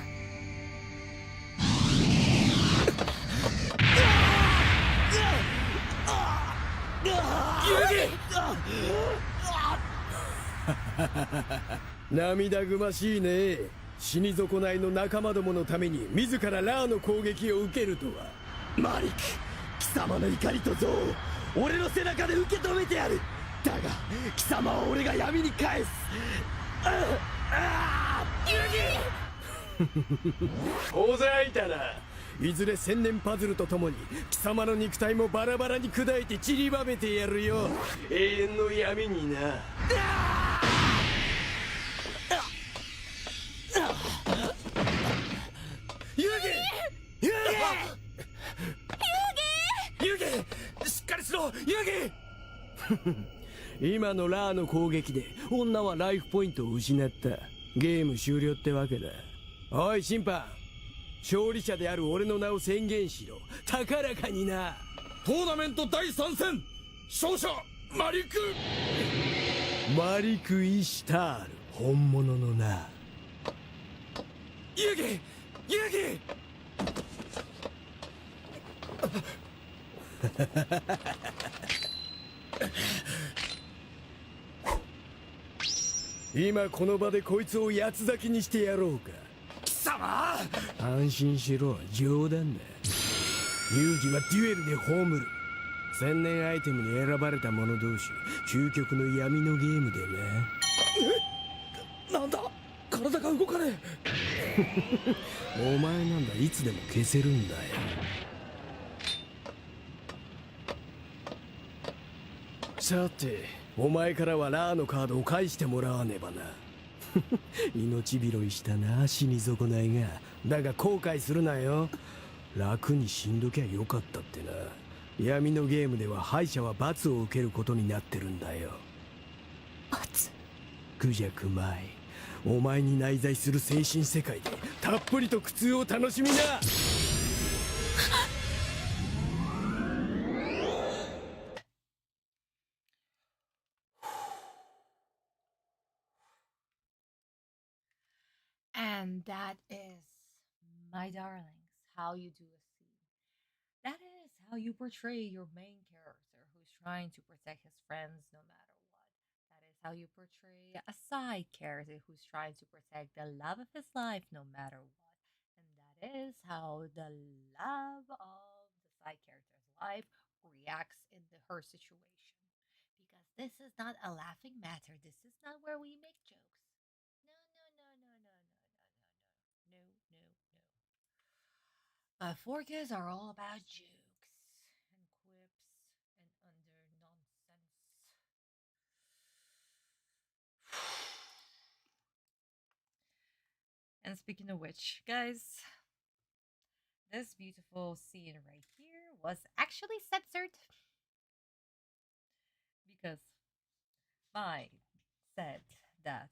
涙ぐましいね死に損ないの仲間どものために自らラーの攻撃を受けるとはマリク貴様の怒りと憎悪を俺の背中で受け止めてやるだが貴様は俺が闇に返すユギほざいたないずれ千年パズルとともに貴様の肉体もバラバラに砕いて散りばめてやるよ永遠の闇になユギユギしっかりしろユギ今のラーの攻撃で女はライフポイントを失ったゲーム終了ってわけだおい審判勝利者である俺の名を宣言しろ高らかになトーナメント第3戦勝者マリク・イシタール本物のなユギ今この場でこいつを八つ咲きにしてやろうか貴様安心しろ冗談だ遊戯はデュエルで葬る千年アイテムに選ばれた者同士究極の闇のゲームでななんだ体が動かねえお前なんだいつでも消せるんだよさてお前からはラーのカードを返してもらわねばな命拾いしたな死に損ないがだが後悔するなよ楽に死んどきゃよかったってな闇のゲームでは敗者は罰を受けることになってるんだよ罰クジャクマイお前に内在する精神世界でたっぷりと苦痛を楽しみなAnd that is, my darlings, how you do a scene. That is how you portray your main character who's trying to protect his friends no matter what. That is how you portray a side character who's trying to protect the love of his life no matter what. And that is how the love of the side character's life reacts in her situation. Because this is not a laughing matter. This is not where we make jokes. No, no, no, no, no, no. Forkas are all about jokes and quips and under nonsense. And speaking of which, guys, this beautiful scene right here was actually censored because Mai said that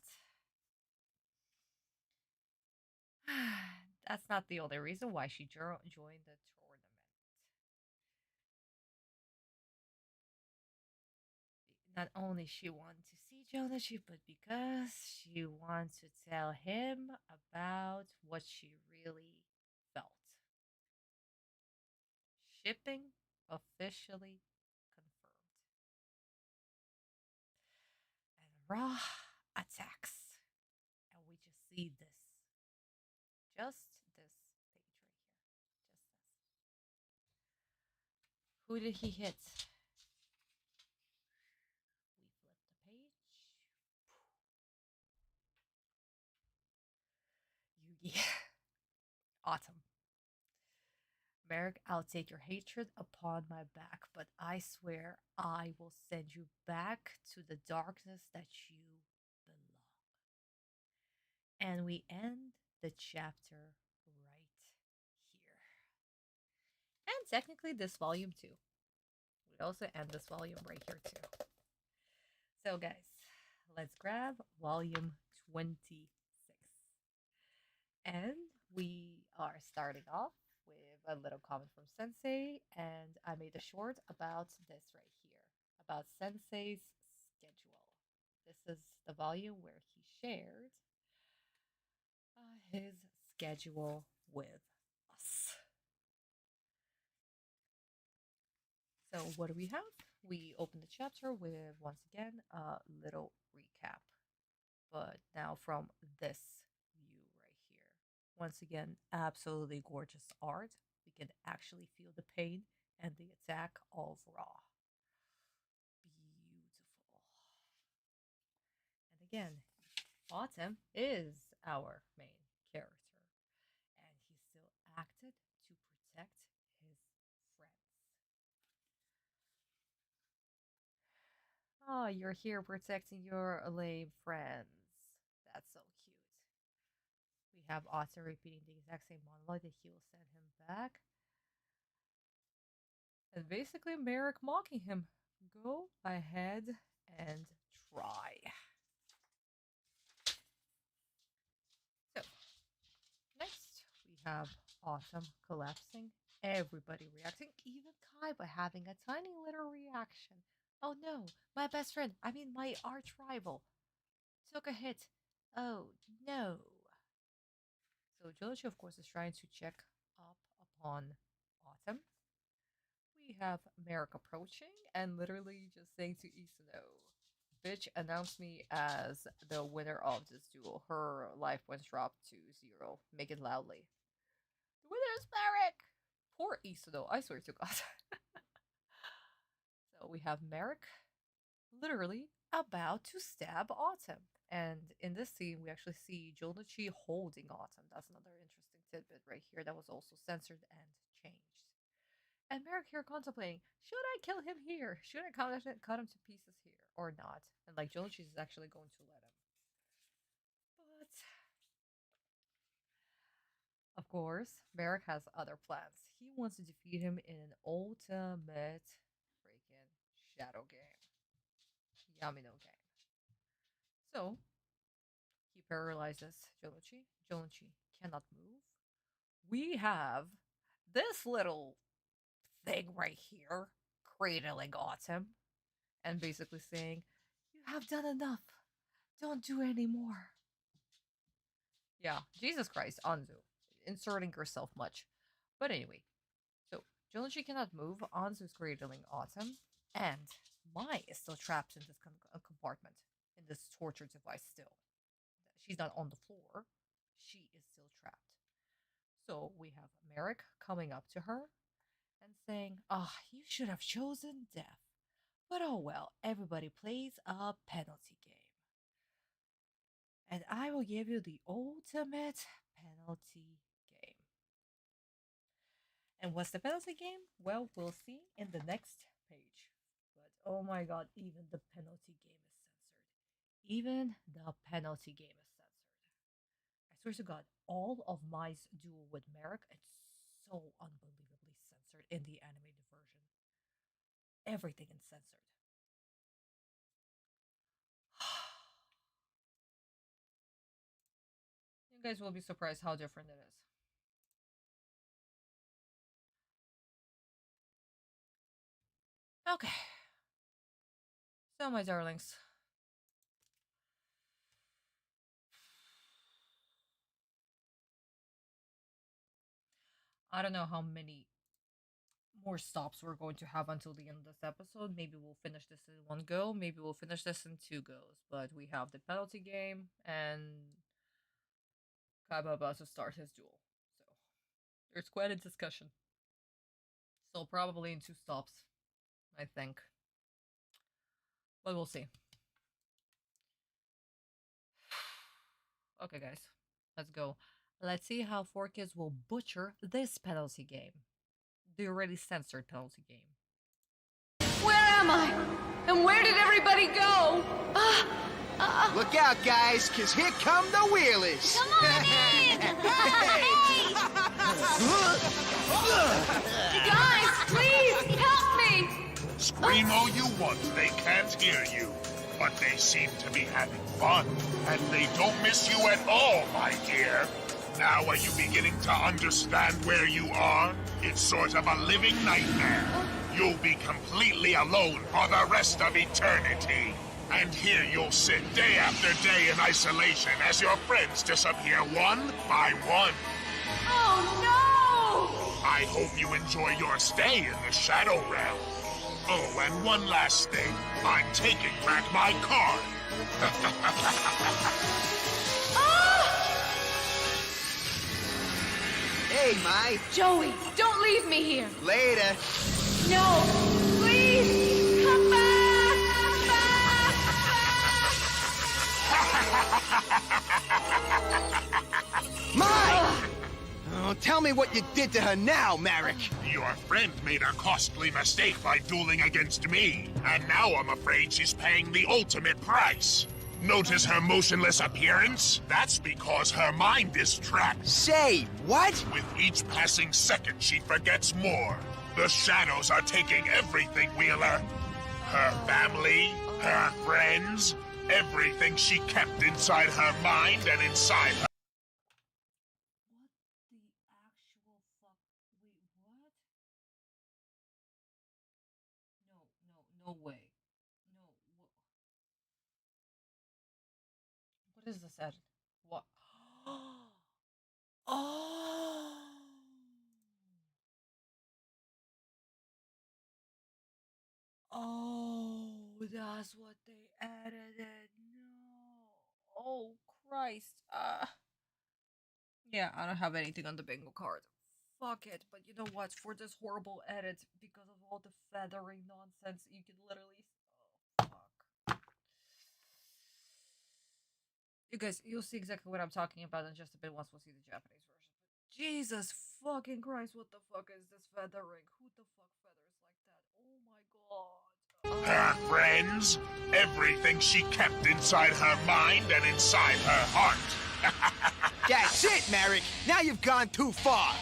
that's not the only reason why she joined the tournament. Not only she wanted to see Jonashi, but because she wants to tell him about what she really felt. Shipping officially confirmed. And Ra attacks. And we just see this. Just this page right here. Just this. Who did he hit? We flip the page. Yuugi. Atem. Marik, I'll take your hatred upon my back, but I swear I will send you back to the darkness that you belong. And we end the chapter right here. And technically, this volume too. We also end this volume right here too. So, guys, let's grab volume 26. And we are starting off with a little comment from Sensei, and I made a short about this right here, about Sensei's schedule. This is the volume where he shared his schedule with us. So what do we have? We open the chapter with, once again, a little recap, but now from this view right here. Once again, absolutely gorgeous art. We can actually feel the pain and the attack of Ra. Beautiful. And again, Atem is our main character, and he still acted to protect his friends. Oh, you're here protecting your lame friends. That's so cute. We have Atem repeating the exact same monologue that he will send him back. And basically, Marik mocking him. Go ahead and try. So, next we have Atem collapsing. Everybody reacting, even Kaiba having a tiny little reaction. Oh no, my best friend, I mean my arch rival, took a hit. Oh no. So Joji, of course, is trying to check up upon Atem. We have Marik approaching and literally just saying to Isuno, bitch, announce me as the winner of this duel. Her life points dropped to 0. Make it loudly. The winner is Marik! Poor Isuno, I swear to God. So we have Marik literally about to stab Atem. And in this scene, we actually see Jonachi holding Atem. That's another interesting tidbit right here that was also censored and changed. And Marik here contemplating, should I kill him here? Should I cut him to pieces here or not? And like Jonachi is actually going to let him. But of course, Marik has other plans. He wants to defeat him in an ultimate freaking shadow game. Yamino game. So he paralyzes Jonachi. Jonachi cannot move. We have this little thing right here cradling Atem and basically saying, you have done enough. Don't do any more. Yeah, Jesus Christ, Anzu. Inserting herself much. But anyway, so Jonachi cannot move. Anzu's cradling Atem. And Mai is still trapped in this compartment, in this torture device still. She's not on the floor. She is still trapped. So we have Marik coming up to her and saying, you should have chosen death. But oh well, everybody plays a penalty game. And I will give you the ultimate penalty game. And what's the penalty game? Well, we'll see in the next page. But oh my god, even the penalty game is censored. Even the penalty game is censored. I swear to god, all of Mai's duel with Marik, it's so unbelievably censored in the animated version. Everything is censored. You guys will be surprised how different it is. Okay. So, my darlings. I don't know how many more stops we're going to have until the end of this episode. Maybe we'll finish this in one go. Maybe we'll finish this in two goes. But we have the penalty game and Kaiba about to start his duel. So there's quite a discussion. So probably in two stops, I think. But we'll see. Okay, guys. Let's go. Let's see how 4Kids will butcher this penalty game. The already censored penalty game. Where am I? And where did everybody go? Look out, guys, cause here come the wheelers. Come on in! Hey! Guys, please help me! Scream all you want, they can't hear you. But they seem to be having fun, and they don't miss you at all, my dear. Now are you beginning to understand where you are? It's sort of a living nightmare. You'll be completely alone for the rest of eternity. And here you'll sit day after day in isolation as your friends disappear one by one. Oh no! I hope you enjoy your stay in the Shadow Realm. Oh, and one last thing. I'm taking back my card. Hey, Mai. Joey, don't leave me here. Later. No, please, come back! Mai! Oh, tell me what you did to her now, Marik. Your friend made a costly mistake by dueling against me, and now I'm afraid she's paying the ultimate price. Notice her motionless appearance? That's because her mind is trapped. Say, what? With each passing second, she forgets more. The shadows are taking everything, Wheeler. Her family, her friends, everything she kept inside her mind and inside her. No way. No. What is this edit? What? Oh. Oh, that's what they edited. No. Oh, Christ. Yeah, I don't have anything on the bingo card. Fuck it. But you know what? For this horrible edit, because of all the feathering nonsense, you can literally. Oh, fuck. You guys, you'll see exactly what I'm talking about in just a bit once we'll see the Japanese version. But Jesus fucking Christ, what the fuck is this feathering? Who the fuck feathers like that? Oh my god. Her friends, everything she kept inside her mind and inside her heart. That's it, Marik. Now you've gone too far.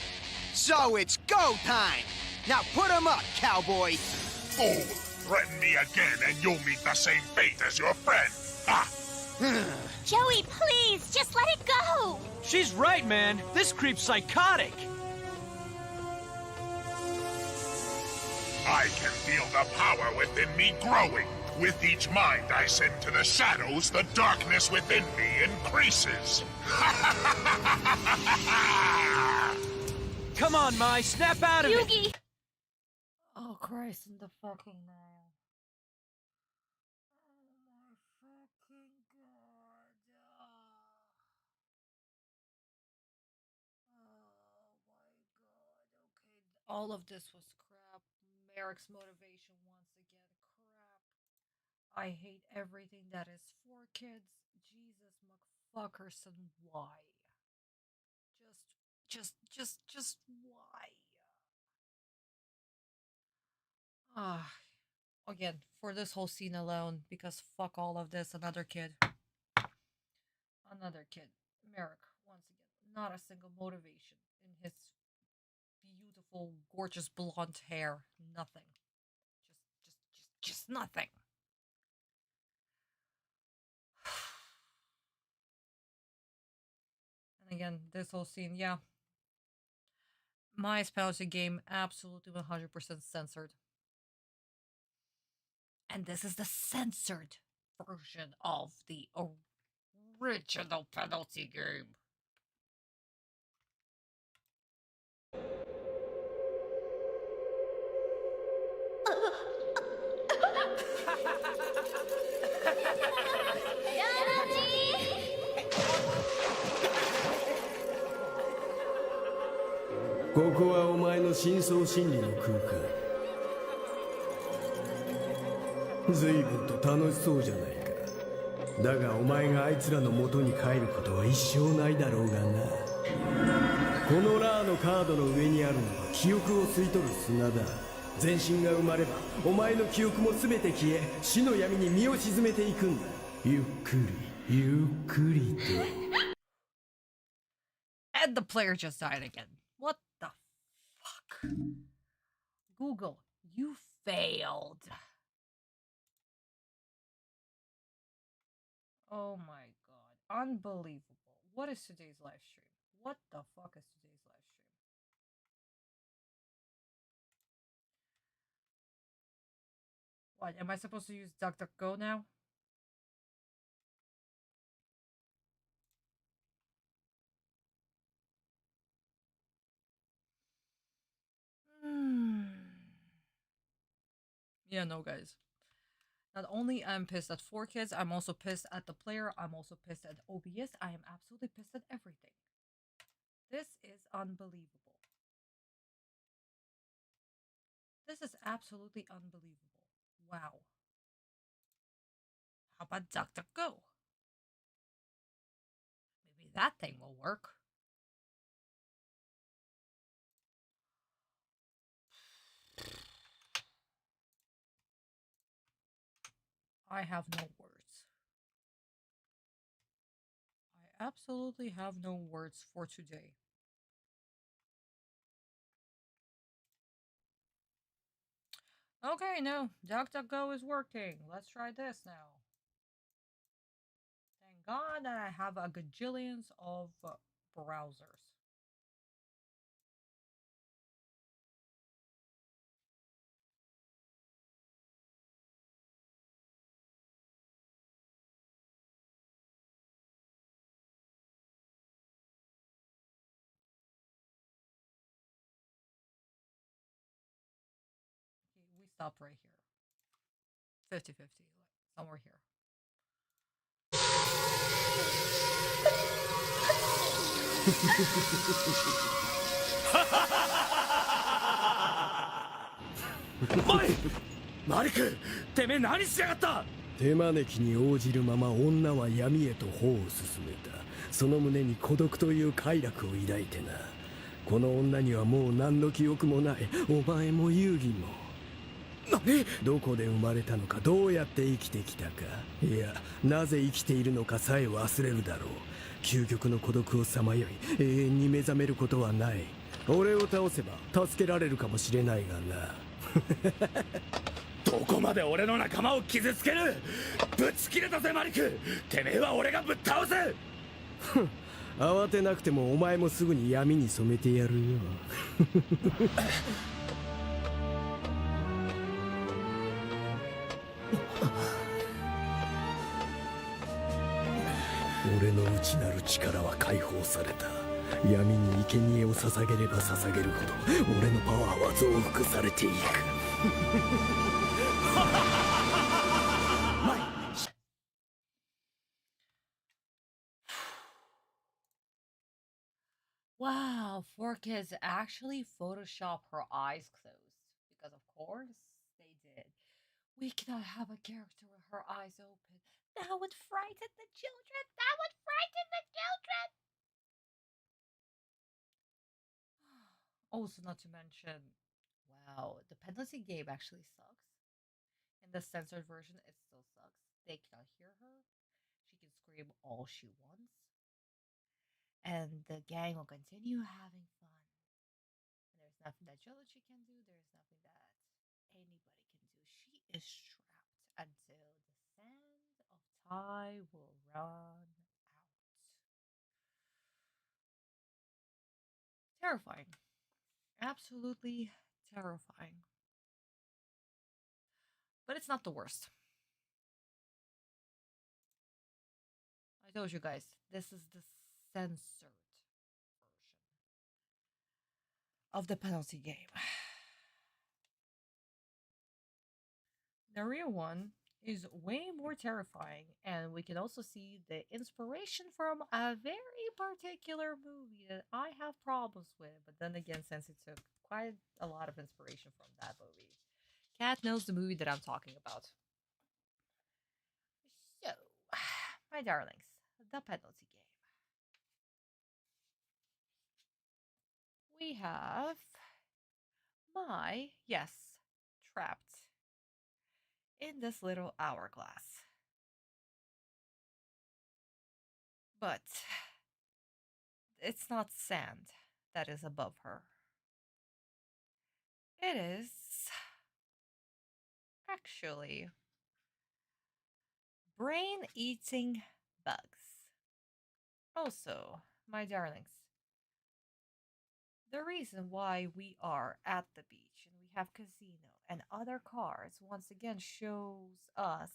So it's go time. Now put 'em up, cowboy. Fool, threaten me again and you'll meet the same fate as your friend. Ah. Joey, please, just let it go! She's right, man. This creep's psychotic. I can feel the power within me growing. With each mind I send to the shadows, the darkness within me increases. Come on, Mai, snap out of it! Yuugi! Oh Christ in the fucking name. All of this was crap. Marik's motivation once again, crap. I hate everything that is for kids. Jesus motherfuckers, and why? Just why? Ah, again, for this whole scene alone, because fuck all of this, another kid. Another kid. Marik, once again, not a single motivation in his beautiful, gorgeous blonde hair. Nothing. Just nothing. And again, this whole scene, yeah. My penalty game, absolutely 100% censored. And this is the censored version of the original penalty game.ここはお前の深層心理の空間。随分と楽しそうじゃないか。だがお前があいつらの元に帰ることは一生ないだろうがな。このラーのカードの上にあるのは記憶を吸い取る砂だ。全身が埋まればお前の記憶も全て消え、死の闇に身を沈めていくんだ。ゆっくりゆっくりと。And the player just died again. What the fuck? Google, you failed. Oh my god. Unbelievable. What is today's live stream? What the fuck is today's live stream? What, am I supposed to use DuckDuckGo now? Yeah, no, guys. Not only I'm pissed at 4Kids, I'm also pissed at the player. I'm also pissed at OBS. I am absolutely pissed at everything. This is unbelievable. This is absolutely unbelievable. Wow. How about DuckDuckGo? Maybe that thing will work. I have no words. I absolutely have no words for today. Okay, no, DuckDuckGo is working. Let's try this now. Thank God that I have a gajillions of browsers. We stopped right here. 50-50, somewhere here. Marik! てめえ何しやがった!手招きに応じるまま女は闇へと歩を進めた。その胸に孤独という快楽を抱いてな。この女にはもう何の記憶もない。お前も遊戯も。どこで生まれたのか、どうやって生きてきたか、いや、なぜ生きているのかさえ忘れるだろう。究極の孤独をさまよい、永遠に目覚めることはない。俺を倒せば助けられるかもしれないがな。どこまで俺の仲間を傷つける!ぶち切れたぜマリク!てめえは俺がぶっ倒す!慌てなくてもお前もすぐに闇に染めてやるよ。俺の内なる力は解放された。闇に生贄を捧げれば捧げるほど俺のパワーは増幅されていく。Wow, 4Kids actually photoshopped her eyes closed. Because of course they did. We cannot have a character with her eyes open. That would frighten the children! That would frighten the children! Also, not to mention, wow, the penalty game actually sucks. In the censored version, it still sucks. They cannot hear her. She can scream all she wants. And the gang will continue having fun. And there's nothing that Jolochi can do. There's nothing that anybody can do. She is trapped until the sand of time will run out. Terrifying. Absolutely terrifying. but it's not the worst. I told you guys, this is the censored version of the penalty game. The real one is way more terrifying, and we can also see the inspiration from a very particular movie that I have problems with. But then again, since it took quite a lot of inspiration from that movie, Kat knows the movie that I'm talking about. So, my darlings, the penalty game. We have yes, trapped in this little hourglass. But it's not sand that is above her. It is actually brain eating bugs. Also, my darlings, the reason why we are at the beach and we have casino and other cards once again shows us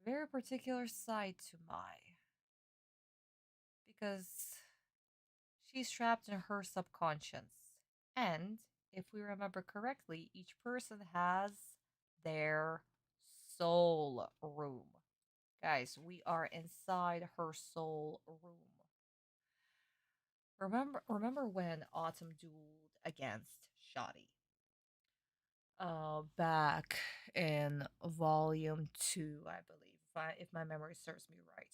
very particular side to Mai, because she's trapped in her subconscious. And if we remember correctly, each person has their soul room. Guys, we are inside her soul room. Remember when Atem dueled against Shoddy? Back in volume 2, I believe, if my memory serves me right.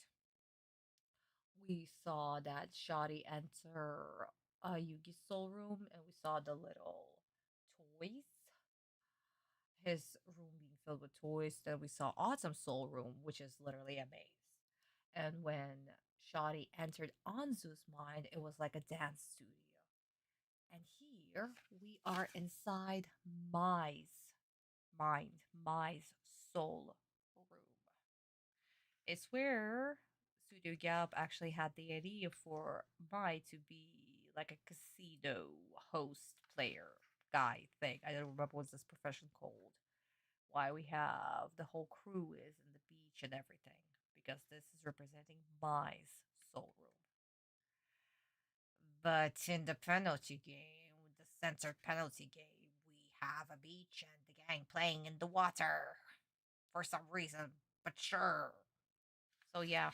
We saw that Shoddy enter Yuugi's soul room, and we saw the little toys. His room being filled with toys. Then we saw Atem's soul room, which is literally a maze. And when Shoddy entered Anzu's mind, it was like a dance studio. And here we are inside Mai's mind, Mai's soul room. It's where Studio Gap actually had the idea for Mai to be like a casino host player guy thing. I don't remember what's this profession called. Why we have the whole crew is in the beach and everything. Because this is representing Mai's soul room. But in the penalty game, the censored penalty game, we have a beach and the gang playing in the water. For some reason, but sure. So yeah.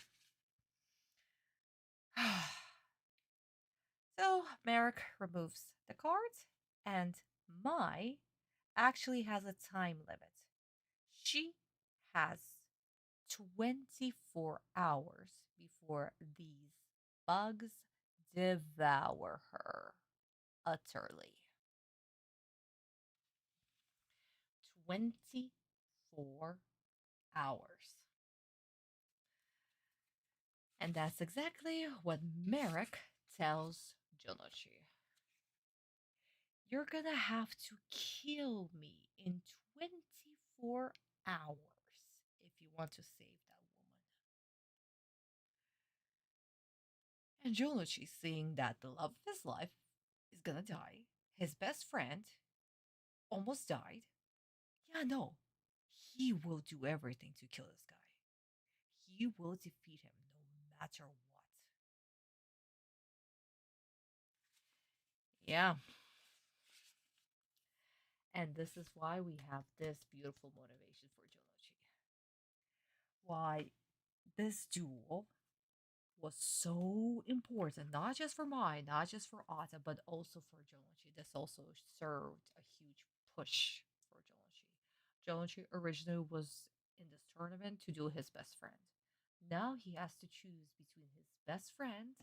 So Marik removes the cards, and Mai actually has a time limit. She has 24 hours before these bugs devour her utterly. 24 hours. And that's exactly what Marik tells Jonochi. You're gonna have to kill me in 24 hours if you want to save that woman. And Jonochi, seeing that the love of his life is gonna die, his best friend almost died. Yeah, no, he will do everything to kill this guy. He will defeat him no matter what. Yeah. And this is why we have this beautiful motivation for Jonochi. Why this duel was so important, not just for Mai, not just for Ata, but also for Jonochi. This also served a huge push for Jonochi. Jonochi originally was in this tournament to duel his best friend. Now he has to choose between his best friend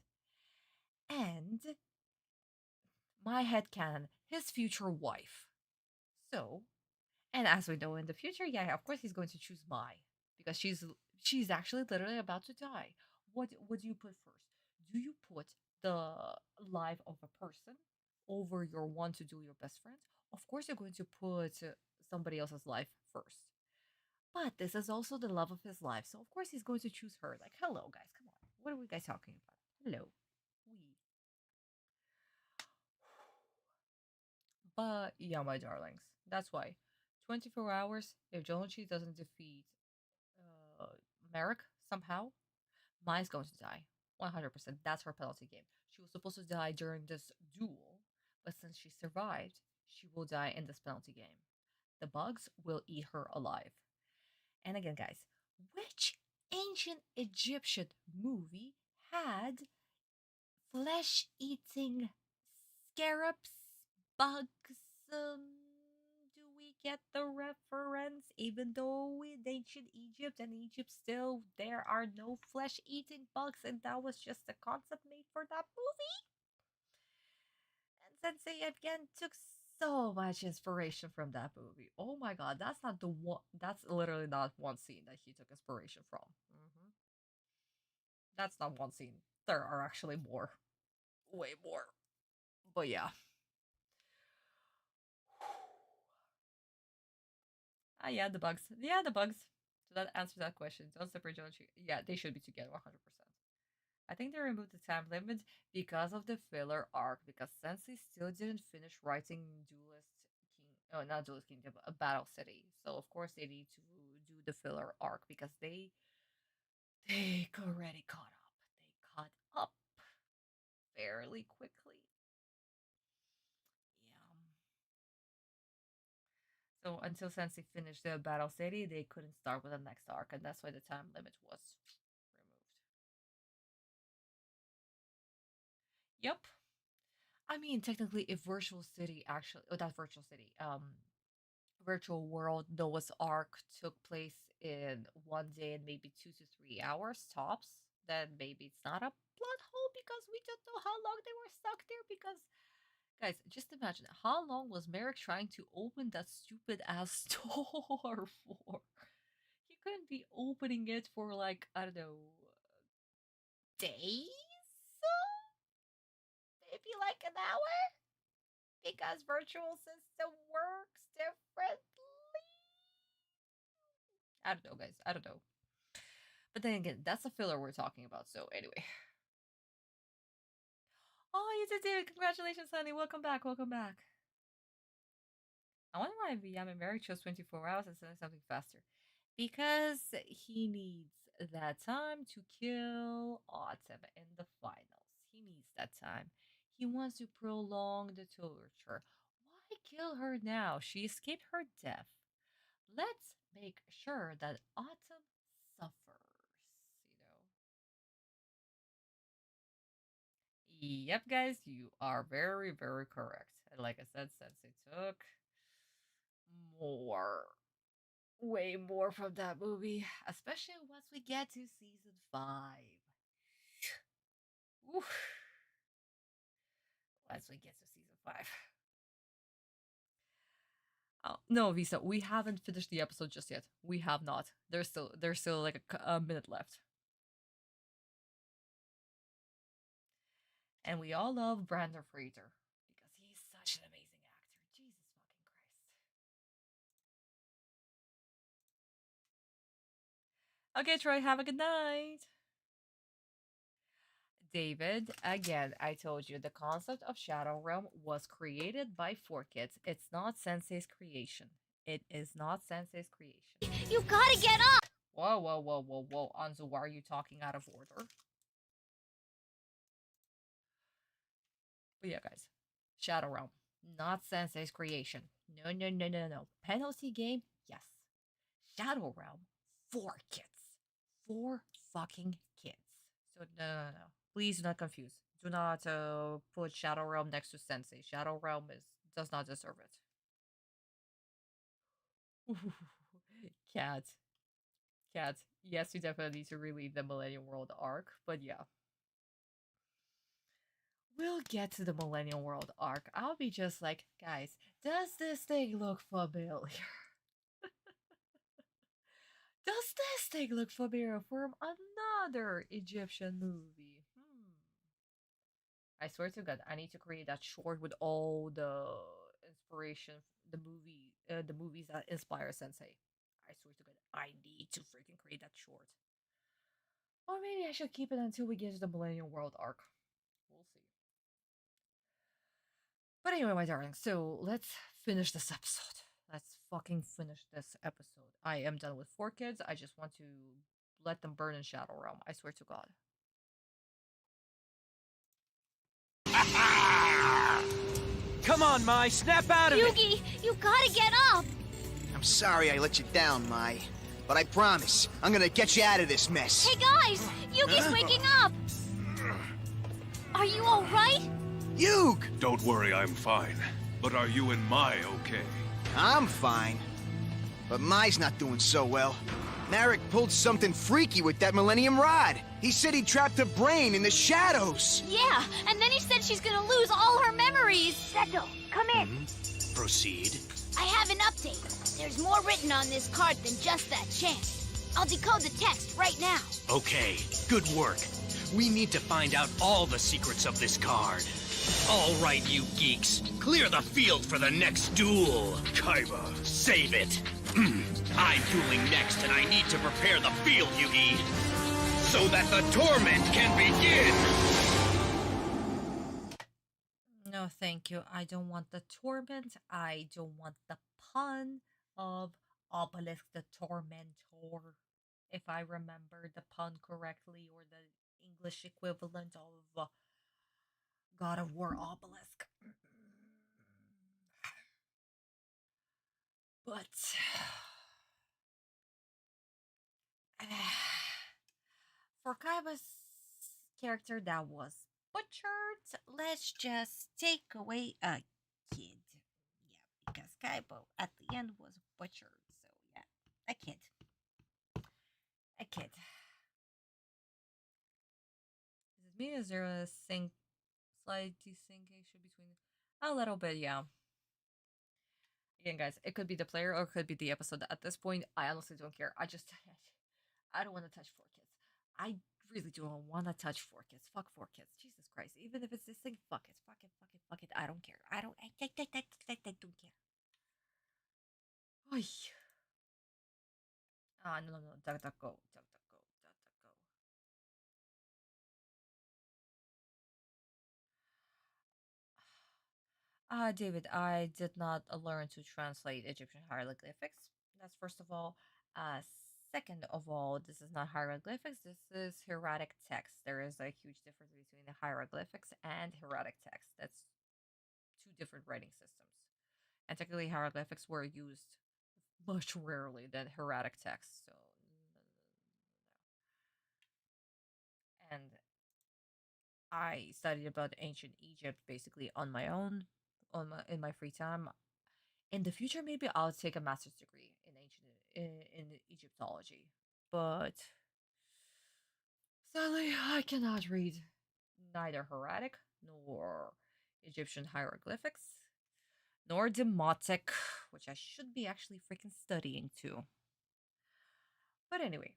and my headcanon, his future wife. So, and as we know in the future, yeah, of course he's going to choose Mai because she's actually literally about to die. What do you put first? Do you put the life of a person over your one to do your best friend? Of course you're going to put somebody else's life first. But this is also the love of his life, so of course he's going to choose her. Like, hello guys, come on. What are we guys talking about? Hello. We. But yeah, my darlings, that's why 24 hours, if Jonochi doesn't defeat uh, Marik somehow, Mai's going to die. 100%. That's her penalty game. She was supposed to die during this duel, but since she survived, she will die in this penalty game. The bugs will eat her alive. And again, guys, which ancient Egyptian movie had flesh eating scarabs, bugs? Do we get the reference? Even though in ancient Egypt and Egypt still, there are no flesh eating bugs, and that was just a concept made for that movie? And Sensei again took so much inspiration from that movie. Oh my god, that's not the one. That's literally not one scene that he took inspiration from. That's not one scene. There are actually more, way more. But yeah. Ah, yeah, the bugs. Yeah, the bugs. So that answers that question. Don't separate Jonochi. Yeah, they should be together 100%. I think they removed the time limit because of the filler arc, because Sensei still didn't finish writing Duelist King, oh, not Duelist Kingdom, a Battle City. So of course they need to do the filler arc because they already caught up. They caught up fairly quickly. Yeah. So until Sensei finished the Battle City, they couldn't start with the next arc, and that's why the time limit was removed. Yep. I mean, technically, if Virtual City actually, oh, that Virtual City, Virtual World Noah's Ark took place in 1 day and maybe 2 to 3 hours tops, then maybe it's not a plot hole because we don't know how long they were stuck there. Because, guys, just imagine how long was Merrick trying to open that stupid ass door for? He couldn't be opening it for like, I don't know, days? Maybe like an hour? Because virtual system works differently. I don't know, guys. I don't know. But then again, that's a filler we're talking about. So anyway. Oh, you did it! Congratulations, honey. Welcome back. Welcome back. I wonder why Yami Merrick chose 24 hours instead of something faster. Because he needs that time to kill Atem in the finals. He needs that time. He wants to prolong the torture. Why kill her now? She escaped her death. Let's make sure that Autumn suffers, Yep, guys, you are very, very correct. And like I said, Sensei took more, way more from that movie, especially once we get to season 5. Oof. Once we get to season 5. Oh, no, Visa, we haven't finished the episode just yet. We have not. There's still like a minute left. And we all love Brandon Fraser because he's such an amazing actor. Jesus fucking Christ. Okay, Troy, have a good night. David, again, I told you the concept of Shadow Realm was created by 4Kids. It's not Sensei's creation. It is not Sensei's creation. You gotta get up! Whoa, whoa, whoa, whoa, whoa. Anzu, why are you talking out of order? But yeah, guys. Shadow Realm. Not Sensei's creation. No, no, no, no, no. Penalty game? Yes. Shadow Realm? 4Kids. 4 fucking kids. So, no, no, no. Please do not confuse. Do not put Shadow Realm next to Sensei. Shadow Realm does not deserve it. Cat. Cat. Yes, you definitely need to relive the Millennium World arc, but yeah. We'll get to the Millennium World arc. I'll be just like, guys, does this thing look familiar? Does this thing look familiar from another Egyptian movie? I swear to God, I need to create that short with all the inspiration, the movies that inspire Sensei. I swear to God, I need to freaking create that short. Or maybe I should keep it until we get to the Millennium World arc. We'll see. But anyway, my darling, so let's finish this episode. Let's fucking finish this episode. I am done with 4 kids. I just want to let them burn in Shadow Realm. I swear to God. Come on, Mai, snap out of it! Yuugi, you gotta get up! I'm sorry I let you down, Mai. But I promise, I'm gonna get you out of this mess. Hey guys, Yuugi's waking up! Are you alright? Yuug! Don't worry, I'm fine. But are you and Mai okay? I'm fine. But Mai's not doing so well. Marik pulled something freaky with that Millennium Rod. He said he trapped her brain in the shadows. Yeah, and then he said she's gonna lose all her memories. Seto, come in. Proceed. I have an update. There's more written on this card than just that chant. I'll decode the text right now. Okay, good work. We need to find out all the secrets of this card. All right, you geeks. Clear the field for the next duel. Kaiba. Save it. I'm dueling next, and I need to prepare the field, Yuugi, so that the torment can begin. No, thank you. I don't want the torment. I don't want the pun of Obelisk the Tormentor. If I remember the pun correctly, or the English equivalent of God of War Obelisk. But for Kaiba's character that was butchered, let's just take away a kid. Yeah, because Kaiba at the end was butchered. So yeah, a kid. A kid. Is it me? Is there a slight desyncation between a little bit? Yeah. Again, guys, it could be the player or it could be the episode. At this point, I honestly don't care. I don't want to touch 4 kids. I really don't want to touch 4 kids. Fuck 4 kids. Jesus Christ. Even if it's this thing, fuck it. Fuck it. Fuck it. Fuck it. I don't care. I don't care. Oy. No. DuckDuckGo. David, I did not learn to translate Egyptian hieroglyphics. That's first of all. Second of all, this is not hieroglyphics. This is hieratic text. There is a huge difference between the hieroglyphics and hieratic text. That's 2 different writing systems. And technically, hieroglyphics were used much rarely than hieratic text. So, and I studied about ancient Egypt basically on my own, in my free time. In the future, maybe I'll take a master's degree in Egyptology, but sadly, I cannot read neither hieratic nor Egyptian hieroglyphics nor demotic, which I should be actually freaking studying too. But anyway.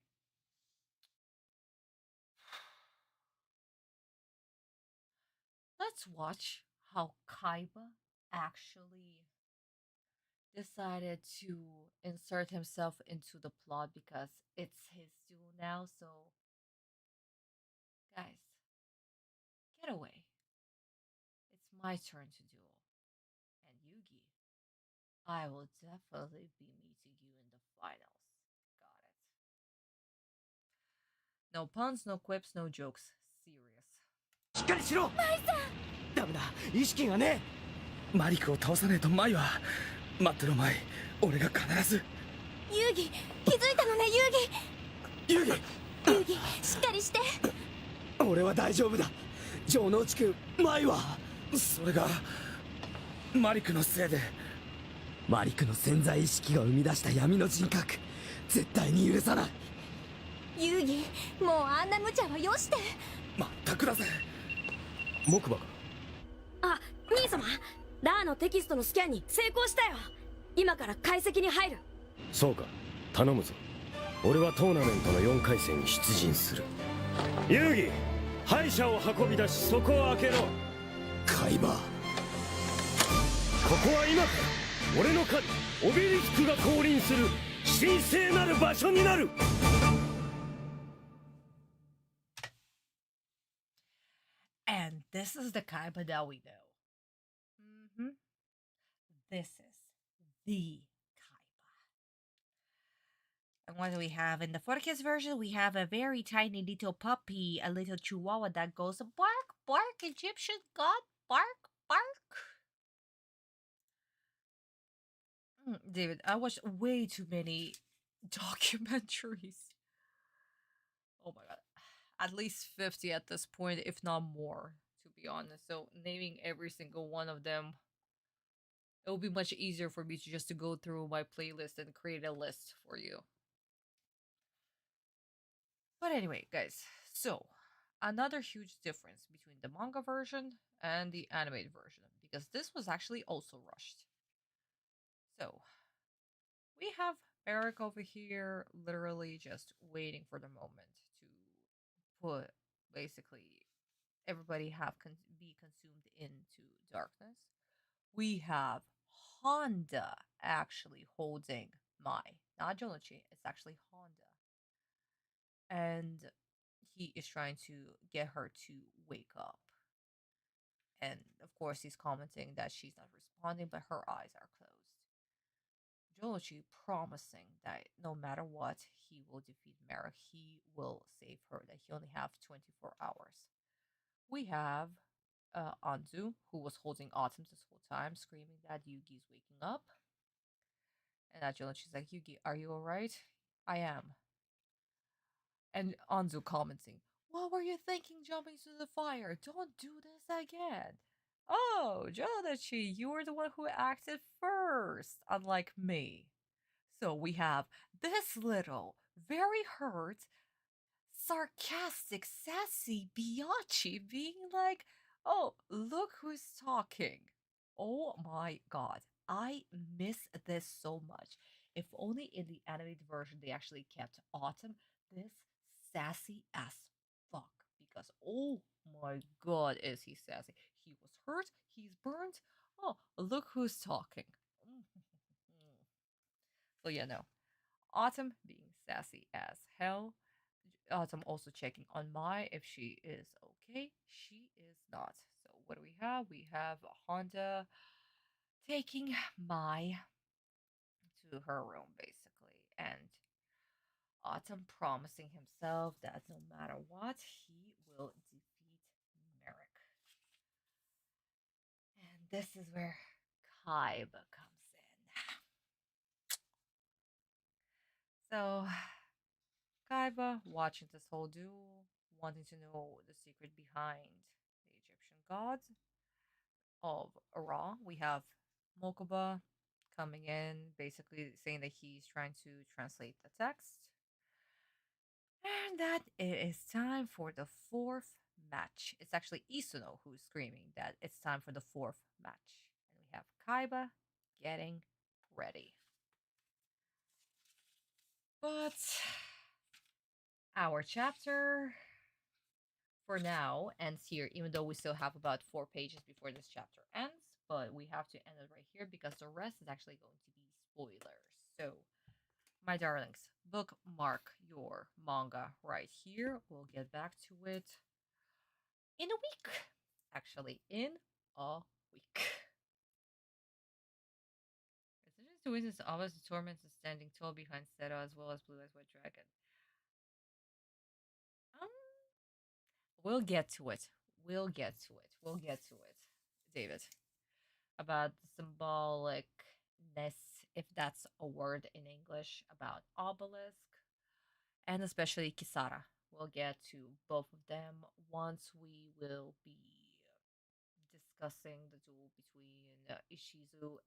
Let's watch how Kaiba actually decided to insert himself into the plot because it's his duel now. So, guys, get away. It's my turn to duel. And Yuugi, I will definitely be meeting you in the finals. Got it. No puns, no quips, no jokes. Serious. しっかりしろダメだ意識がねえマリクを倒さねえとマイは待ってろマイ俺が必ずユウギ気づいたのねユウギユウギしっかりして俺は大丈夫だ城之内くんマイはそれがマリクのせいでマリクの潜在意識が生み出した闇の人格絶対に許さないユウギもうあんな無茶はよしてまったくだぜ木馬かあ、兄様ラーのテキストのスキャンに成功したよ今から解析に入るそうか頼むぞ俺はトーナメントの4回戦に出陣する遊戯敗者を運び出しそこを開けろ海馬ここは今から俺の神オベリスクが降臨する神聖なる場所になるAnd this is the Kaiba that we know. This is the And what do we have? In the 4Kids version, we have a very tiny little puppy, a little chihuahua that goes bark, bark, Egyptian god, bark, bark. David, I watched way too many documentaries. Oh my god. At least 50 at this point, if not more, to be honest. So naming every single one of them, it will be much easier for me to just to go through my playlist and create a list for you. But anyway, guys, so another huge difference between the manga version and the animated version, because this was actually also rushed. So we have Eric over here literally just waiting for the moment to put basically everybody be consumed into darkness. We have Honda actually holding Mai, not Jonichi, it's actually Honda. And he is trying to get her to wake up. And of course, he's commenting that she's not responding, but her eyes are closed. Jonichi promising that no matter what, he will defeat Marik. He will save her, that he only have 24 hours. We have Anzu, who was holding Atem this whole time, screaming that Yuugi's waking up. And that Jonichi's like, Yuugi, are you alright? I am. And Anzu commenting, what were you thinking jumping to the fire? Don't do this again. Oh, Jonichi, you were the one who acted first, unlike me. So we have this little, very hurt, sarcastic, sassy Biachi being like, oh, look who's talking. Oh my god, I miss this so much. If only in the animated version they actually kept Autumn this sassy as fuck. Because oh my god, is he sassy. He was hurt, he's burnt. Oh, look who's talking. So yeah, no. Autumn being sassy as hell. Autumn also checking on Mai if she is okay. She is not. So what do we have? We have Honda taking Mai to her room basically, and Autumn promising himself that no matter what, he will defeat Merrick. And this is where Kaiba comes in. So Kaiba watching this whole duel, wanting to know the secret behind the Egyptian gods of Ra. We have Mokuba coming in, basically saying that he's trying to translate the text. And that it is time for the fourth match. It's actually Isuno who's screaming that it's time for the fourth match. And we have Kaiba getting ready. But our chapter for now ends here, even though we still have about 4 pages before this chapter ends. But we have to end it right here because the rest is actually going to be spoilers. So, my darlings, bookmark your manga right here. We'll get back to it in a week. Actually, in a week. Decisions to witness Abbas, the torments, and standing tall behind Seta as well as Blue Eyes White Dragon. We'll get to it. We'll get to it. We'll get to it, David. About the symbolicness, if that's a word in English, about obelisk, and especially Kisara. We'll get to both of them once we will be discussing the duel between Ishizu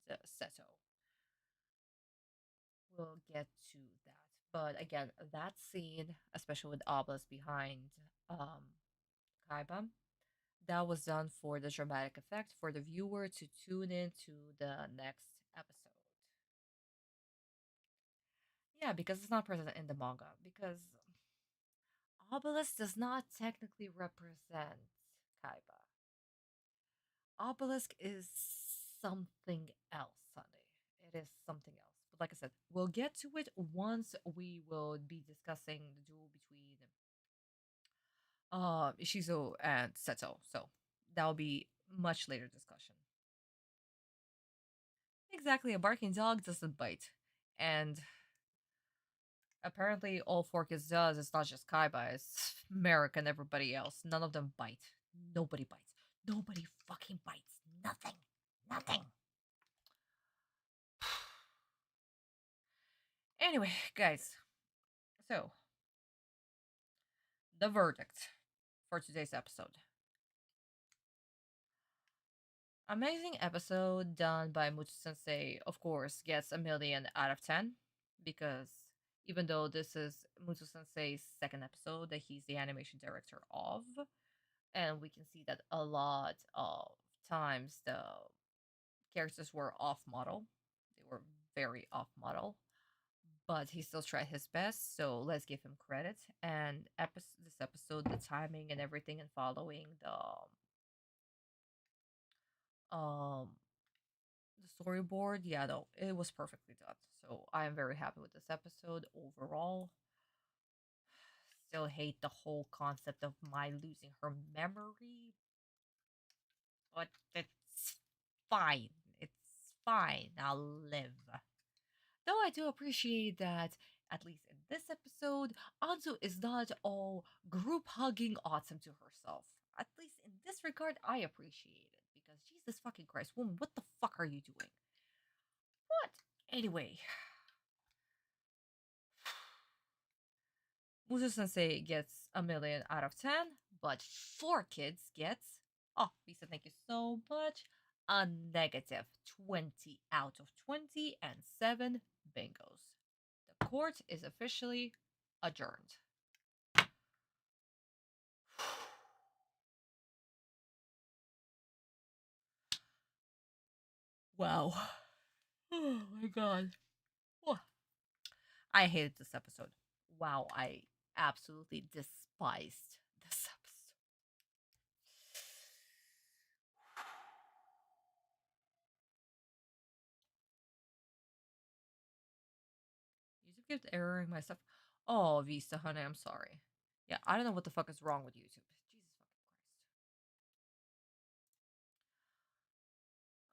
and Seto. We'll get to that. But again, that scene, especially with obelisk behind Kaiba, that was done for the dramatic effect for the viewer to tune in to the next episode. Yeah, because it's not present in the manga. Because obelisk does not technically represent Kaiba. Obelisk is something else, Sunday. It is something else. But like I said, we'll get to it once we will be discussing the duel between Ishizo and Seto. So that'll be much later discussion. Exactly, a barking dog doesn't bite. And Apparently, all Forkis does is not just Kaiba, it's Marik and everybody else. None of them bite. Nobody bites. Nobody fucking bites. Nothing. Nothing. Anyway, guys. So, the verdict for today's episode. Amazing episode done by Mutsu Sensei, of course, gets a million out of 10 because even though this is Mutsu Sensei's second episode that he's the animation director of, and we can see that a lot of times the characters were off model, they were very off model, but he still tried his best, so let's give him credit. And this episode, the timing and everything, and following um the storyboard, yeah, no, it was perfectly done. So I am very happy with this episode overall. Still hate the whole concept of Mai losing her memory, but it's fine. It's fine. I'll live. Though I do appreciate that, at least in this episode, Anzu is not all group hugging Atem to herself. At least in this regard, I appreciate it. Because Jesus fucking Christ, woman, what the fuck are you doing? What? Anyway. Musu Sensei gets a million out of 10, but 4 Kids gets, oh, Lisa, thank you so much, a negative 20 out of 20 and 7 bingos. The court is officially adjourned. Wow. Oh my god. I hated this episode. Wow, I absolutely despised this episode. YouTube keeps erroring my stuff. Oh, Vista, honey, I'm sorry. Yeah, I don't know what the fuck is wrong with YouTube. Jesus fucking Christ.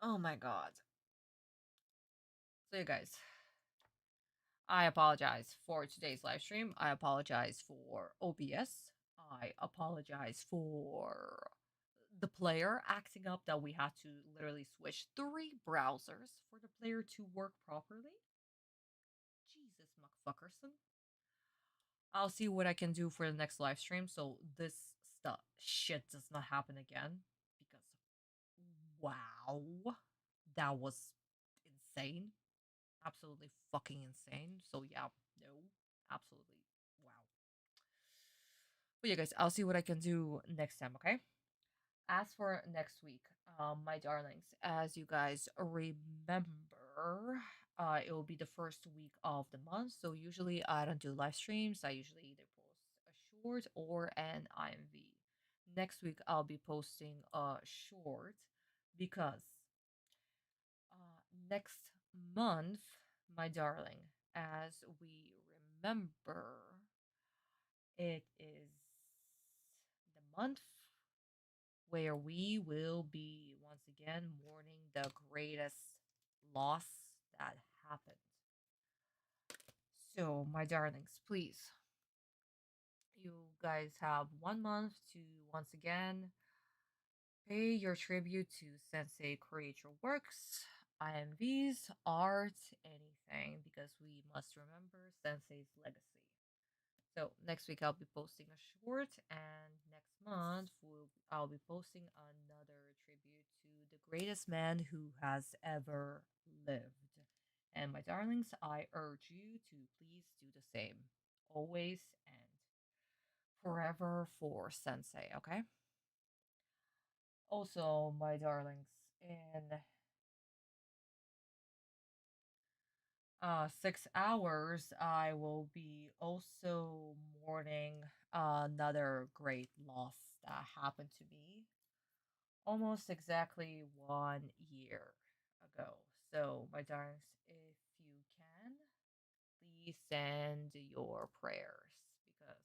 Oh my god. So, you guys, I apologize for today's live stream. I apologize for OBS. I apologize for the player acting up that we had to literally switch 3 browsers for the player to work properly. Jesus, motherfuckerson. I'll see what I can do for the next live stream so this shit does not happen again. Because, wow, that was insane. Absolutely fucking insane. So yeah, no, absolutely, wow. But yeah, guys, I'll see what I can do next time, okay? As for next week, my darlings, as you guys remember, it will be the first week of the month. So usually I don't do live streams. I usually either post a short or an IMV. Next week I'll be posting a short because next month, my darling, as we remember, it is the month where we will be once again mourning the greatest loss that happened. So, my darlings, please, you guys have 1 month to once again pay your tribute to Sensei Creature Works, IMVs, art, anything, because we must remember Sensei's legacy. So next week I'll be posting a short, and next month I'll be posting another tribute to the greatest man who has ever lived. And my darlings, I urge you to please do the same, always and forever for Sensei. Okay. Also, my darlings, in 6 hours, I will be also mourning another great loss that happened to me almost exactly 1 year ago. So, my darlings, if you can, please send your prayers because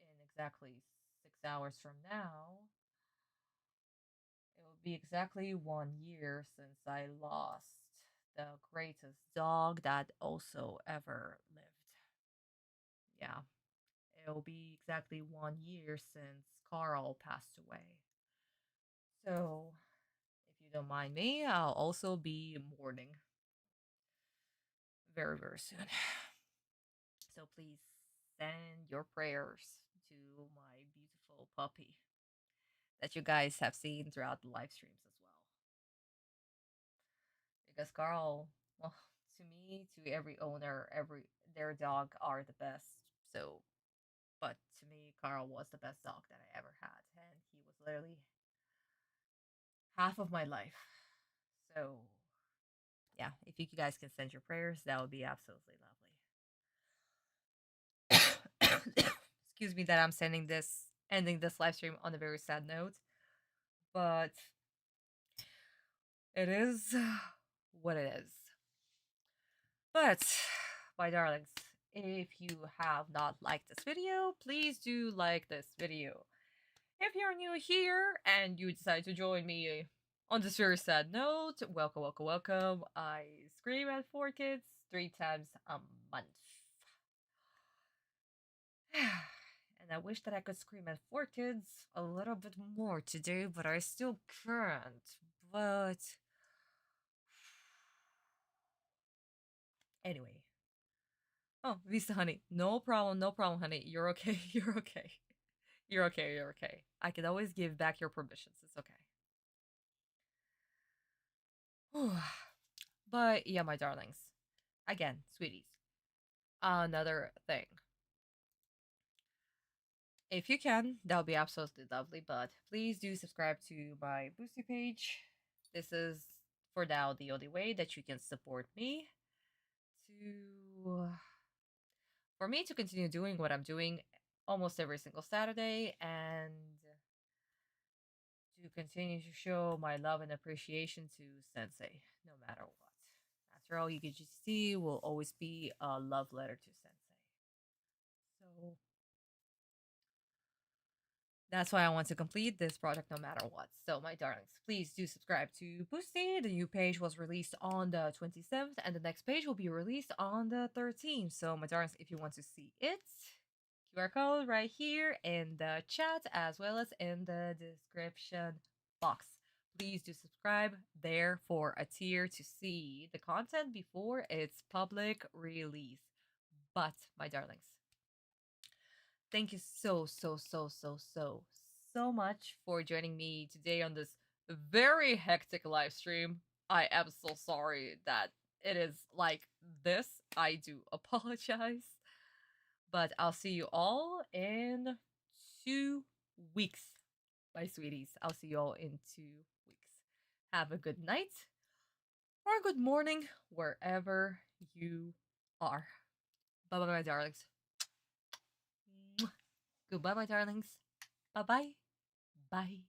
in exactly 6 hours from now, it will be exactly 1 year since I lost the greatest dog that also ever lived. yeah, it'll be exactly 1 year since Carl passed away. So, if you don't mind me, I'll also be mourning very, very soon. So, please send your prayers to my beautiful puppy that you guys have seen throughout the live streams as well. Because Carl, well, to me, to every owner, their dog are the best. So, but to me, Carl was the best dog that I ever had, and he was literally half of my life. So, yeah, if you guys can send your prayers, that would be absolutely lovely. Excuse me that I'm ending this live stream on a very sad note, but it is what it is. But, my darlings, if you have not liked this video, please do like this video. If you're new here and you decide to join me on this very sad note, welcome, welcome, welcome. I scream at 4 kids 3 times a month. And I wish that I could scream at 4 kids a little bit more today, but I still can't. But anyway. Oh, Vista honey. No problem, honey. You're okay. You're okay. You're okay, you're okay. I can always give back your permissions. It's okay. But yeah, my darlings. Again, sweeties. Another thing. If you can, that would be absolutely lovely, but please do subscribe to my Boosty page. This is, for now, the only way that you can support me for me to continue doing what I'm doing almost every single Saturday, and to continue to show my love and appreciation to Sensei, no matter what. After all, UGC will always be a love letter to Sensei. So that's why I want to complete this project no matter what. So, my darlings, please do subscribe to Boosty. The new page was released on the 27th, and the next page will be released on the 13th. So, my darlings, if you want to see it, QR code right here in the chat as well as in the description box. Please do subscribe there for a tier to see the content before its public release. But, my darlings, thank you so much for joining me today on this very hectic live stream. I am so sorry that it is like this. I do apologize. But I'll see you all in 2 weeks, my sweeties. I'll see you all in 2 weeks. Have a good night or a good morning wherever you are. Bye bye, my darlings. Goodbye, my darlings. Bye bye. Bye.